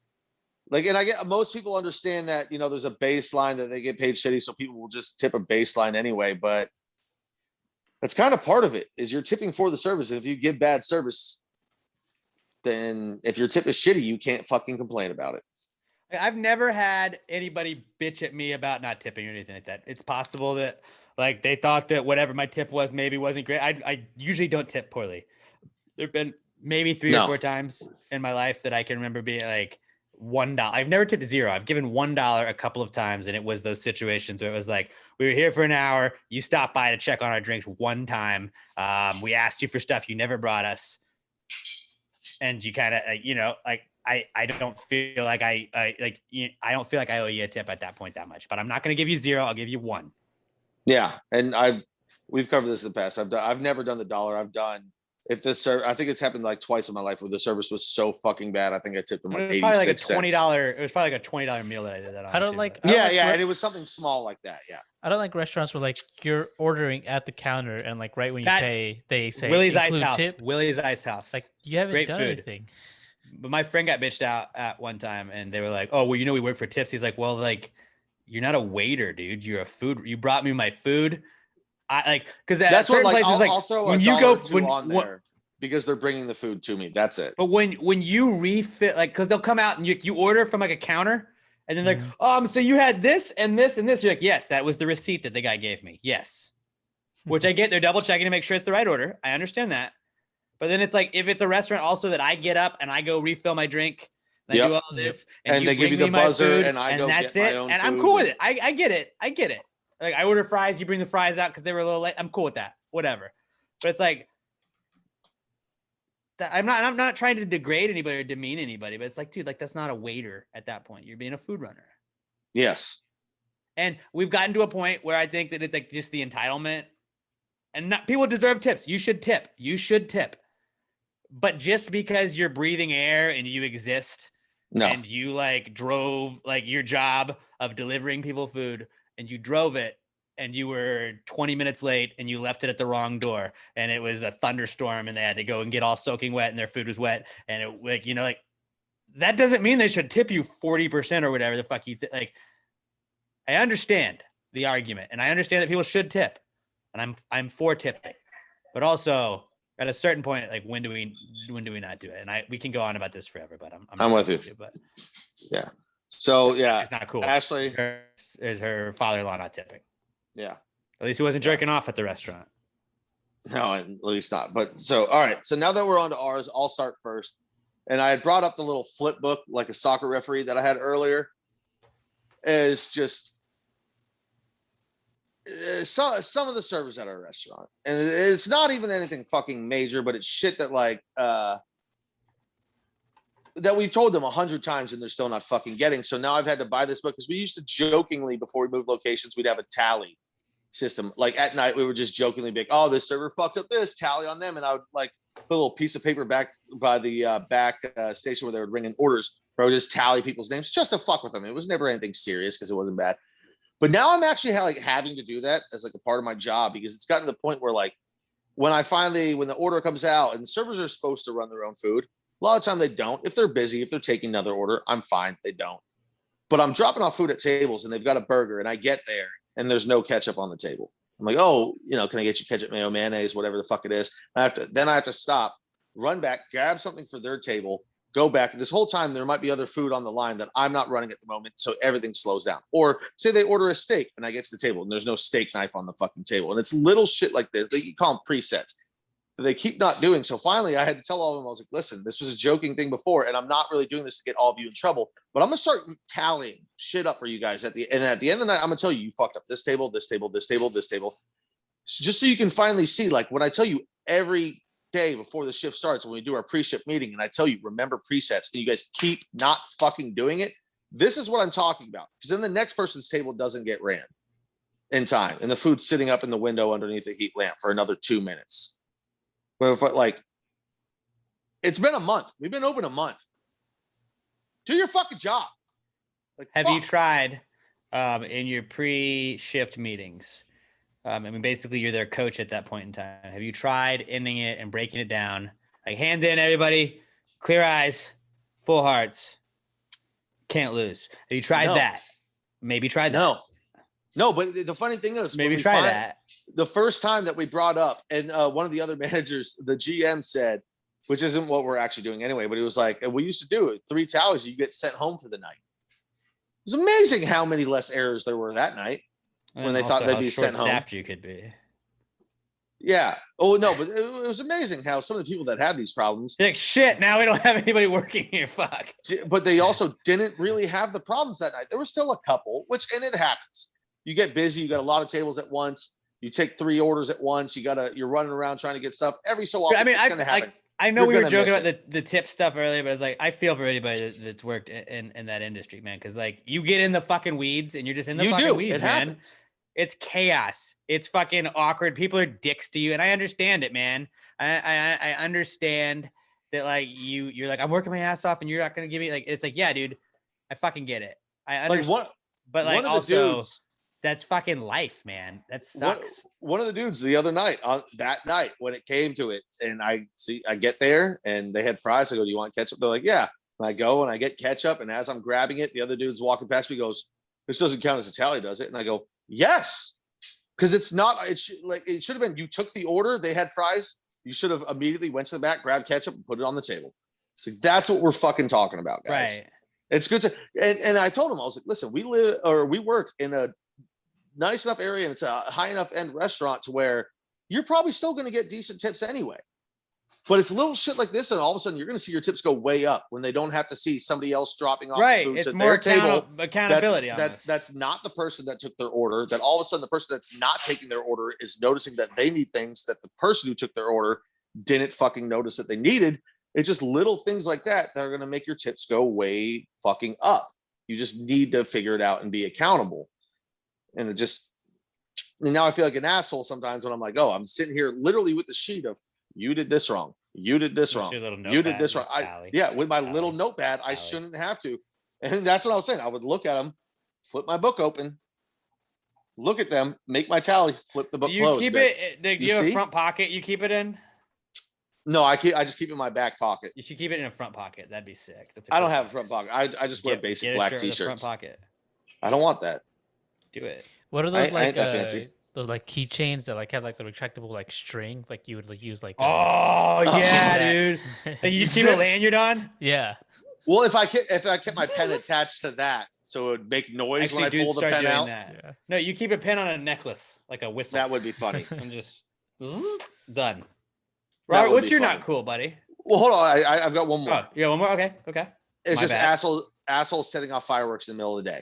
Like, and I get most people understand that, you know, there's a baseline that they get paid shitty, so people will just tip a baseline anyway. But that's kind of part of it, is you're tipping for the service. And if you give bad service, then if your tip is shitty, you can't fucking complain about it. I've never had anybody bitch at me about not tipping or anything like that. It's possible that like they thought that whatever my tip was maybe wasn't great. I usually don't tip poorly. There've been maybe 3 or 4 times in my life that I can remember being like $1. I've never tipped 0. I've given $1 a couple of times, and it was those situations where it was like, we were here for an hour. You stopped by to check on our drinks one time. We asked you for stuff you never brought us. And you kind of, you know, like, I don't feel like I don't feel like I owe you a tip at that point that much, but I'm not going to give you 0. I'll give you 1. Yeah. And we've covered this in the past. I've never done the dollar. I've done, if the service, I think it's happened like twice in my life where the service was so fucking bad. I think I tipped them like 86 cents. It was probably like a $20 meal that I did that on. I don't like. And it was something small like that. Yeah. I don't like restaurants where like you're ordering at the counter and like right when you pay, they say Willie's Ice House. Tip. Willie's Ice House. Like you haven't Great done food. anything. But my friend got bitched out at one time, and they were like, "Oh, well, you know, we work for tips." He's like, "Well, like, you're not a waiter, dude. You're a food. You brought me my food. I like because that's what like I'll throw when you go on there because they're bringing the food to me. That's it. But when you refill, like, because they'll come out and you order from like a counter, and then they're like, so you had this and this and this. You're like, yes, that was the receipt that the guy gave me. Yes, which I get. They're double checking to make sure it's the right order. I understand that. But then it's like, if it's a restaurant also that I get up and I go refill my drink, and I do all this, and they give you the buzzer, and I go that's get it. my own and food. I'm cool with it. I get it. Like, I order fries, you bring the fries out because they were a little late. I'm cool with that. Whatever. But it's like, I'm not trying to degrade anybody or demean anybody, but it's like, dude, like, that's not a waiter at that point. You're being a food runner. Yes. And we've gotten to a point where I think that it's like just the entitlement, and not people deserve tips. You should tip. But just because you're breathing air and you exist, and you like drove like your job of delivering people food, and you drove it, and you were 20 minutes late, and you left it at the wrong door, and it was a thunderstorm, and they had to go and get all soaking wet, and their food was wet, and it, like, you know, like, that doesn't mean they should tip you 40% or whatever the fuck you like. I understand the argument, and I understand that people should tip, and I'm for tipping, but also at a certain point, like, when do we not do it? And we can go on about this forever, but I'm with you. But yeah. So yeah, it's not cool. Ashley is her father-in-law not tipping? Yeah. At least he wasn't jerking off at the restaurant. No, at least not. But so, all right. So now that we're on to ours, I'll start first. And I had brought up the little flip book, like a soccer referee that I had earlier, as just some of the service at our restaurant. And it's not even anything fucking major, but it's shit that like that we've told them 100 times and they're still not fucking getting. So now I've had to buy this book, because we used to jokingly, before we moved locations, we'd have a tally system. Like at night, we were just jokingly big, oh, this server fucked up this, tally on them. And I would like put a little piece of paper back by the back station where they would ring in orders, where I would just tally people's names just to fuck with them. It was never anything serious because it wasn't bad. But now I'm actually like having to do that as like a part of my job, because it's gotten to the point where like when the order comes out, and servers are supposed to run their own food, a lot of the time they don't. If they're busy, if they're taking another order, I'm fine. They don't. But I'm dropping off food at tables and they've got a burger, and I get there and there's no ketchup on the table. I'm like, oh, can I get you ketchup, mayo, mayonnaise, whatever the fuck it is? I have to stop, run back, grab something for their table, go back. This whole time there might be other food on the line that I'm not running at the moment, so everything slows down. Or say they order a steak and I get to the table and there's no steak knife on the fucking table. And it's little shit like this. You call them presets. They keep not doing. So finally I had to tell all of them, I was like, listen, this was a joking thing before, and I'm not really doing this to get all of you in trouble, but I'm gonna start tallying shit up for you guys at the end of the night. I'm gonna tell you fucked up this table, this table, this table, this table. So just so you can finally see, like when I tell you every day before the shift starts, when we do our pre-shift meeting, and I tell you, remember presets, and you guys keep not fucking doing it, this is what I'm talking about. Because then the next person's table doesn't get ran in time, and the food's sitting up in the window underneath the heat lamp for another 2 minutes. But like, it's been a month. We've been open a month. Do your fucking job. Like, have you tried in your pre-shift meetings? I mean, basically, you're their coach at that point in time. Have you tried ending it and breaking it down? Like, hand in, everybody, clear eyes, full hearts, can't lose. Have you tried that? Maybe try that. No, but the funny thing is, maybe try that. The first time that we brought up, and one of the other managers, the GM said, which isn't what we're actually doing anyway, but he was like, we used to do it, 3 tallies, you get sent home for the night. It was amazing how many less errors there were that night when they thought they'd be sent home. Staffed you could be. Yeah. Oh no, but it was amazing how some of the people that had these problems. Like, shit, now we don't have anybody working here. Fuck. But they also didn't really have the problems that night. There were still a couple, and it happens. You get busy, you got a lot of tables at once, you take 3 orders at once, you're running around trying to get stuff every so often. I mean, it's gonna happen. I know we were joking about the tip stuff earlier, but it's like, I feel for anybody that's worked in that industry, man. Cause like you get in the fucking weeds and you're just in the fucking weeds, it man. Happens. It's chaos. It's fucking awkward. People are dicks to you. And I understand it, man. I understand that like you're like, I'm working my ass off and you're not going to give me like, it's like, yeah, dude, I fucking get it. I understand. But like also dudes, that's fucking life, man. That sucks. One of the dudes the other night, on that night when it came to it, and I get there and they had fries. I go, do you want ketchup? They're like, yeah. And I go and I get ketchup. And as I'm grabbing it, the other dude's walking past me, goes, this doesn't count as a tally, does it? And I go, yes. Because it's not, it should have been, you took the order, they had fries. You should have immediately went to the back, grabbed ketchup and put it on the table. So that's what we're fucking talking about, guys. Right. It's good to, and I told him, I was like, listen, we work in a nice enough area and it's a high enough end restaurant to where you're probably still going to get decent tips anyway. But it's little shit like this, and all of a sudden you're going to see your tips go way up when they don't have to see somebody else dropping off the food it's to more their table. Accountability. That's not the person that took their order. That all of a sudden the person that's not taking their order is noticing that they need things that the person who took their order didn't fucking notice that they needed. It's just little things like that that are going to make your tips go way fucking up. You just need to figure it out and be accountable. And now I feel like an asshole sometimes when I'm like, oh, I'm sitting here literally with the sheet of, you did this wrong. You did this wrong. You did this wrong. With my little notepad, I shouldn't have to. And that's what I was saying. I would look at them, flip my book open, look at them, make my tally, flip the book closed. Do you have a front pocket you keep it in? No, I just keep it in my back pocket. You should keep it in a front pocket. That'd be sick. I don't have a front pocket. I just wear basic black t-shirts. Front pocket. I don't want that. Do it. What are those I ain't that fancy. Those like keychains that like have like the retractable like string, like you would like use like. Oh yeah, dude! You keep a lanyard on? Yeah. Well, if I kept my pen attached to that, so it would make noise when I pull the pen out. Yeah. No, you keep a pen on a necklace, like a whistle. That would be funny. And just done. Robert, what's your not cool, buddy? Well, hold on. I've got one more. Oh, yeah, one more. Okay. It's just assholes setting off fireworks in the middle of the day.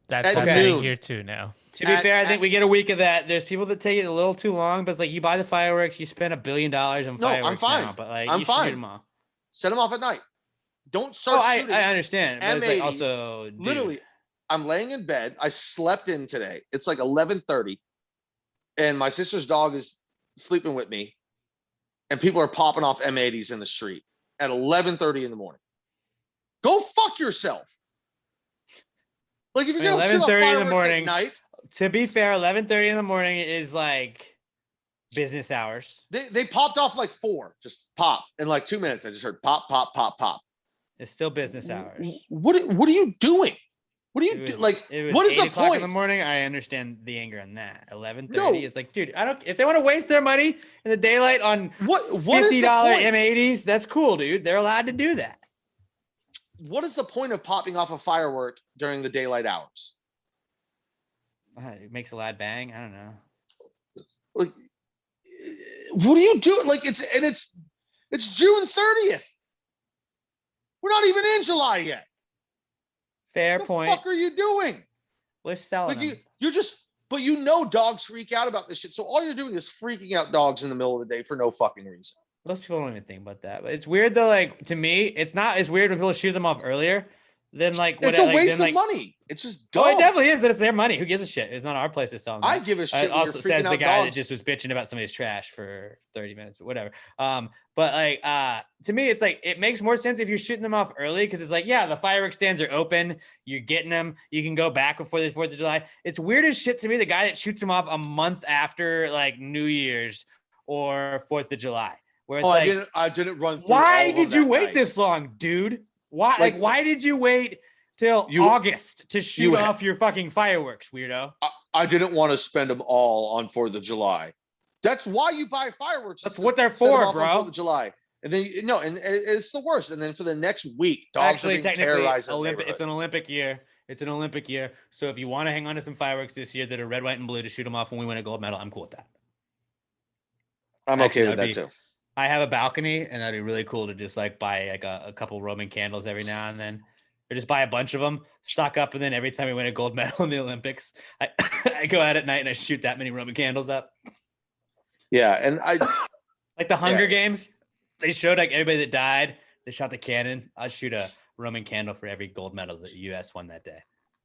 That's happening here too now. To be fair, I think we get a week of that. There's people that take it a little too long, but it's like you buy the fireworks, you spend $1 billion on fireworks. No, I'm fine. Now, but like, I'm fine. Set them off at night. Don't start shooting. I understand. But it's like also, dude. Literally, I'm laying in bed. I slept in today. It's like 11:30, and my sister's dog is sleeping with me, and people are popping off M80s in the street at 11:30 in the morning. Go fuck yourself. Like if you're gonna shoot off fireworks at night. To be fair, 11:30 in the morning is like business hours. They popped off like 4, just pop in like 2 minutes. I just heard pop, pop, pop, pop. It's still business hours. What are you doing? What do you do? Like, it was what is 8 the o'clock point? in the morning. I understand the anger on that. 11:30. No. It's like, dude, I don't. If they want to waste their money in the daylight on what $50 is the point? M80s, that's cool, dude. They're allowed to do that. What is the point of popping off a firework during the daylight hours? It makes a loud bang. I don't know. Like, what do you do? Like, it's June 30th. We're not even in July yet. Fair What point. the fuck are you doing? We're selling Like, them. you're just, but dogs freak out about this shit. So all you're doing is freaking out dogs in the middle of the day for no fucking reason. Most people don't even think about that. But it's weird though. Like, to me, it's not as weird when people shoot them off earlier than like It's a waste of money. It's just dumb. Oh, it definitely is. That it's their money. Who gives a shit? It's not our place to sell them. I give a shit. It When also you're says freaking the out guy that dogs. just was bitching about somebody's trash for 30 minutes, but whatever. But like, to me, it's like, it makes more sense if you're shooting them off early, because it's like, yeah, the fireworks stands are open. You're getting them. You can go back before the 4th of July. It's weird as shit to me, the guy that shoots them off a month after like New Year's or 4th of July, where it's I didn't run through why all of did them you that wait night. this long, dude? Why? Like, why did you wait till August to shoot you off your fucking fireworks, weirdo? I didn't want to spend them all on 4th of July. That's why you buy fireworks. That's what they're for, bro. On 4th of July. And then, and it's the worst. And then for the next week, dogs are being terrorized. It's an Olympic year. It's an Olympic year. So if you want to hang on to some fireworks this year that are red, white, and blue to shoot them off when we win a gold medal, I'm cool with that. I'm okay with that too. I have a balcony, and that'd be really cool to just like buy like a couple Roman candles every now and then. Or just buy a bunch of them, stock up, and then every time we win a gold medal in the Olympics, I go out at night and I shoot that many Roman candles up. Yeah, and like the Hunger Games, they showed like everybody that died. They shot the cannon. I'll shoot a Roman candle for every gold medal that the U.S. won that day.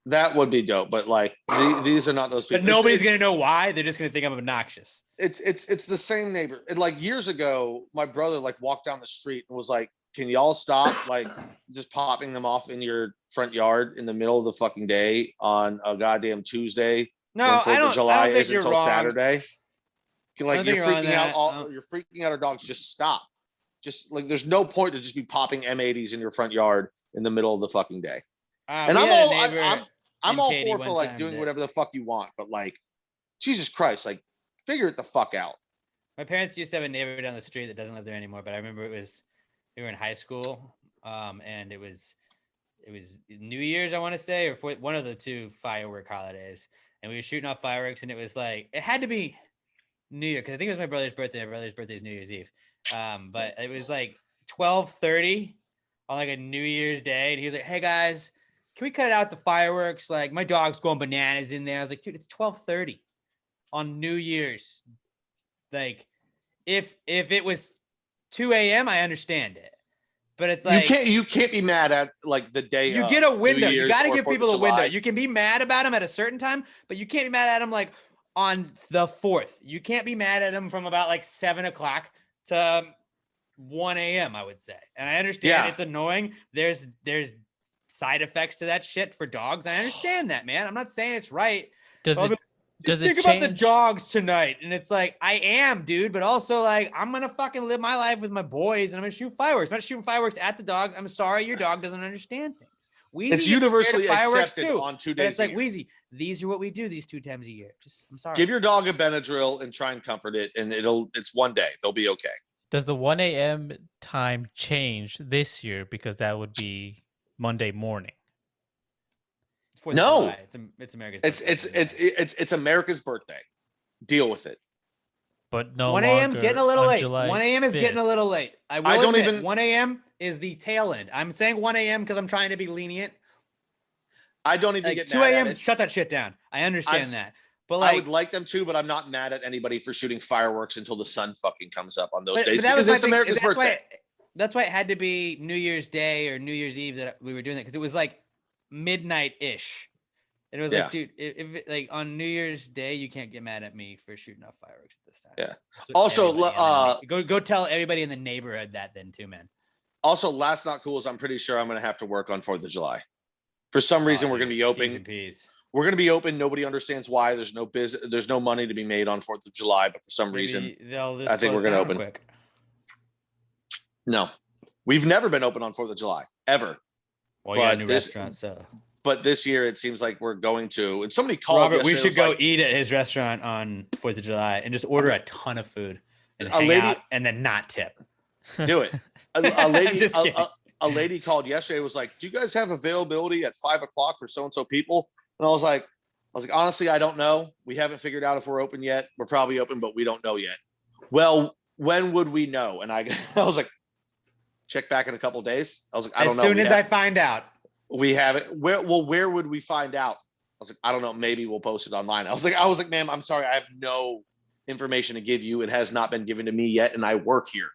That would be dope, but like these are not those people. But nobody's gonna know why. They're just gonna think I'm obnoxious. It's the same neighbor. And like years ago, my brother like walked down the street and was like, "Can y'all stop like just popping them off in your front yard in the middle of the fucking day on a goddamn Tuesday? No, when 4th I don't. of July I don't think is you're until wrong. Saturday. Like you're freaking out. You're You're freaking out our dogs. Just stop. Just like there's no point to just be popping M80s in your front yard in the middle of the fucking day. And I'm all for like doing whatever the fuck you want, but like, Jesus Christ, like, figure it the fuck out. My parents used to have a neighbor down the street that doesn't live there anymore, but I remember we were in high school, and it was New Year's, I want to say, or for one of the two firework holidays, and we were shooting off fireworks, and it was like it had to be New Year because I think it was my brother's birthday. My brother's birthday is New Year's Eve, but it was like 12:30 on like a New Year's Day, and he was like, "Hey guys, can we cut out the fireworks? Like my dog's going bananas in there." I was like, "Dude, it's 12:30 on New Year's. Like, if it was 2 a.m., I understand it, but it's like you can't be mad at like the day. You get a window. You got to give people a window. July. You can be mad about them at a certain time, but you can't be mad at them like on the 4th. You can't be mad at them from about like 7 o'clock to 1 a.m. I would say, and I understand it's annoying. There's side effects to that shit for dogs. I understand that, man. I'm not saying it's right. Think about the dogs tonight, and it's like I am, dude, but also like I'm gonna fucking live my life with my boys, and I'm gonna shoot fireworks. I'm not shooting fireworks at the dogs. I'm sorry, your dog doesn't understand things. Wheezy it's universally accepted too, on 2 days. It's like Wheezy. These are what we do these 2 times a year. I'm sorry. Give your dog a Benadryl and try and comfort it, and it's one day. They'll be okay. Does the 1 a.m. time change this year because that would be Monday morning? No, it's America's. It's America's birthday. Deal with it. But no, 1 a.m. getting a little late. July 1 a.m. is 5th. getting a little late. I don't admit, even. 1 a.m. is the tail end. I'm saying 1 a.m. because I'm trying to be lenient. I don't even like get 2 mad a.m. at it. Shut that shit down. I understand that, but like I would like them to, but I'm not mad at anybody for shooting fireworks until the sun fucking comes up on those days because it's America's birthday. That's why it had to be New Year's Day or New Year's Eve that we were doing that because it was like midnight-ish. And it was like, dude, if like on New Year's Day, you can't get mad at me for shooting off fireworks at this time. Yeah. So Also, go tell everybody in the neighborhood that then too, man. Also, last not cool is I'm pretty sure I'm going to have to work on 4th of July. For some reason, we're going to be open. We're going to be open. Nobody understands why. There's no business. There's no money to be made on 4th of July, but for some reason, I think we're going to open. Quick. No, we've never been open on 4th of July ever. Well, you got a new restaurant, so but this year it seems like we're going to. And somebody called. Robert, we yesterday, should go like, eat at his restaurant on 4th of July and just order a ton of food and A hang lady- out and then not tip. do it. A lady, just kidding. a lady called yesterday, was like, "Do you guys have availability at 5 o'clock for so and so people?" And I was like, honestly, I don't know. We haven't figured out if we're open yet. We're probably open, but we don't know yet. Well, when would we know? And I was like, check back in a couple of days. I was like, I don't know. As soon as I find out. We have it. Where would we find out? I was like, I don't know. Maybe we'll post it online. I was like, ma'am, I'm sorry. I have no information to give you. It has not been given to me yet. And I work here.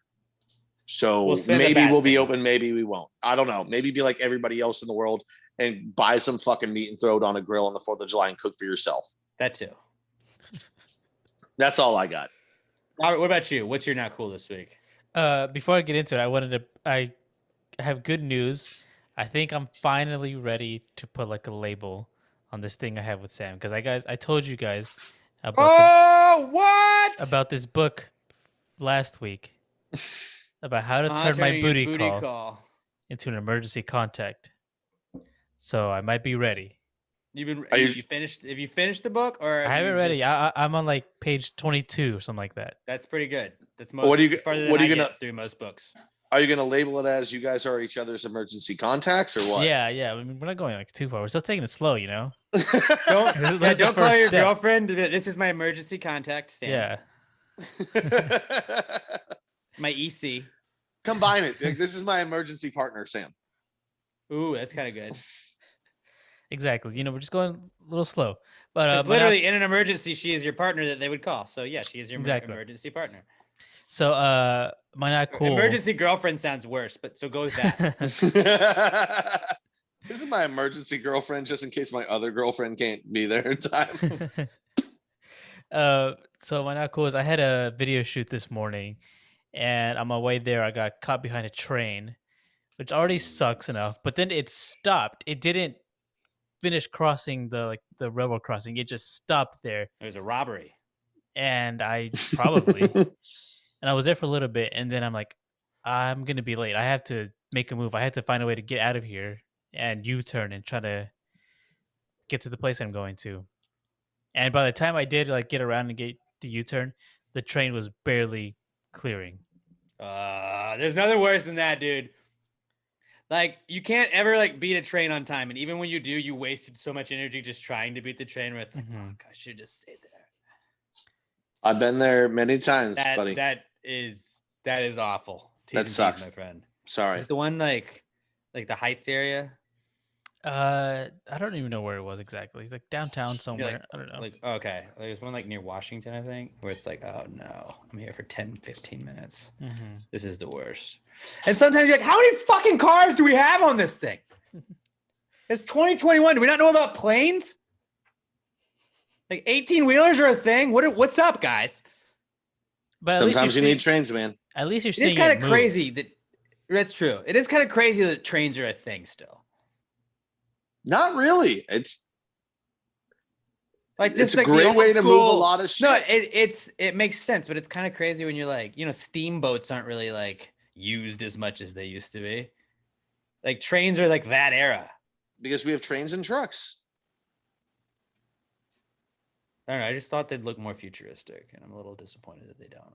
So maybe we'll be open. Maybe we won't. I don't know. Maybe be like everybody else in the world and buy some fucking meat and throw it on a grill on the 4th of July and cook for yourself. That too. That's all I got. Robert, what about you? What's your not cool this week? Before I get into it, I have good news. I think I'm finally ready to put like a label on this thing I have with Sam, because I told you guys about this book last week about how to turn my booty call into an emergency contact. So I might be ready. Have you finished the book, or I haven't read it. I'm on like page 22 or something like that. That's pretty good. That's farther than I get through most books. Are you going to label it as you guys are each other's emergency contacts or what? Yeah. I mean, we're not going like too far. We're still taking it slow, you know? Don't call your girlfriend. This is my emergency contact, Sam. Yeah. My EC. Combine it. This is my emergency partner, Sam. Ooh, that's kind of good. Exactly. You know, we're just going a little slow. But literally in an emergency, she is your partner that they would call. So yeah, she is your emergency partner. So my not cool. Emergency girlfriend sounds worse, but so go with that. This is my emergency girlfriend, just in case my other girlfriend can't be there in time. So my not cool is I had a video shoot this morning, and on my way there, I got caught behind a train, which already sucks enough. But then it stopped. It didn't finish crossing the railroad crossing. It just stopped there. It was a robbery. And I probably, and I was there for a little bit, and then I'm like, I'm gonna be late. I have to make a move. I have to find a way to get out of here and U-turn and try to get to the place I'm going to. And by the time I did like get around and get the U-turn, the train was barely clearing. There's nothing worse than that, dude. Like, you can't ever like beat a train on time, and even when you do, you wasted so much energy just trying to beat the train. Where it's like, oh, I should have just stayed there. I've been there many times, buddy. That is awful. That sucks, my friend. Sorry. Is it the one like the Heights area? I don't even know where it was exactly. Like downtown somewhere. Like, I don't know. Like, okay. There's one like near Washington, I think, where it's like, oh no, I'm here for 10, 15 minutes. This is the worst. And sometimes you're like, how many fucking cars do we have on this thing? It's 2021. Do we not know about planes? Like 18-wheelers are a thing. What's up, guys? But sometimes you need trains, man. At least you're seeing it's kind of crazy that's true. It is kind of crazy that trains are a thing still. Not really. It's like it's a great way to move a lot of shit. No, it makes sense, but it's kind of crazy when you're like, steamboats aren't really like used as much as they used to be. Like trains are like that era. Because we have trains and trucks. I don't know. I just thought they'd look more futuristic, and I'm a little disappointed that they don't.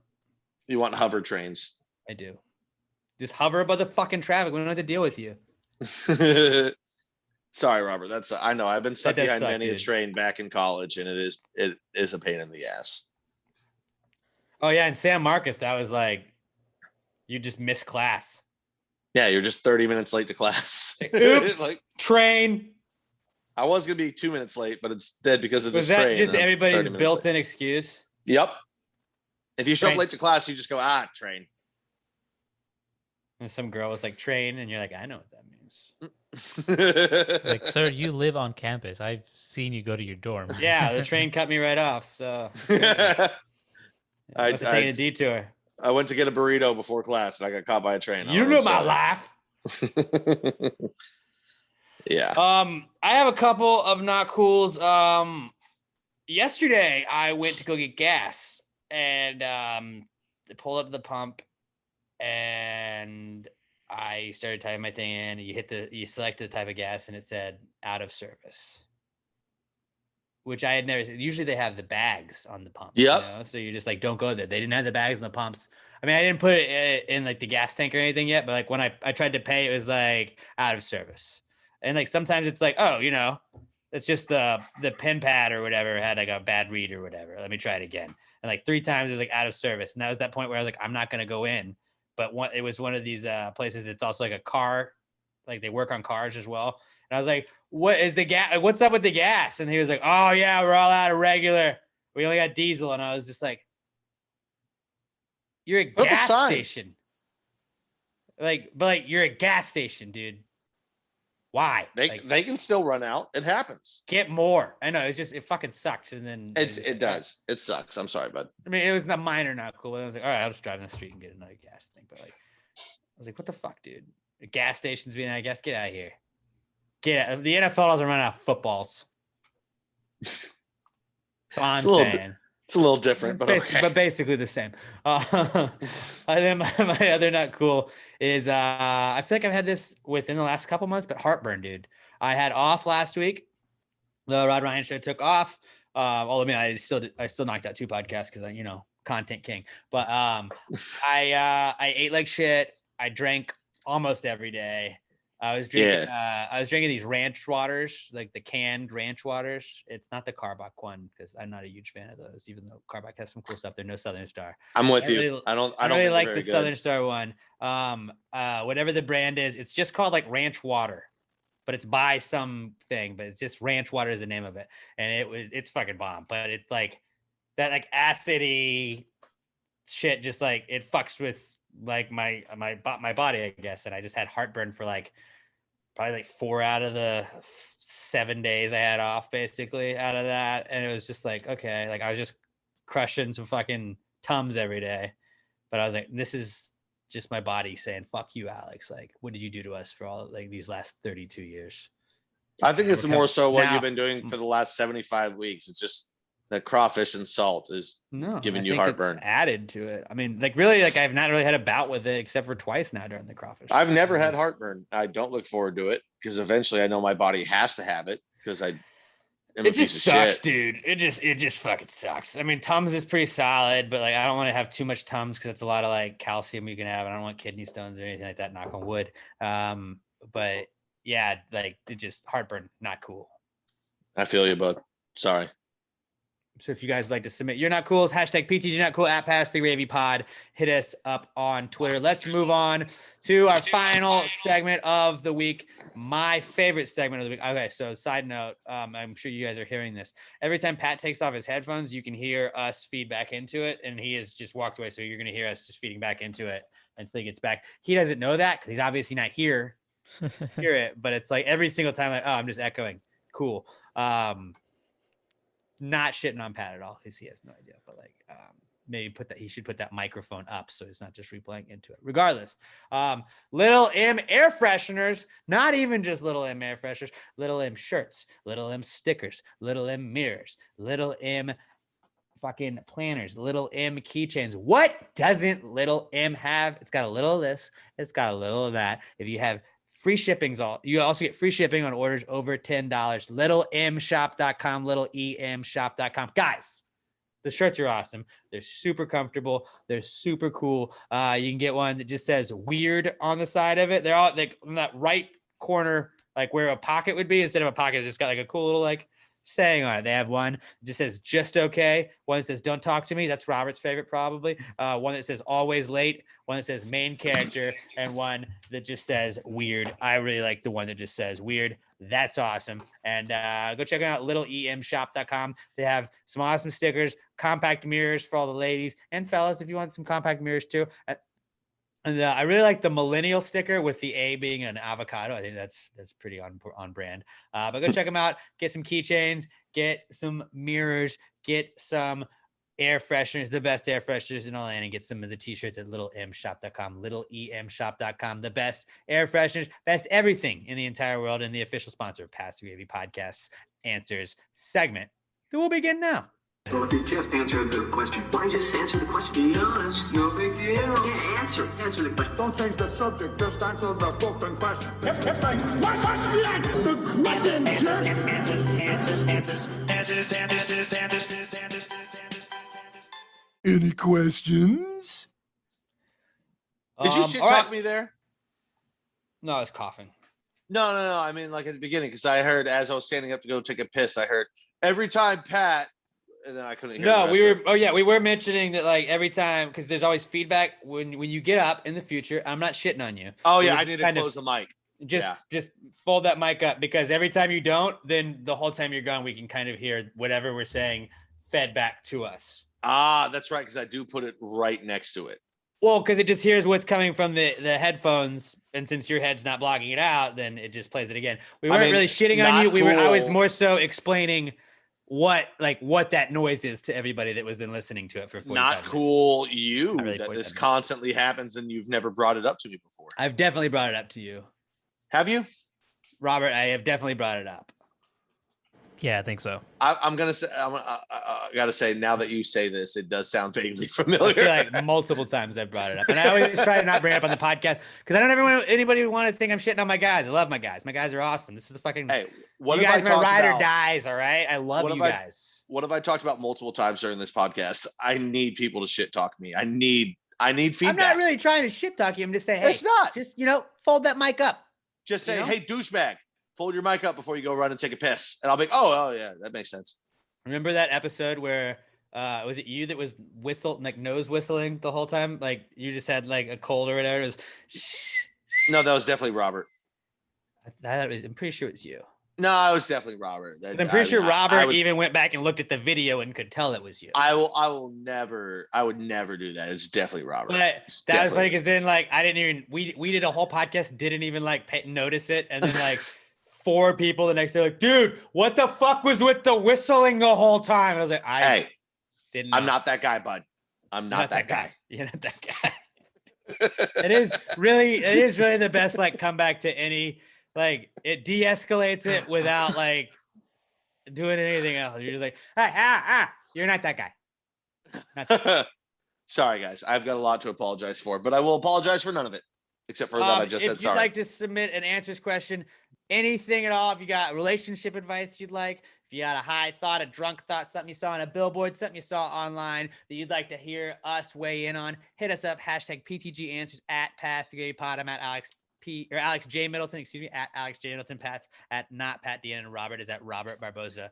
You want hover trains? I do. Just hover above the fucking traffic. We don't have to deal with you. Sorry, Robert. I know I've been stuck behind many a dude. train back in college, and it is a pain in the ass. Oh yeah, and San Marcos, that was like, you just missed class. Yeah, you're just 30 minutes late to class. Oops. Like, train. I was gonna be 2 minutes late, but it's dead because of this Was that train. just everybody's built-in excuse? Yep. If you show up Train. late to class, you just go, train. And some girl was like, train, and you're like, I know what that means. It's like, sir, you live on campus. I've seen you go to your dorm. Yeah, the train cut me right off. So I must have taken a detour. I went to get a burrito before class, and I got caught by a train. You know my life. Yeah. I have a couple of not cools. Yesterday I went to go get gas, and I pulled up to the pump, and I started typing my thing in. You selected the type of gas, and it said out of service, which I had never seen. Usually they have the bags on the pumps. Yep. You know? So you're just like, don't go there. They didn't have the bags on the pumps. I mean, I didn't put it in like the gas tank or anything yet, but like when I tried to pay, it was like out of service. And like sometimes it's like, oh, it's just the pin pad or whatever had like a bad read or whatever. Let me try it again. And like 3 times it was like out of service. And that was that point where I was like, I'm not going to go in. But it was one of these places that's also like a car, like they work on cars as well. And I was like, what is the gas? What's up with the gas? And he was like, oh yeah, we're all out of regular. We only got diesel. And I was just like, you're a gas station. But you're a gas station, dude. Why? They can still run out. It happens. Get more. I know. It fucking sucked. And then it does. It sucks. I'm sorry, bud. I mean, it was not minor, not cool. I was like, all right, I'll just drive down the street and get another gas thing. But like, I was like, what the fuck, dude? The gas stations being out of gas. Get out of here. Get out. The NFL doesn't run out of footballs. That's all I'm saying. It's a little different, but basically the same. And then my other not cool is I feel like I've had this within the last couple months, but heartburn, dude. I had off last week. The Rod Ryan show took off. Although I mean, I still knocked out 2 podcasts because I content king. But I ate like shit. I drank almost every day. I was drinking these ranch waters, like the canned ranch waters. It's not the Carbach one because I'm not a huge fan of those, even though Carbach has some cool stuff. There's no Southern Star. I'm with you. I don't really like the Southern Star one. Whatever the brand is, it's just called like ranch water, but it's by something, but it's just ranch water is the name of it. And it's fucking bomb, but it's like that like acidy shit. Just like it fucks with like my body, I guess. And I just had heartburn for like probably like 4 out of the 7 days I had off basically out of that. And it was just like, okay, like I was just crushing some fucking Tums every day. But I was like, this is just my body saying, fuck you, Alex. Like, what did you do to us for all like these last 32 years? I think it's more so what you've been doing for the last 75 weeks. It's just the crawfish and salt is giving you heartburn. It's added to it. I mean, like really, like I've not really had a bout with it except for twice now during the crawfish. I've never had heartburn. I don't look forward to it because eventually I know my body has to have it because it just sucks, dude. It just fucking sucks. I mean, Tums is pretty solid, but like I don't want to have too much Tums because it's a lot of like calcium you can have. And I don't want kidney stones or anything like that. Knock on wood. But yeah, like it just heartburn, not cool. I feel you, bud. Sorry. So if you guys would like to submit your not cools, hashtag PTG not cool at Pass the Gravy Pod, hit us up on Twitter. Let's move on to our final segment of the week. My favorite segment of the week. Okay, so side note, I'm sure you guys are hearing this. Every time Pat takes off his headphones, you can hear us feed back into it, and he has just walked away. So you're going to hear us just feeding back into it until he gets back. He doesn't know that because he's obviously not here. Hear it, but it's like every single time, like, oh, I'm just echoing. Cool. Not shitting on Pat at all because he has no idea, but like maybe he should put that microphone up so it's not just replaying into it. Regardless, Little M air fresheners, not even just Little M air fresheners, Little M shirts, Little M stickers, Little M mirrors, Little M fucking planners, Little M keychains. What doesn't Little M have? It's got a little of this, it's got a little of that. If you have free shipping's all. You also get free shipping on orders over $10. LittleMshop.com, LittleEMshop.com. Guys, the shirts are awesome. They're super comfortable. They're super cool. You can get one that just says weird on the side of it. They're all like in that right corner, like where a pocket would be. Instead of a pocket, it's just got like a cool little like saying on it. They have one that just says just okay. One that says don't talk to me. That's Robert's favorite probably. One that says always late. One that says main character, and one that just says weird. I really like the one that just says weird. That's awesome. And go check out littleemshop.com. They have some awesome stickers, compact mirrors for all the ladies and fellas if you want some compact mirrors too. And I really like the millennial sticker with the A being an avocado. I think that's pretty on brand. But go check them out. Get some keychains, get some mirrors, get some air fresheners, the best air fresheners in Atlanta, and get some of the t-shirts at littleemshop.com, littleemshop.com. The best air fresheners, best everything in the entire world, and the official sponsor of Pass the Gravy Podcast's Answers segment that will begin now. Well, if you just answer the question, why just answer the question? Be honest, no big deal. Yeah, answer the question. Don't change the subject, just answer the fucking question. Any questions? Did you shit talk me there? No, I was coughing. No. I mean, like at the beginning, because I heard as I was standing up to go take a piss, I heard every time Pat, and then I couldn't hear. No, we were. Oh yeah, we were mentioning that like every time because there's always feedback when you get up in the future. I'm not shitting on you. Oh yeah, I need to close the mic. Just fold that mic up because every time you don't, then the whole time you're gone, we can kind of hear whatever we're saying fed back to us. Ah, that's right, because I do put it right next to it. Well, because it just hears what's coming from the headphones, and since your head's not blocking it out, then it just plays it again. We weren't really shitting on you. I was more so explaining what that noise is to everybody that was then listening to it for 45 minutes. Not cool that this constantly happens and you've never brought it up to me before. I've definitely brought it up to you. Have you? Robert, I have definitely brought it up. Yeah, I think so. I'm gonna say. I gotta say. Now that you say this, it does sound vaguely familiar. I feel like multiple times I've brought it up, and I always try to not bring it up on the podcast because I don't ever want anybody want to think I'm shitting on my guys. I love my guys. My guys are awesome. This is the fucking. Hey, what you if guys I are my ride about, or dies? All right, I love you guys. What have I talked about multiple times during this podcast? I need people to shit talk me. I need feedback. I'm not really trying to shit talk you. I'm just saying, hey, it's not. Just fold that mic up. Just say, hey, douchebag. Fold your mic up before you go run and take a piss. And I'll be like, oh yeah, that makes sense. Remember that episode where was it you that was nose whistling the whole time? Like you just had like a cold or whatever. It was No, that was definitely Robert. I'm pretty sure it was you. No, it was definitely Robert. I'm pretty sure Robert even went back and looked at the video and could tell it was you. I would never do that. It's definitely Robert. But that was funny because then we did a whole podcast, didn't even notice it. And then like 4 people the next day like, dude, what the fuck was with the whistling the whole time? And I was like, I'm not that guy, bud. I'm not that guy. You're not that guy. It is really the best comeback to any. It de-escalates it without doing anything else. You're just like, you're not that guy. Not that guy. Sorry, guys. I've got a lot to apologize for, but I will apologize for none of it, except for that I just said sorry. If you'd like to submit an answers question, anything at all, if you got relationship advice you'd like, if you got a high thought, a drunk thought, something you saw on a billboard, something you saw online that you'd like to hear us weigh in on, hit us up, #PTG Answers at Pass the Gay Pod. I'm at Alex J Middleton, at Alex J Middleton. Pat's at not Pat Dean, and Robert is at Robert Barboza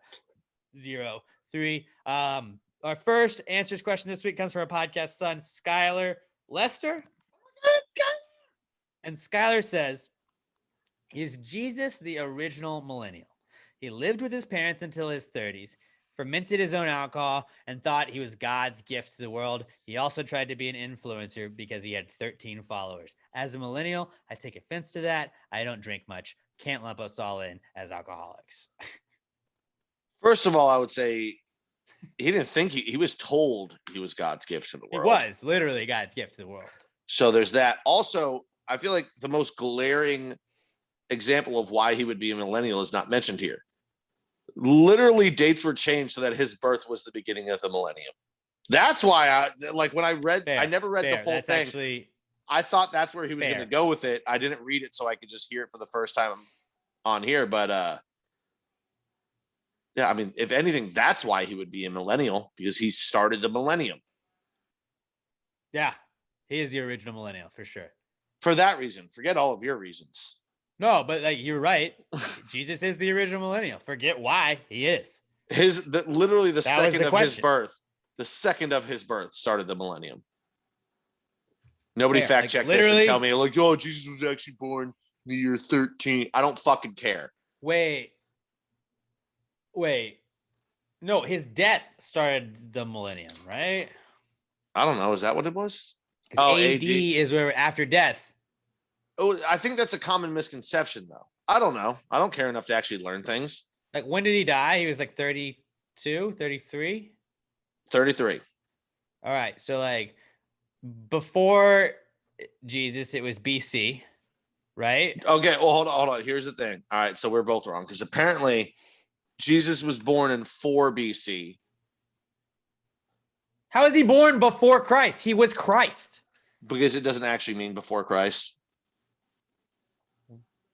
03. Our first answers question this week comes from our podcast son, Skylar Lester. And Skylar says, is Jesus the original millennial? He lived with his parents until his 30s, fermented his own alcohol, and thought he was God's gift to the world. He also tried to be an influencer because he had 13 followers. As a millennial, I take offense to that. I don't drink much. Can't lump us all in as alcoholics. First of all, I would say he didn't think he was told he was God's gift to the world. He was literally God's gift to the world. So there's that. Also, I feel like the most glaring example of why he would be a millennial is not mentioned here. Literally, dates were changed so that his birth was the beginning of the millennium. That's why when I read, I never read the full thing. Actually, I thought that's where he was going to go with it. I didn't read it so I could just hear it for the first time on here. But yeah, I mean, if anything, that's why he would be a millennial, because he started the millennium. Yeah, he is the original millennial for sure. For that reason, forget all of your reasons. No, but you're right. Jesus is the original millennial. Forget why he is. Literally the second of his birth. The second of his birth started the millennium. Nobody fact check this and tell me oh, Jesus was actually born in the year 13. I don't fucking care. Wait. No, his death started the millennium, right? I don't know. Is that what it was? Oh, AD is where after death. Oh, I think that's a common misconception, though. I don't know. I don't care enough to actually learn things. When did he die? He was 32, 33? 33. All right. So before Jesus, it was BC, right? Okay. Well, hold on. Here's the thing. All right. So we're both wrong because apparently Jesus was born in 4 BC How is he born before Christ? He was Christ. Because it doesn't actually mean before Christ.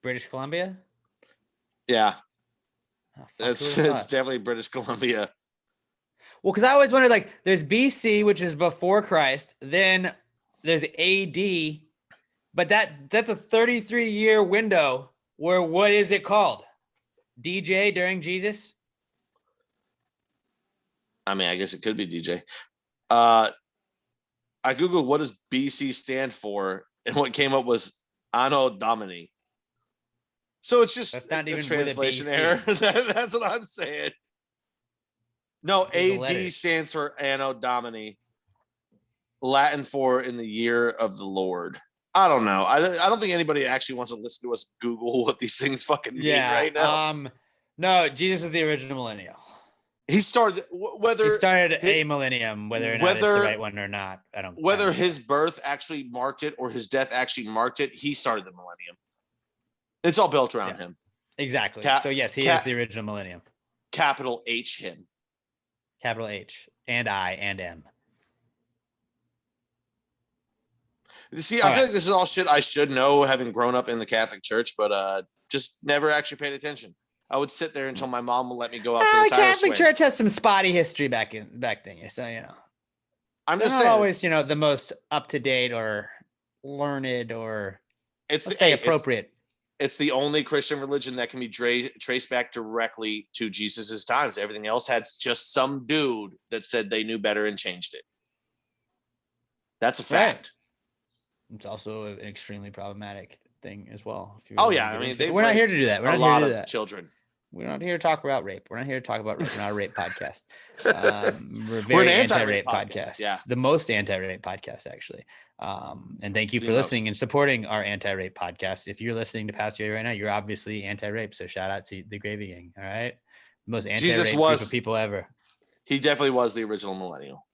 British Columbia? Yeah. Oh, fuck, It's definitely British Columbia. Well, because I always wondered, like, there's BC, which is before Christ. Then there's AD, but that's a 33-year window where what is it called? DJ during Jesus? I mean, I guess it could be DJ. I Googled what does BC stand for, and what came up was Anno Domini. So it's just That's not a even translation with a BC. error. That's what I'm saying. No, There's the AD letters. stands for Anno Domini, Latin for in the year of the Lord. I don't know. I don't think anybody actually wants to listen to us Google what these things fucking mean right now. No, Jesus is the original millennial. He started He started a millennium, whether or not it's the right one or not. I don't. Whether his birth actually marked it or his death actually marked it, he started the millennium. It's all built around him. Exactly. So yes, he is the original millennium. Capital H him. Capital H and I and M. See, I feel like this is all shit I should know, having grown up in the Catholic Church, but just never actually paid attention. I would sit there until my mom would let me go out to the The tire Catholic swing. Church has some spotty history back then, so I'm they're just not saying, always the most up to date or learned or appropriate. It's the only Christian religion that can be traced back directly to Jesus's times. Everything else had just some dude that said they knew better and changed it. That's a fact. It's also an extremely problematic thing as well. I mean, we're not here to do that. We're not here to do that. Children. We're not here to talk about rape. We're not here to talk about rape. We're not a rape podcast. We're We're very an anti-rape podcast. podcast. Yeah. The most anti-rape podcast, actually. And thank you for listening and supporting our anti-rape podcast. If you're listening to Pastor Yoy right now, you're obviously anti-rape. So shout out to the Gravy Gang. All right. The most anti-rape group of people ever. He definitely was the original millennial.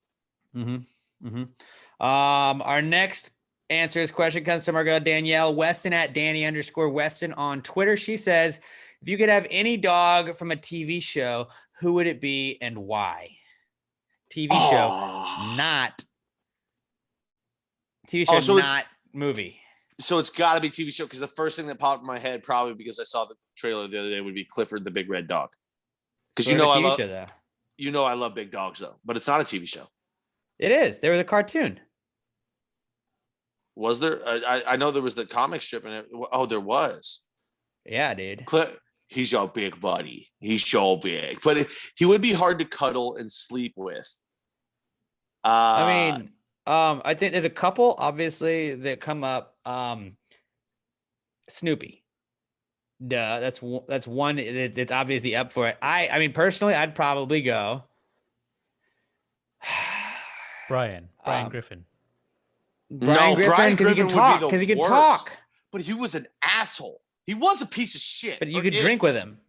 Our next answers question comes from our girl Danielle Weston at Danny_Weston on Twitter. She says, if you could have any dog from a TV show, who would it be and why? TV show, not movie. So it's got to be TV show, because the first thing that popped in my head, probably because I saw the trailer the other day, would be Clifford the Big Red Dog. Because I love big dogs though, but it's not a TV show. It is. There was a cartoon. Was there? I know there was the comic strip in it. Oh, there was. Yeah, dude. He's your big buddy. He's so big, but he would be hard to cuddle and sleep with. I think there's a couple obviously that come up. Snoopy. Duh, that's one that's obviously up for it. I mean, personally, I'd probably go. Brian Griffin. Brian Griffin because he can talk. But he was an asshole. He was a piece of shit. But you could drink with him.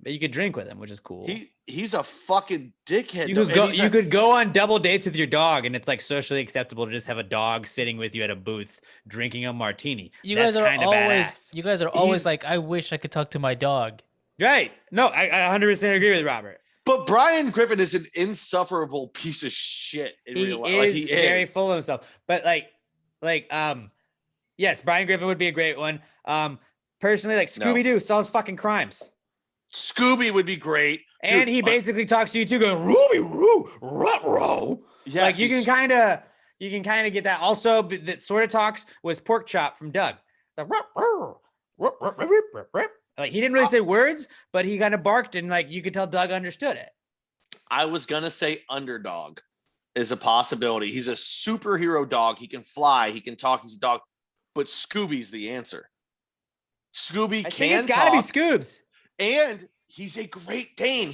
Which is cool. He's a fucking dickhead. You could go on double dates with your dog, and it's like socially acceptable to just have a dog sitting with you at a booth drinking a martini. You guys are always like, I wish I could talk to my dog. Right? No, I 100% agree with Robert. But Brian Griffin is an insufferable piece of shit in real life. He is very full of himself. But yes, Brian Griffin would be a great one. Personally, like Scooby-Doo solves fucking crimes. Scooby would be great. And he basically talks to you too, going, Ruby, Roo, Rut-row. Yes, like you can kind of get that. Also, that sort of talks was Pork Chop from Doug. Like he didn't really say words, but he kind of barked and like you could tell Doug understood it. I was gonna say Underdog is a possibility. He's a superhero dog. He can fly. He can talk. He's a dog. But Scooby's the answer. Scooby can talk. It's gotta be Scoobs. And he's a Great Dane.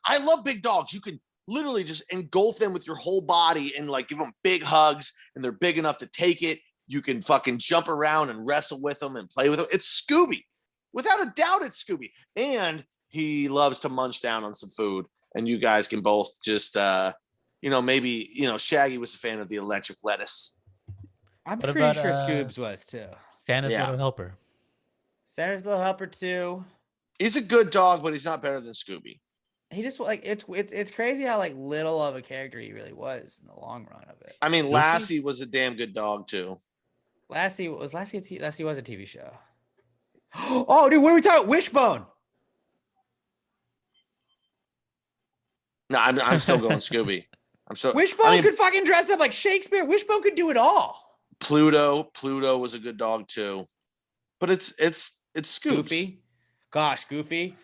I love big dogs. You can literally just engulf them with your whole body and like give them big hugs, and they're big enough to take it. You can fucking jump around and wrestle with them and play with them. It's Scooby. Without a doubt, it's Scooby. And he loves to munch down on some food. And you guys can both just, maybe, Shaggy was a fan of the electric lettuce. I'm pretty sure Scoobs was too. Santa's Little Helper. Santa's Little Helper too. He's a good dog, but he's not better than Scooby. he just like it's crazy how like little of a character he really was in the long run of it. I mean, Lassie was a damn good dog too. Lassie was a TV show. Oh, dude, what are we talking? Wishbone. No, I'm still going Scooby. Wishbone could fucking dress up like Shakespeare. Wishbone could do it all. Pluto was a good dog too, but it's Scoops. Goofy. Gosh, Goofy.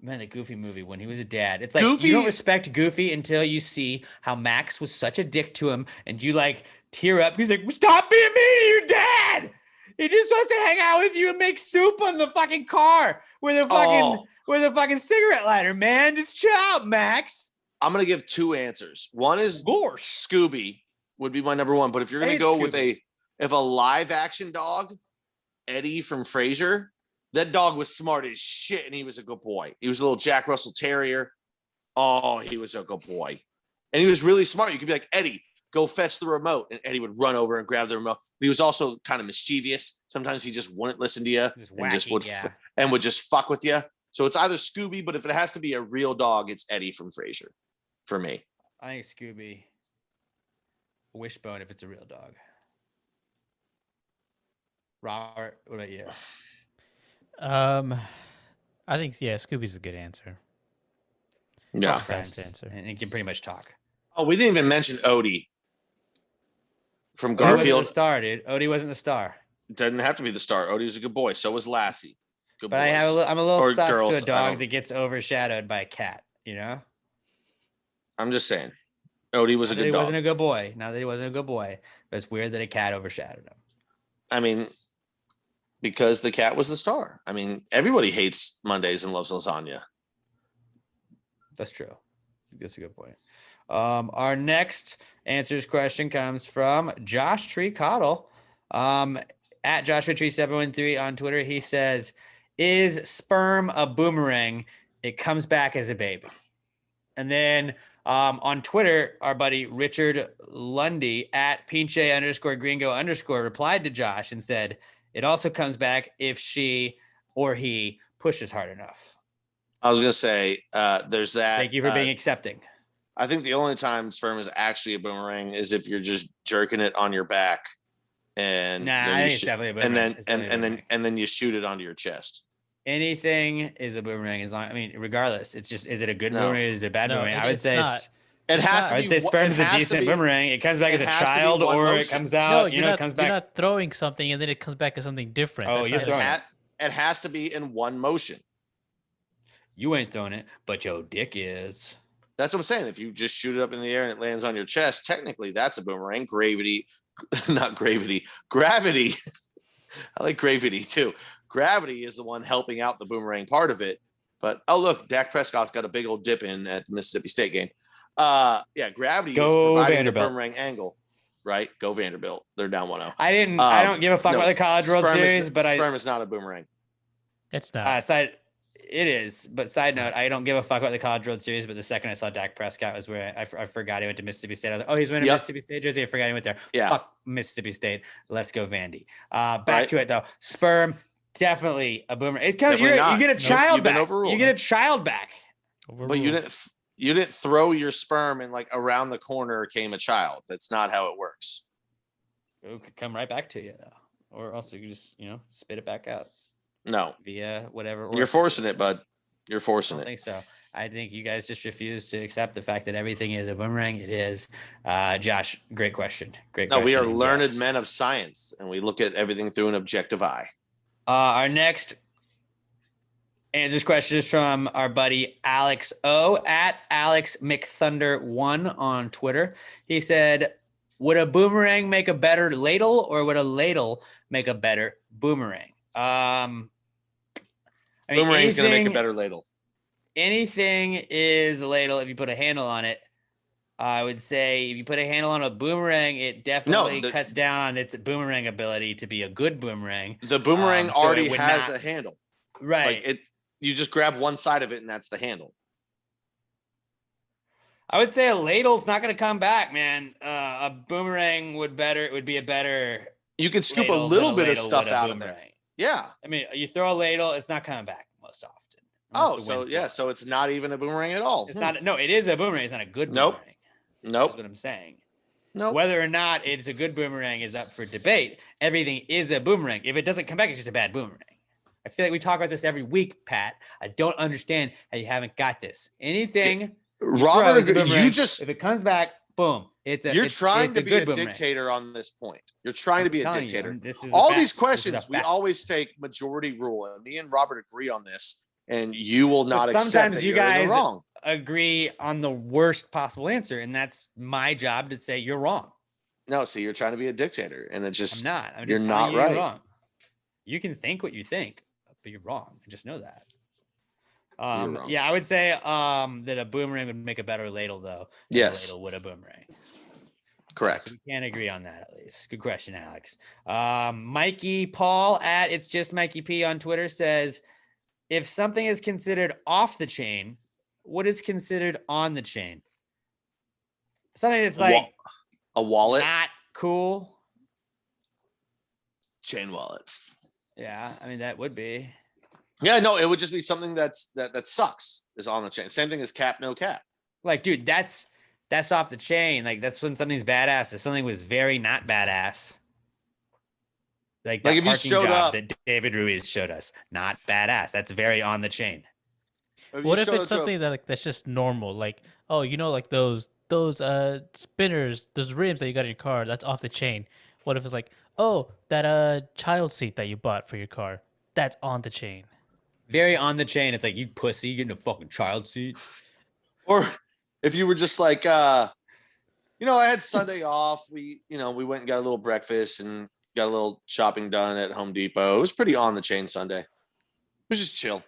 Man, the Goofy movie when he was a dad. It's like Goofy, you don't respect Goofy until you see how Max was such a dick to him, and you like tear up. He's like, "Stop being mean to your dad. He just wants to hang out with you and make soup on the fucking car with a fucking cigarette lighter, man. Just chill out, Max." I'm gonna give two answers. One is Scooby would be my number one, but if you're gonna go with a live action dog, Eddie from Frasier. That dog was smart as shit, and he was a good boy. He was a little Jack Russell Terrier. Oh, he was a good boy. And he was really smart. You could be like, Eddie, go fetch the remote. And Eddie would run over and grab the remote. But he was also kind of mischievous. Sometimes he just wouldn't listen to you and would just fuck with you. So it's either Scooby, but if it has to be a real dog, it's Eddie from Frasier for me. I think Scooby. Wishbone if it's a real dog. Robert, what about you? I think Scooby's a good answer. Yeah, best answer, and he can pretty much talk. Oh, we didn't even mention Odie from Odie Garfield. wasn't the star, dude. Odie wasn't the star. Doesn't have to be the star. Odie was a good boy. So was Lassie. Good but boys. I'm a little sus girls, to a dog that gets overshadowed by a cat. You know. I'm just saying, Odie was a good dog. He wasn't a good boy. Not that he wasn't a good boy, but it's weird that a cat overshadowed him. I mean, because the cat was the star. I mean, everybody hates Mondays and loves lasagna. That's true. That's a good point. Our next answers question comes from Josh Tree Coddle. At Joshua Tree 713 on Twitter. He says, "Is sperm a boomerang? It comes back as a baby." And then on Twitter, our buddy Richard Lundy at Pinche_Gringo_ replied to Josh and said, "It also comes back if she or he pushes hard enough." I was gonna say, there's that. Thank you for being accepting. I think the only time sperm is actually a boomerang is if you're just jerking it on your back, and I think it's definitely a boomerang. And then you shoot it onto your chest. Anything is a boomerang as long. I mean, regardless, it's just, is it a good boomerang? Is it a bad boomerang? I would say it has to be. I would say sperm is a decent boomerang. It comes back as a child, or it comes out. No, it comes back. You're not throwing something and then it comes back as something different. Oh, you're throwing it. It has to be in one motion. You ain't throwing it, but your dick is. That's what I'm saying. If you just shoot it up in the air and it lands on your chest, technically that's a boomerang. Gravity. I like gravity too. Gravity is the one helping out the boomerang part of it. But look, Dak Prescott's got a big old dip in at the Mississippi State game. Gravity is providing the boomerang angle. Right? Go Vanderbilt. They're down 1-0. I don't give a fuck about the College World Series, but sperm is not a boomerang. It's not. It is, but side note, I don't give a fuck about the College World Series, but the second I saw Dak Prescott was where I forgot he went to Mississippi State. I was like, oh, he's winning Mississippi State jersey. I forgot he went there. Yeah. Fuck Mississippi State. Let's go Vandy. Back to it though. Sperm, definitely a boomerang. You get a child back. You get a child back. But you didn't throw your sperm and like around the corner came a child. That's not how it works. It could come right back to you though. Or also you just, spit it back out. No. Via whatever. You're forcing it, bud. You're forcing it. I think so. I think you guys just refuse to accept the fact that everything is a boomerang. It is. Josh, great question. We are learned men of science, and we look at everything through an objective eye. Our next answers question is from our buddy Alex O at Alex McThunder1 on Twitter. He said, "Would a boomerang make a better ladle, or would a ladle make a better boomerang?" Boomerang's going to make a better ladle. Anything is a ladle if you put a handle on it. I would say if you put a handle on a boomerang, it definitely cuts down on its boomerang ability to be a good boomerang. The boomerang already has a handle. Right. Like you just grab one side of it and that's the handle. I would say a ladle's not going to come back, man. A boomerang would be a better. You could scoop a little bit of stuff out of there. Yeah. I mean, you throw a ladle, it's not coming back most often. Oh, so yeah, so it's not even a boomerang at all. It's not. No, it is a boomerang. It's not a good Nope. boomerang. Nope. That's what I'm saying. Nope. Whether or not it's a good boomerang is up for debate. Everything is a boomerang. If it doesn't come back, it's just a bad boomerang. I feel like we talk about this every week, Pat. I don't understand how you haven't got this. Anything, Robert, you just if it comes back, boom. You're trying to be a dictator on this point. You're trying to be a dictator. All these questions, we always take majority rule, and me and Robert agree on this, and you will not accept that you guys wrong. Agree on the worst possible answer, and that's my job to say you're wrong. No, see, you're trying to be a dictator, and it's just you're not right. You're wrong. You can think what you think, but you're wrong. Just know that. Yeah, I would say that a boomerang would make a better ladle, though. Yes, a ladle would a boomerang. Correct. So we can't agree on that, at least. Good question, Alex. Mikey Paul at It's Just Mikey P on Twitter says, if something is considered off the chain, what is considered on the chain? Something that's like a wallet, not cool. Chain wallets. Yeah, I mean that would be. Yeah, no, it would just be something that sucks is on the chain. Same thing as cap, no cap. Like, dude, that's off the chain. Like, that's when something's badass. If something was very not badass. Like if you showed up that David Ruiz showed us, not badass. That's very on the chain. What if it's something that's just normal? Like, oh, like those spinners, those rims that you got in your car, that's off the chain. What if it's like, oh, that child seat that you bought for your car, that's on the chain. Very on the chain. It's like, you pussy, you getting a fucking child seat. Or if you were just like, I had Sunday off. We went and got a little breakfast and got a little shopping done at Home Depot. It was pretty on the chain Sunday. It was just chill.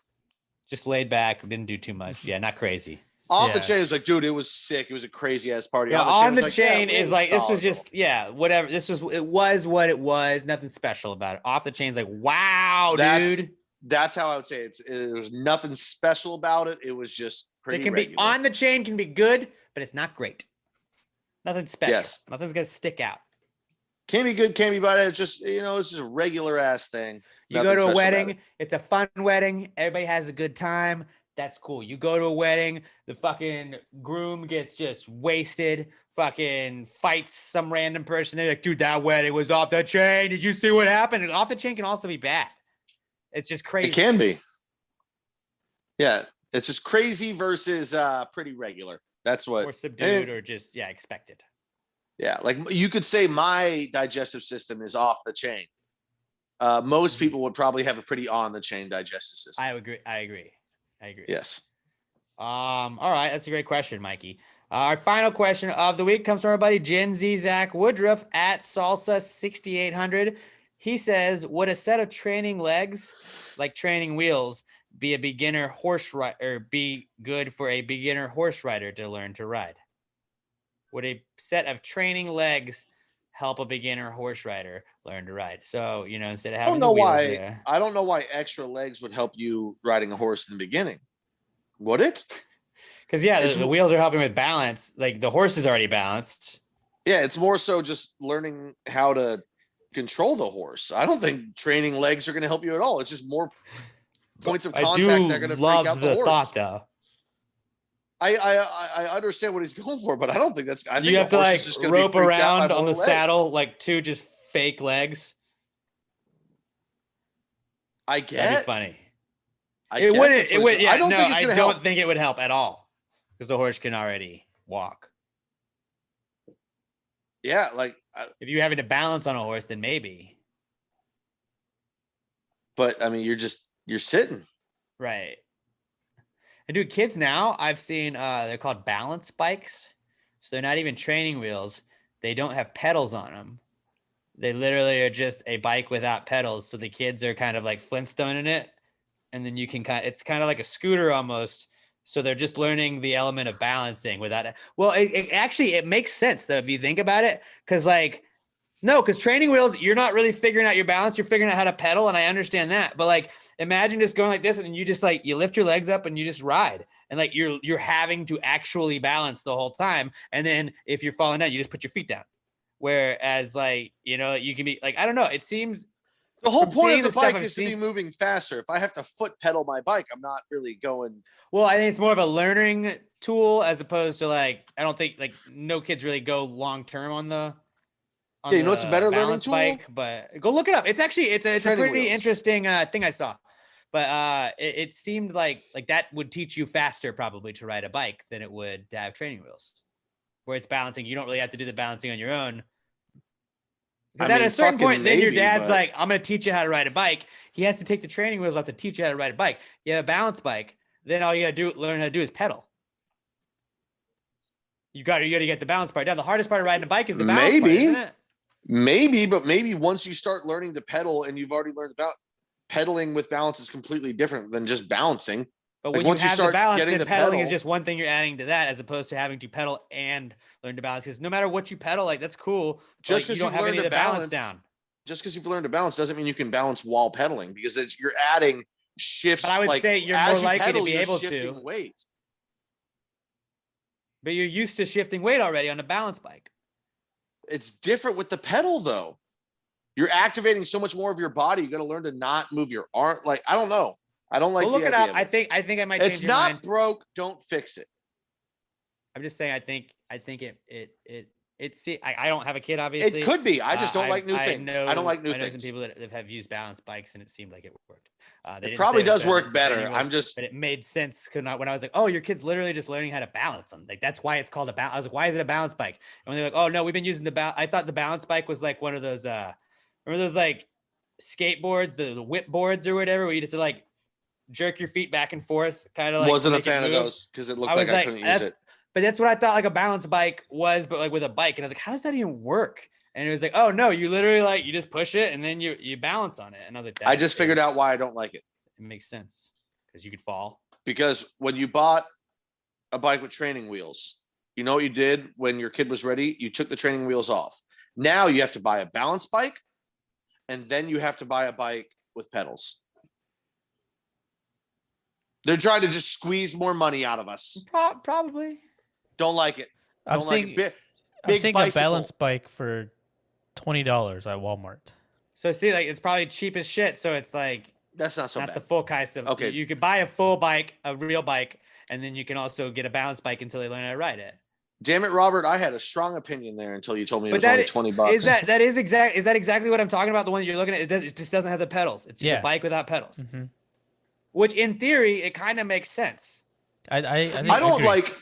Just laid back. Didn't do too much. Yeah, not crazy. Off the chain is like, dude, it was sick. It was a crazy ass party. Yeah, on the chain is like, this was just, whatever. It was what it was. Nothing special about it. Off the chain is like, wow, dude. That's how I would say it. It was nothing special about it. It was just pretty regular. Be on the chain can be good, but it's not great. Nothing special. Yes. Nothing's gonna stick out. Can be good, can be bad. It's just, it's just a regular ass thing. You go to a wedding, it's a fun wedding. Everybody has a good time. That's cool. You go to a wedding, the fucking groom gets just wasted, fucking fights some random person. They're like, dude, that wedding was off the chain. Did you see what happened? And off the chain can also be bad. It's just crazy. It can be. Yeah. It's just crazy versus pretty regular. That's what. Or subdued or just, expected. Yeah. Like you could say my digestive system is off the chain. Most people would probably have a pretty on the chain digestive system. I agree. Yes. All right. That's a great question, Mikey. Our final question of the week comes from our buddy Gen Z Zach Woodruff at Salsa 6800. He says, would a set of training legs, like training wheels, be a beginner horse rider, or be good for a beginner horse rider to learn to ride? Would a set of training legs help a beginner horse rider learn to ride? So, instead of having I don't know why extra legs would help you riding a horse in the beginning. Would it? Because the wheels are helping with balance. Like the horse is already balanced. Yeah, it's more so just learning how to control the horse. I don't think training legs are going to help you at all. It's just more points of contact that are going to freak out the horse. Thought, though. I understand what he's going for, but I don't think that's. I think you have to like rope around on the legs. saddle like two just fake legs. I get. That'd be funny. It wouldn't. It would. Yeah, I don't think it's going to help. I don't think it would help at all because the horse can already walk. Yeah, like if you're having to balance on a horse, then maybe. But I mean, you're sitting. Right. And dude, kids now, I've seen they're called balance bikes. So they're not even training wheels. They don't have pedals on them. They literally are just a bike without pedals. So the kids are kind of like Flintstoning it. And then you can it's kind of like a scooter almost. So they're just learning the element of balancing without it. Well, it actually makes sense though, if you think about it. Because training wheels, you're not really figuring out your balance. You're figuring out how to pedal. And I understand that. But like, imagine just going like this and you just like, you lift your legs up and you just ride. And like, you're having to actually balance the whole time. And then if you're falling down, you just put your feet down. Whereas like, you can be like, I don't know. It seems The whole From point seeing of the the stuff bike I've is to be seen- moving faster. If I have to foot pedal my bike, I'm not really going. Well, I think it's more of a learning tool as opposed to like, I don't think like no kids really go long term on the Yeah, you know what's a better learning balance tool? bike, but go look it up. It's actually it's a Training pretty wheels. interesting thing I saw. But it seemed like that would teach you faster probably to ride a bike than it would to have training wheels. Where it's balancing, you don't really have to do the balancing on your own. Because at a certain point, then your dad's like, I'm going to teach you how to ride a bike. He has to take the training wheels off to teach you how to ride a bike. You have a balance bike, then all you got to learn how to do is pedal. You got to get the balance part down. The hardest part of riding a bike is the balance part, isn't it? Maybe, but maybe once you start learning to pedal and you've already learned about pedaling with balance is completely different than just bouncing. But Like, when once you you have the start balance, getting then the pedaling is pedal- just one thing you're adding to that, as opposed to having to pedal and learn to balance. Because no matter what you pedal, like that's cool. Just like, because you don't you've have learned any to of the balance balance down. Just because you've learned to balance doesn't mean you can balance while pedaling, because you're adding shifts. But I would like, say you're as more you likely pedal, to be you're able shifting to. weight. But you're used to shifting weight already on a balance bike. It's different with the pedal though. You're activating so much more of your body. You got to learn to not move your arm. Like, I don't know. I don't like. Well, look the it idea up. of I think I might change it's your not mind. broke. Don't fix it. I'm just saying. I think I don't have a kid, obviously. It could be. I just don't like new things. I don't like new I know some things. people that have used balance bikes, and it seemed like it worked. It probably does work better. Anyways, I'm just. but it made sense when I was like, oh, your kid's literally just learning how to balance them. Like that's why it's called a balance. I was like, why is it a balance bike? And when they're like, oh no, we've been using the balance. I thought the balance bike was like one of those. Remember those like skateboards, the whip boards or whatever, where you had to like jerk your feet back and forth, kind of like. Wasn't a fan of those because it looked like I couldn't use it. But that's what I thought like a balance bike was, but like with a bike. And I was like, how does that even work? And it was like, oh no, you literally like, you just push it and then you balance on it. And I was like, I just figured out why I don't like it. It makes sense because you could fall. Because when you bought a bike with training wheels, you know what you did when your kid was ready? You took the training wheels off. Now you have to buy a balance bike, and then you have to buy a bike with pedals. They're trying to just squeeze more money out of us. Probably. Don't like it. I'm Don't seeing, like it. I'm seeing a bicycle. balance bike for $20 at Walmart. So see, like it's probably cheap as shit. So it's like That's not so not bad. the full kind stuff. Okay. You could buy a full bike, a real bike, and then you can also get a balance bike until they learn how to ride it. Damn it, Robert! I had a strong opinion there until you told me it But was that only $20. Is that exactly what I'm talking about? The one you're looking at, it just doesn't have the pedals. It's just a bike without pedals. Mm-hmm. Which in theory, it kind of makes sense. I don't agree. like.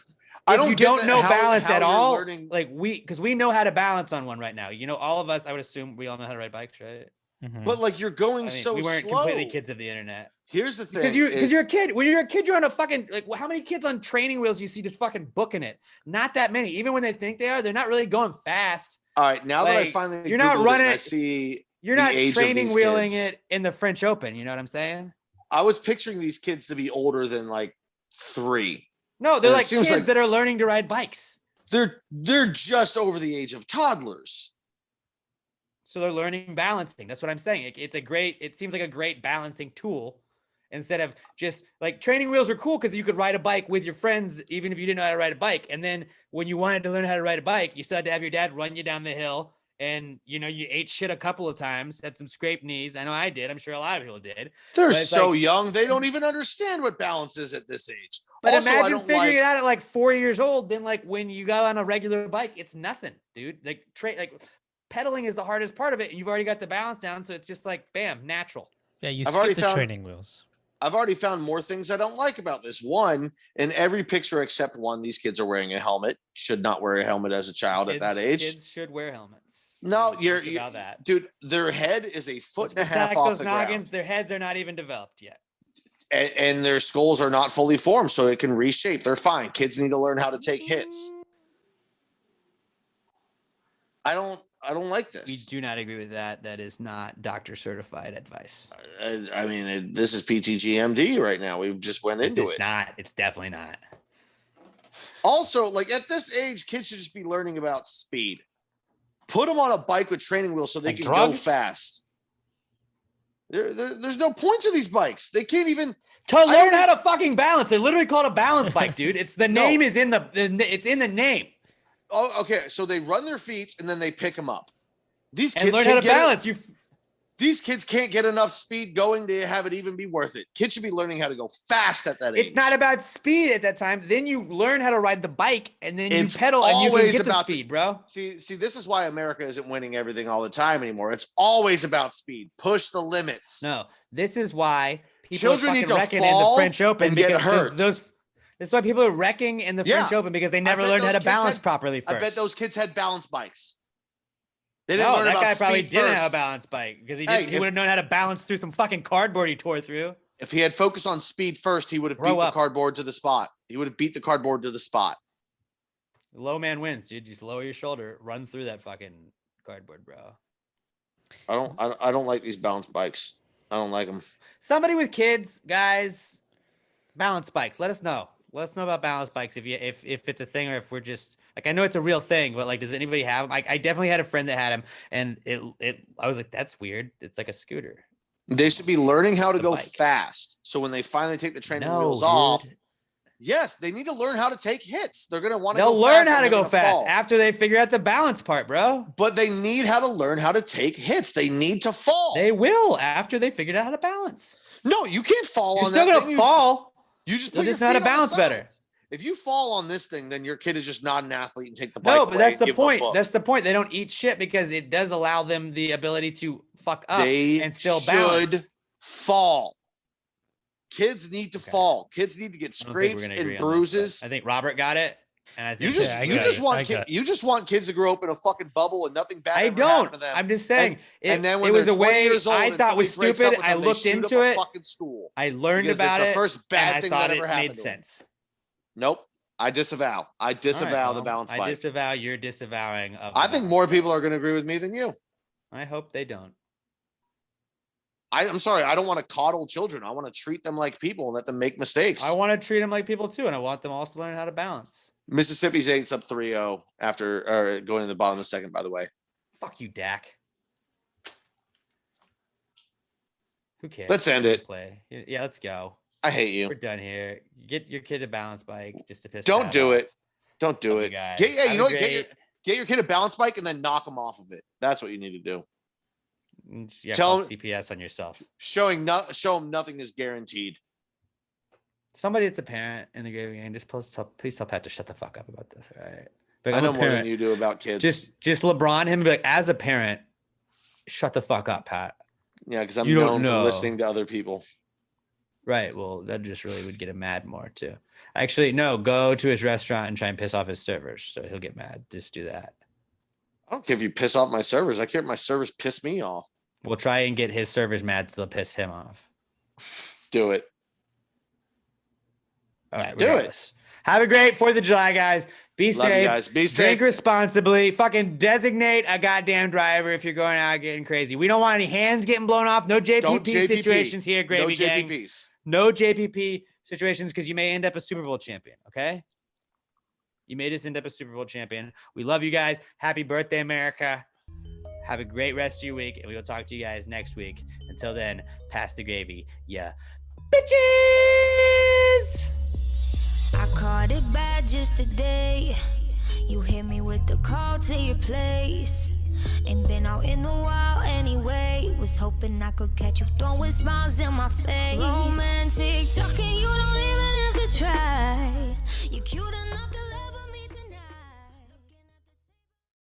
I don't you get don't that know how- balance how at you're all. learning- Like because we know how to balance on one right now. You know, all of us, I would assume we all know how to ride bikes, right? Mhm. But like you're going I mean, so we weren't slow. completely kids of the internet. Here's the thing. Because you're a kid. When you're a kid, you're on a fucking like. How many kids on training wheels you see just fucking booking it? Not that many. Even when they think they are, they're not really going fast. All right, now that I like, finally you're not Googled running it, and I it- see You're the not age of training these wheeling kids. it in the French Open. You know what I'm saying? I was picturing these kids to be older than like 3. No, they're And it like seems kids like- that are learning to ride bikes. They're just over the age of toddlers. So they're learning balancing. That's what I'm saying. It seems like a great balancing tool instead of just like training wheels are cool because you could ride a bike with your friends, even if you didn't know how to ride a bike. And then when you wanted to learn how to ride a bike, you still had to have your dad run you down the hill. And you know, you ate shit a couple of times, had some scraped knees. I know I did. I'm sure a lot of people did. They're But it's so like- young, they don't even understand what balance is at this age. But Also, I imagine don't figuring like- it out at like 4 years old. Then like when you go on a regular bike, it's nothing, dude. Like pedaling is the hardest part of it. And you've already got the balance down. So it's just like, bam, natural. Yeah, you I've already skip the found- training wheels. I've already found more things I don't like about this. One, in every picture except one, these kids are wearing a helmet. Should not wear a helmet as a child at that age. Kids should wear helmets. No, you're about that. dude. Their head is a foot and a half Protect off those the noggins. ground, Their heads are not even developed yet. and their skulls are not fully formed, so it can reshape. They're fine. Kids need to learn how to take hits. I don't like We this. do not agree with that. That is not doctor certified advice. I mean, this is PTGMD right now. We've just went into It's it. not. It's definitely not. Also, like at this age, kids should just be learning about speed. Put them on a bike with training wheels so they Like can drugs? go fast. There's no point to these bikes. They can't even. To I learn don't- how to fucking balance. They're literally called a balance bike, dude. It's the No. name is in it's in the name. Oh, okay. So they run their feet and then they pick them up. These And kids learn how can't to get balance. These These kids can't get enough speed going to have it even be worth it. Kids should be learning how to go fast at that age. It's not about speed at that time. Then you learn how to ride the bike, and then you pedal, and you can always get the about speed, bro. See, this is why America isn't winning everything all the time anymore. It's always about speed. Push the limits. No, this is why people Children are need fucking to wrecking in the fall French Open and get because hurt. this is why people are wrecking in the French Open because they never learned how to balance properly first. I bet those kids had balance bikes. They didn't No, learn that about guy probably speed didn't first. have a balance bike because he Hey, would have known how to balance through some fucking cardboard he tore through. If he had focused on speed first, he would have Grow beat up. the cardboard to the spot. He would have beat the cardboard to the spot. Low man wins, dude. Just lower your shoulder, run through that fucking cardboard, bro. I don't like these balance bikes. I don't like them. Somebody with kids, guys, balance bikes. Let us know. Let us know about balance bikes if it's a thing or if we're just like, I know it's a real thing, but like, does anybody have them? I definitely had a friend that had them, and I was like, that's weird. It's like a scooter. They should be learning how to go bike. fast. So when they finally take the training wheels dude. off, yes, they need to learn how to take hits. They're gonna want to. They'll learn how to go fast after they figure out the balance part, bro. But they need how to learn how to take hits. They need to fall. They will after they figured out how to balance. No, you can't fall You're on still that gonna thing. fall. You just You'll put your just know how to feet on the balance better. sides. If you fall on this thing, then your kid is just not an athlete and take the bike. No, but away that's and the give 'em a point. book. That's the point. They don't eat shit because it does allow them the ability to fuck up They and still should balance. fall. Kids need to fall. Kids need to get I don't think we're scrapes gonna agree and on this, bruises. but I think Robert got it, and I think You just I you got just it. want I got it. you just want kids to grow up in a fucking bubble and nothing bad I ever happen don't. to them. I'm just saying. And then when it was they're a 20 way years old I and thought was somebody breaks up stupid. with I them, they looked shoot up into a it. fucking school. I learned because about it's the it. first bad and I thing thought that ever it happened made to them. sense. Nope. I disavow. I disavow All right, the well, balance I bike. disavow your disavowing of. I the think balance more bike. people are going to agree with me than you. I hope they don't. I'm sorry. I don't want to coddle children. I want to treat them like people and let them make mistakes. I want to treat them like people too, and I want them also to learn how to balance. Mississippi State's up 3-0 after going to the bottom of the second, by the way. Fuck you, Dak. Who cares? Let's end it. Play. Yeah, let's go. I hate you. We're done here. Get your kid a balance bike just to piss. Don't Pat do off. it. Don't do Love you it. guys. Get, yeah, Have you a know what? great- Get your kid a balance bike and then knock them off of it. That's what you need to do. Yeah, Tell call him- CPS on yourself. Show them nothing is guaranteed. Somebody that's a parent in the gravy gang, just please tell Pat to shut the fuck up about this. All right. But I I'm a know more than parent. you do about kids. Just LeBron him and be like, as a parent, shut the fuck up, Pat. Yeah, because I'm You don't known for know. listening to other people. Right. Well, that just really would get him mad more too. Actually, no, go to his restaurant and try and piss off his servers. So he'll get mad. Just do that. I don't care if you piss off my servers. I care if my servers piss me off. We'll try and get his servers mad so they'll piss him off. Do it. All right. Do it. regardless. Have a great 4th of July, guys. Be Love you safe. guys. Be Drink safe. responsibly. Fucking designate a goddamn driver if you're going out getting crazy. We don't want any hands getting blown off. No JPP, Don't JPP. situations here, No Gravy Gang. JPPs. No JPP situations because you may end up a Super Bowl champion. Okay. You may just end up a Super Bowl champion. We love you guys. Happy birthday, America. Have a great rest of your week. And we will talk to you guys next week. Until then, pass the gravy. Yeah. Bitches. I caught it bad just today. You hit me with the call to your place. Ain't been out in a while anyway. Was hoping I could catch you throwing smiles in my face. Romantic talking, you